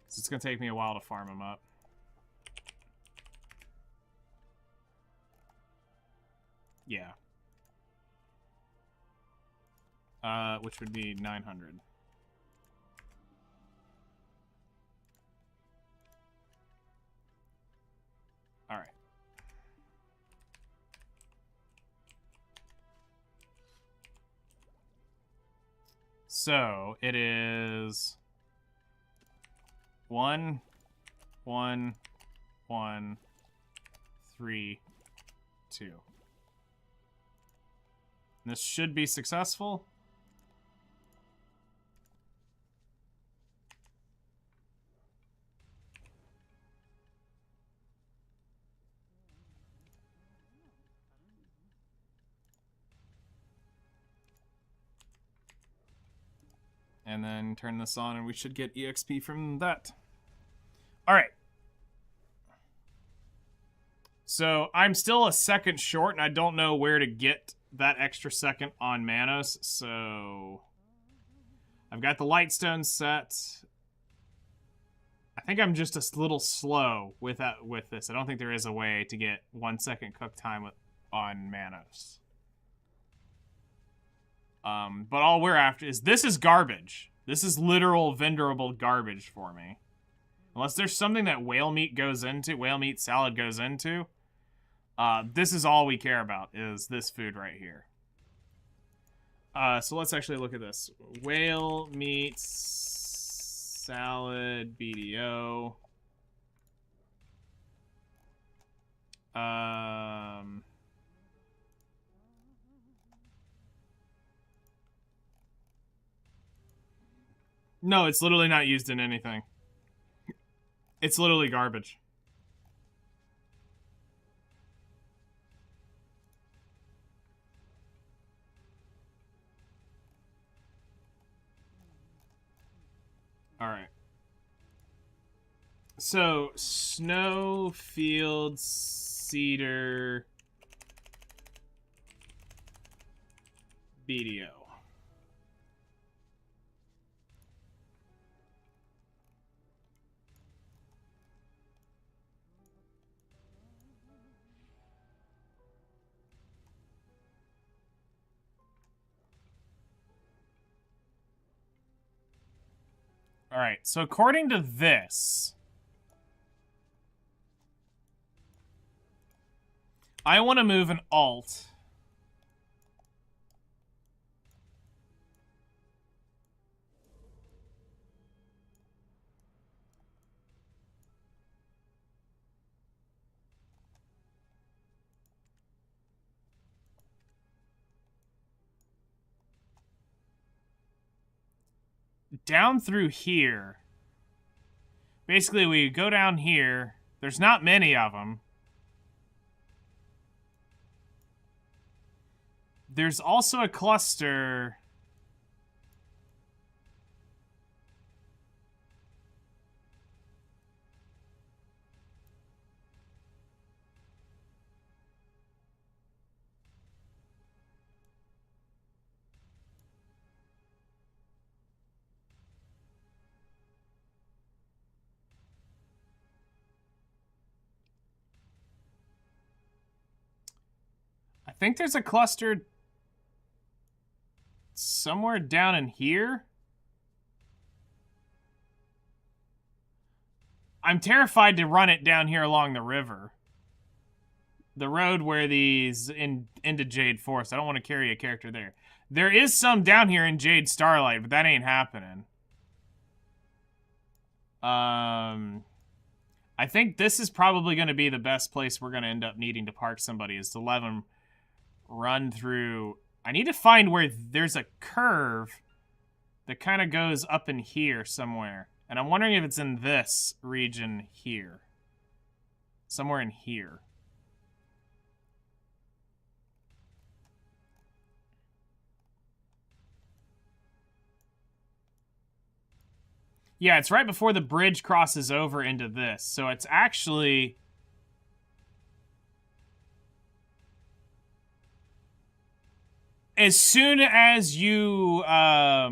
'Cause it's gonna take me a while to farm them up. Yeah. Which would be 900. All right. So it is 1, 1, 1, 3, 2. This should be successful. And then turn this on and we should get EXP from that. All right. So I'm still a second short and I don't know where to get that extra second on Manos. So I've got the Lightstone set. I think I'm just a little slow with this. I don't think there is a way to get 1 second cook time on Manos. But all we're after is, this is garbage. This is literal vendorable garbage for me. Unless there's something that whale meat salad goes into. This is all we care about, is this food right here. So let's actually look at this. Whale meat salad BDO. No, it's literally not used in anything. It's literally garbage. All right. So, Snowfield Cedar BDO. Alright, so according to this, I want to move an alt down through here. Basically, we go down here. There's not many of them. There's also a cluster. I think there's a cluster somewhere down in here. I'm terrified to run it down here along the river. The road where these into Jade Forest. I don't want to carry a character there. There is some down here in Jade Starlight, but that ain't happening. I think this is probably going to be the best place we're going to end up needing to park somebody, is to let them run through. I need to find where there's a curve that kind of goes up in here somewhere. And I'm wondering if it's in this region here. Somewhere in here. Yeah, it's right before the bridge crosses over into this. So it's actually... as soon as you... not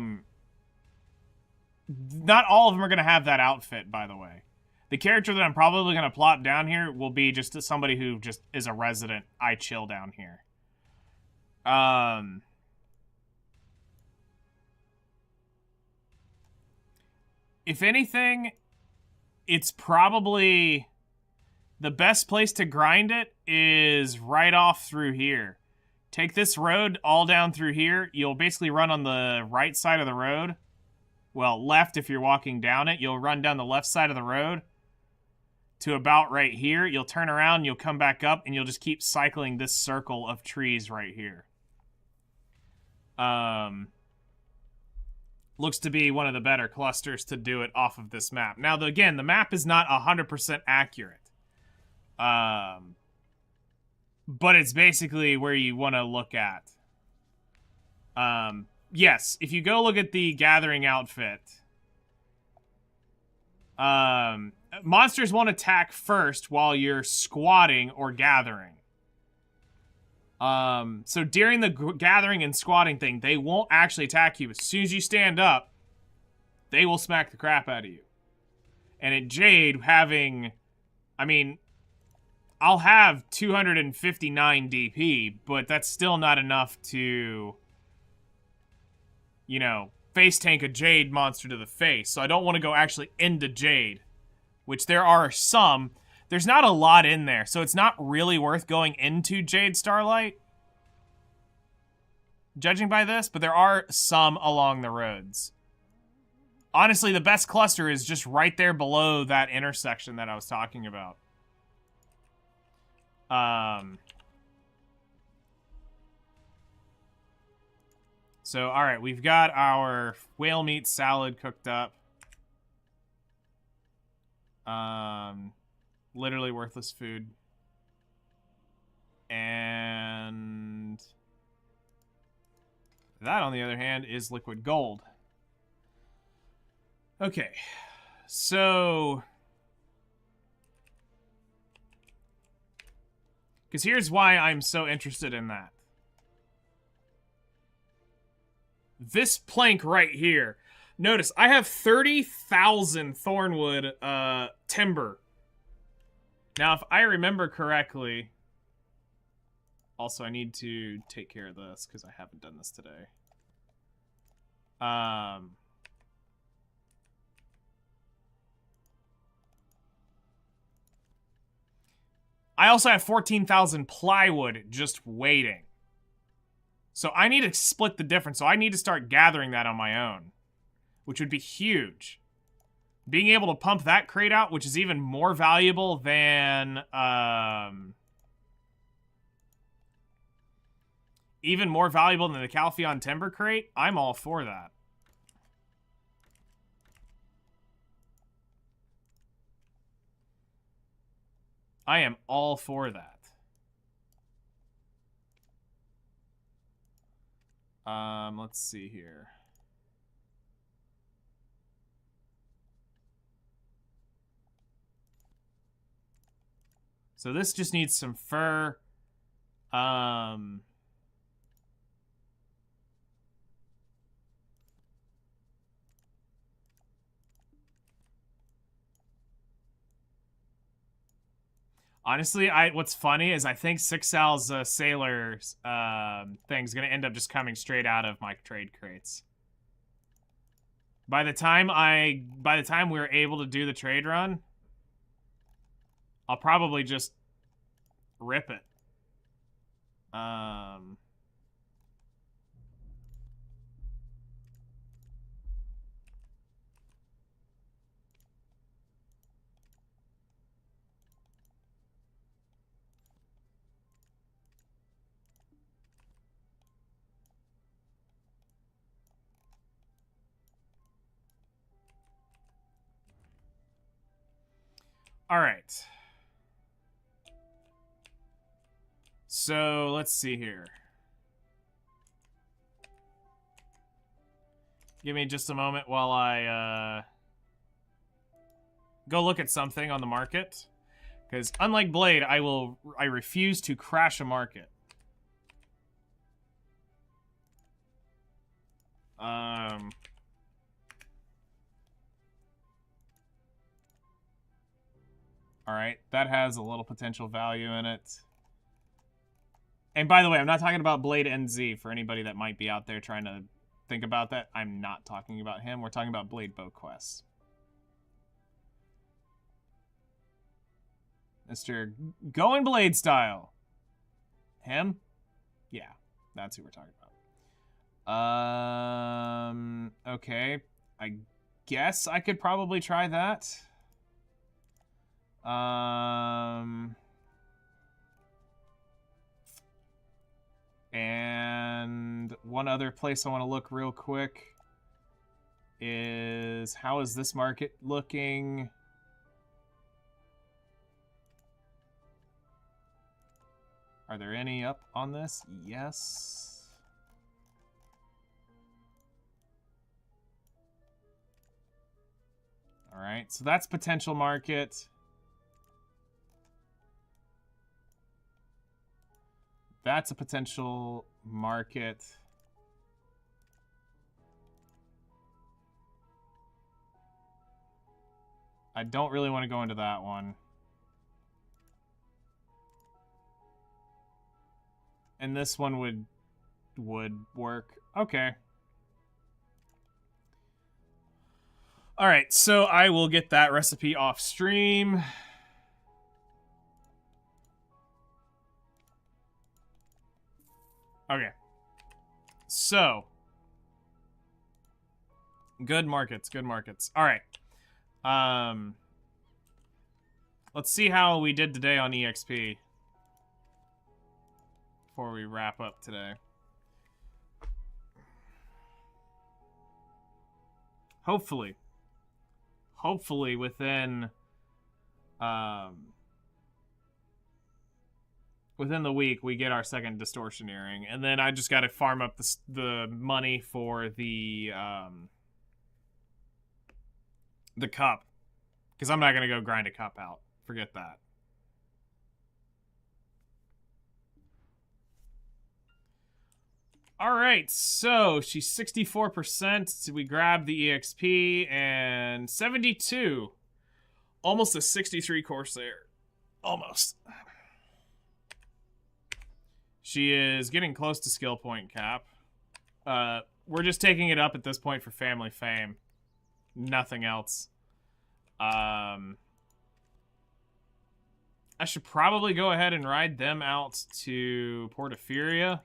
all of them are going to have that outfit, by the way. The character that I'm probably going to plop down here will be just somebody who just is a resident. I chill down here. If anything, it's probably... the best place to grind it is right off through here. Take this road all down through here. You'll basically run on the right side of the road. Well, left if you're walking down it. You'll run down the left side of the road to about right here. You'll turn around, you'll come back up, and you'll just keep cycling this circle of trees right here. Looks to be one of the better clusters to do it off of this map. Now, again, the map is not 100% accurate. But it's basically where you want to look at. Yes, if you go look at the gathering outfit, monsters won't attack first while you're squatting or gathering. So during the gathering and squatting thing, they won't actually attack you. As soon as you stand up, they will smack the crap out of you. And at Jade, having... I mean, I'll have 259 DP, but that's still not enough to... you know, face tank a Jade monster to the face. So I don't want to go actually into Jade, which there are some. There's not a lot in there, so it's not really worth going into Jade Starlight, judging by this, but there are some along the roads. Honestly, the best cluster is just right there below that intersection that I was talking about. So, alright, we've got our whale meat salad cooked up. Literally worthless food. And that, on the other hand, is liquid gold. Okay, so... because here's why I'm so interested in that. This plank right here. Notice, I have 30,000 Thornwood timber. Now, if I remember correctly... also, I need to take care of this, because I haven't done this today. I also have 14,000 plywood just waiting. So I need to split the difference. So I need to start gathering that on my own, which would be huge. Being able to pump that crate out, which is even more valuable than, even more valuable than the Calpheon Timber crate, I'm all for that. I am all for that. Let's see here. So this just needs some fur. Honestly, what's funny is I think Sixal's Sailor's thing's gonna end up just coming straight out of my trade crates. By the time we're able to do the trade run, I'll probably just rip it. All right. So let's see here. Give me just a moment while I go look at something on the market. Because unlike Blade, I refuse to crash a market. Alright, that has a little potential value in it. And by the way, I'm not talking about Blade NZ for anybody that might be out there trying to think about that. I'm not talking about him. We're talking about Blade Bow Quest. Mr. Going Blade style. Him? Yeah, that's who we're talking about. Okay. I guess I could probably try that. And one other place I want to look real quick is, how is this market looking? Are there any up on this? Yes. All right, so that's potential market. That's a potential market. I don't really want to go into that one. And this one would work. Okay. All right, so I will get that recipe off stream. Okay. So. Good markets, good markets. All right. Let's see how we did today on EXP before we wrap up today. Hopefully within the week we get our second distortion earring, and then I just got to farm up the money for the cup, because I'm not gonna go grind a cup out. Forget that. All right, so she's 64%. So we grab the EXP, and 72. Almost a 63 Corsair. Almost. She is getting close to skill point cap. We're just taking it up at this point for family fame. Nothing else. I should probably go ahead and ride them out to Portaferia.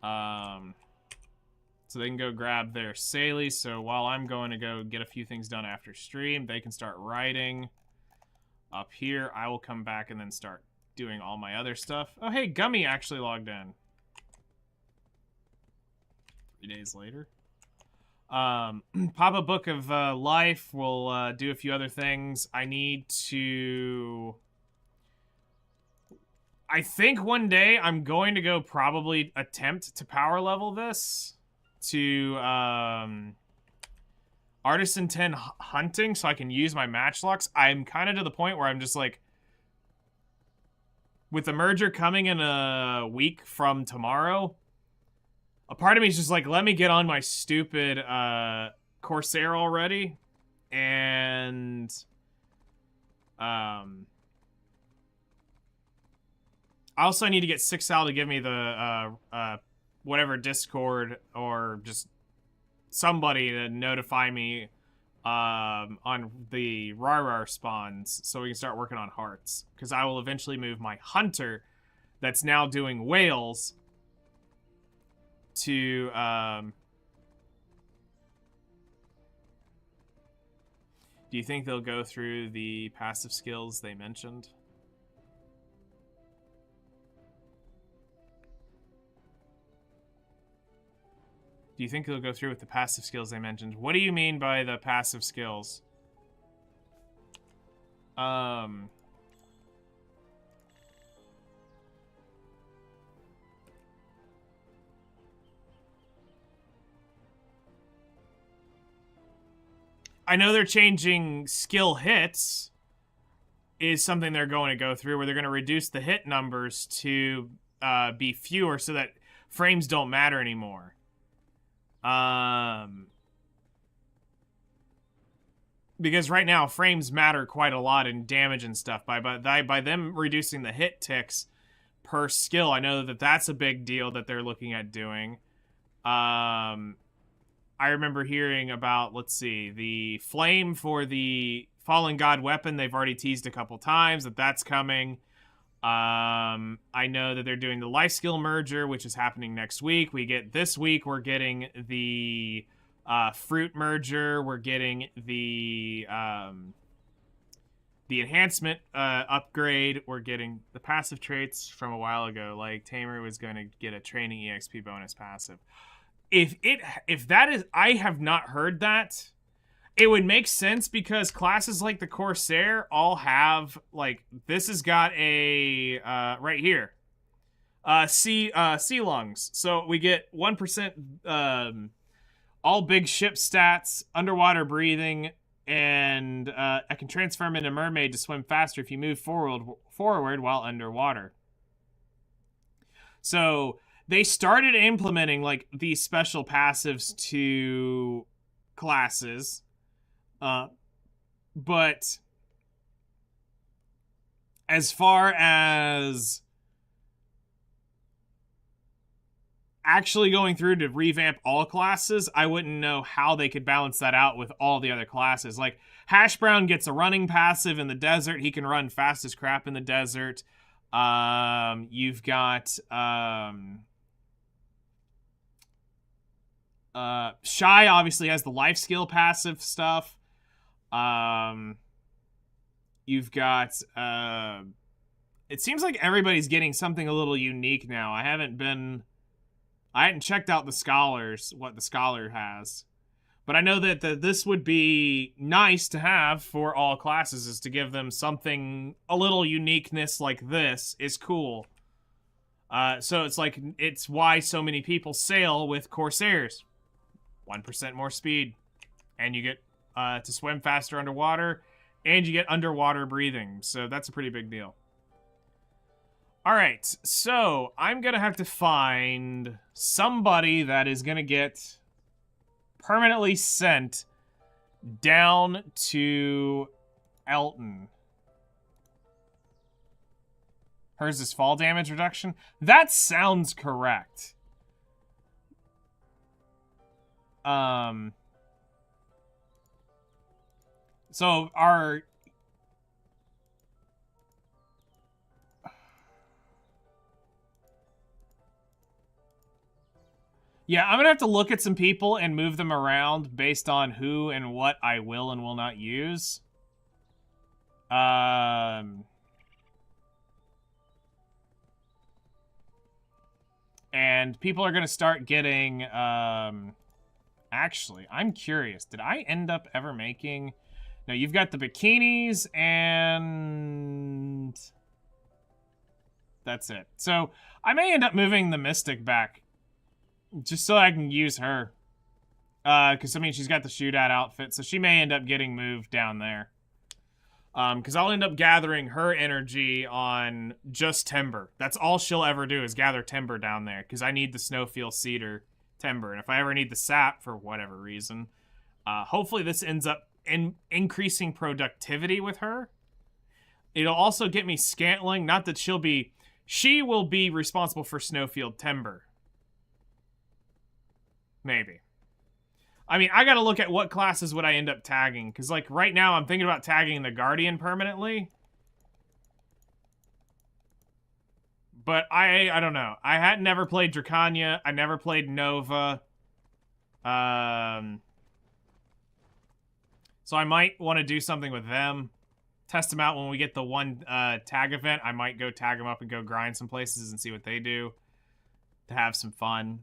So they can go grab their Saley. So while I'm going to go get a few things done after stream, they can start riding up here. I will come back and then start doing all my other stuff. Oh, hey, Gummy actually logged in. 3 days later. Pop a Book of Life. We'll do a few other things. I need to... I think one day I'm going to go probably attempt to power level this to Artisan 10 hunting so I can use my matchlocks. I'm kind of to the point where I'm just like, with the merger coming in a week from tomorrow, a part of me is just like, let me get on my stupid Corsair already. And I also need to get 6Al to give me the whatever Discord or just somebody to notify me on the Rar spawns so we can start working on hearts. Because I will eventually move my hunter that's now doing whales to do you think they'll go through the passive skills they mentioned? Do you think they'll go through with the passive skills they mentioned? What do you mean by the passive skills? I know they're changing skill hits is something they're going to go through, where they're going to reduce the hit numbers to be fewer so that frames don't matter anymore. Because right now frames matter quite a lot in damage and stuff. By them reducing the hit ticks per skill, I know that that's a big deal that they're looking at doing. I remember hearing about, let's see, the flame for the Fallen God weapon. They've already teased a couple times that that's coming. I know that they're doing the life skill merger, which is happening next week. This week, we're getting the fruit merger. We're getting the enhancement upgrade. We're getting the passive traits from a while ago. Like Tamer was going to get a training EXP bonus passive. If that is, I have not heard that. It would make sense because classes like the Corsair all have, like, this has got a, right here, sea lungs. So we get 1% all big ship stats, underwater breathing, and I can transform into mermaid to swim faster if you move forward while underwater. So they started implementing, like, these special passives to classes. But as far as actually going through to revamp all classes, I wouldn't know how they could balance that out with all the other classes. Like, Hash Brown gets a running passive in the desert. He can run fast as crap in the desert. You've got, Shy obviously has the life skill passive stuff. You've got, it seems like everybody's getting something a little unique now. I hadn't checked out the scholars, what the scholar has. But I know that this would be nice to have for all classes, is to give them something, a little uniqueness like this is cool. So it's like, it's why so many people sail with Corsairs. 1% more speed. And you get to swim faster underwater, and you get underwater breathing. So that's a pretty big deal. Alright, so I'm going to have to find somebody that is going to get permanently sent down to Elton. Hers is fall damage reduction? That sounds correct. So Yeah, I'm gonna have to look at some people and move them around based on who and what I will and will not use. And people are gonna start getting, actually, I'm curious. Did I end up ever making... No, you've got the bikinis and... That's it. So, I may end up moving the Mystic back. Just so I can use her. Because, I mean, she's got the shootout outfit, so she may end up getting moved down there. Because I'll end up gathering her energy on just timber. That's all she'll ever do is gather timber down there. Because I need the Snowfield Cedar timber. And if I ever need the sap for whatever reason, hopefully this ends up increasing productivity with her. It'll also get me scantling. Not that she will be responsible for Snowfield timber. Maybe. I mean, I gotta look at what classes would I end up tagging. Because, like, right now I'm thinking about tagging the Guardian permanently. But I don't know. I had never played Dracania. I never played Nova. So I might want to do something with them. Test them out when we get the one tag event. I might go tag them up and go grind some places and see what they do. To have some fun.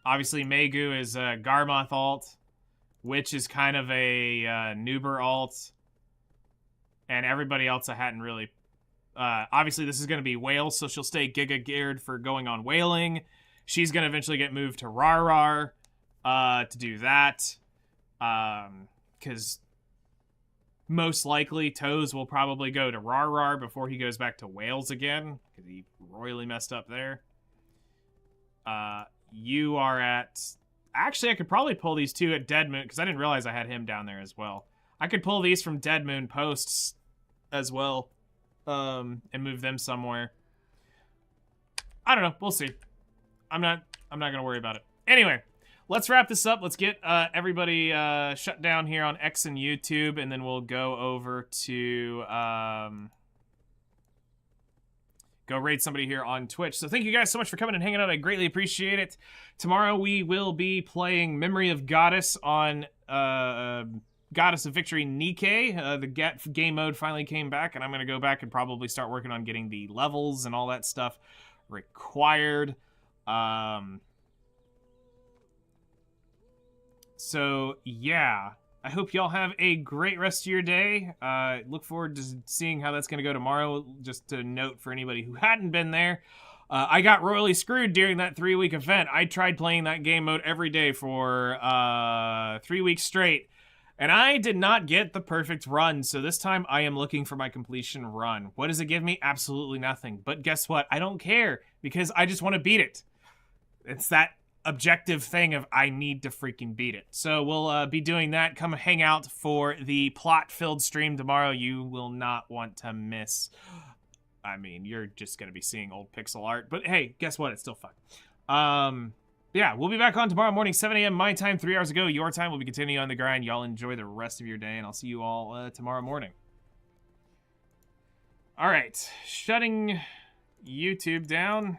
Obviously, Megu is a Garmoth alt. Witch is kind of a Nuber alt. And everybody else I hadn't really... obviously, this is going to be Whales, so she'll stay Giga geared for going on whaling. She's going to eventually get moved to Rar to do that. Because most likely, Toes will probably go to Rar before he goes back to Whales again. Because he royally messed up there. You are at... Actually, I could probably pull these two at Dead Moon, because I didn't realize I had him down there as well. I could pull these from Dead Moon posts as well, and move them somewhere. I don't know. We'll see. I'm not going to worry about it. Anyway, let's wrap this up. Let's get everybody shut down here on X and YouTube, and then we'll go over to... go raid somebody here on Twitch. So thank you guys so much for coming and hanging out. I greatly appreciate it. Tomorrow we will be playing Memory of Goddess on Goddess of Victory Nikkei. The game mode finally came back, and I'm going to go back and probably start working on getting the levels and all that stuff required. So, yeah. I hope y'all have a great rest of your day. Look forward to seeing how that's going to go tomorrow. Just a note for anybody who hadn't been there. I got royally screwed during that 3-week event. I tried playing that game mode every day for 3 weeks straight. And I did not get the perfect run. So this time I am looking for my completion run. What does it give me? Absolutely nothing. But guess what? I don't care because I just want to beat it. It's that objective thing of I need to freaking beat it. So we'll be doing that. Come hang out for the plot-filled stream tomorrow. You will not want to miss. I mean, you're just going to be seeing old pixel art. But hey, guess what? It's still fun. Yeah, we'll be back on tomorrow morning, 7 a.m. my time, 3 hours ago. Your time. We'll be continuing on the grind. Y'all enjoy the rest of your day, and I'll see you all tomorrow morning. All right. Shutting YouTube down.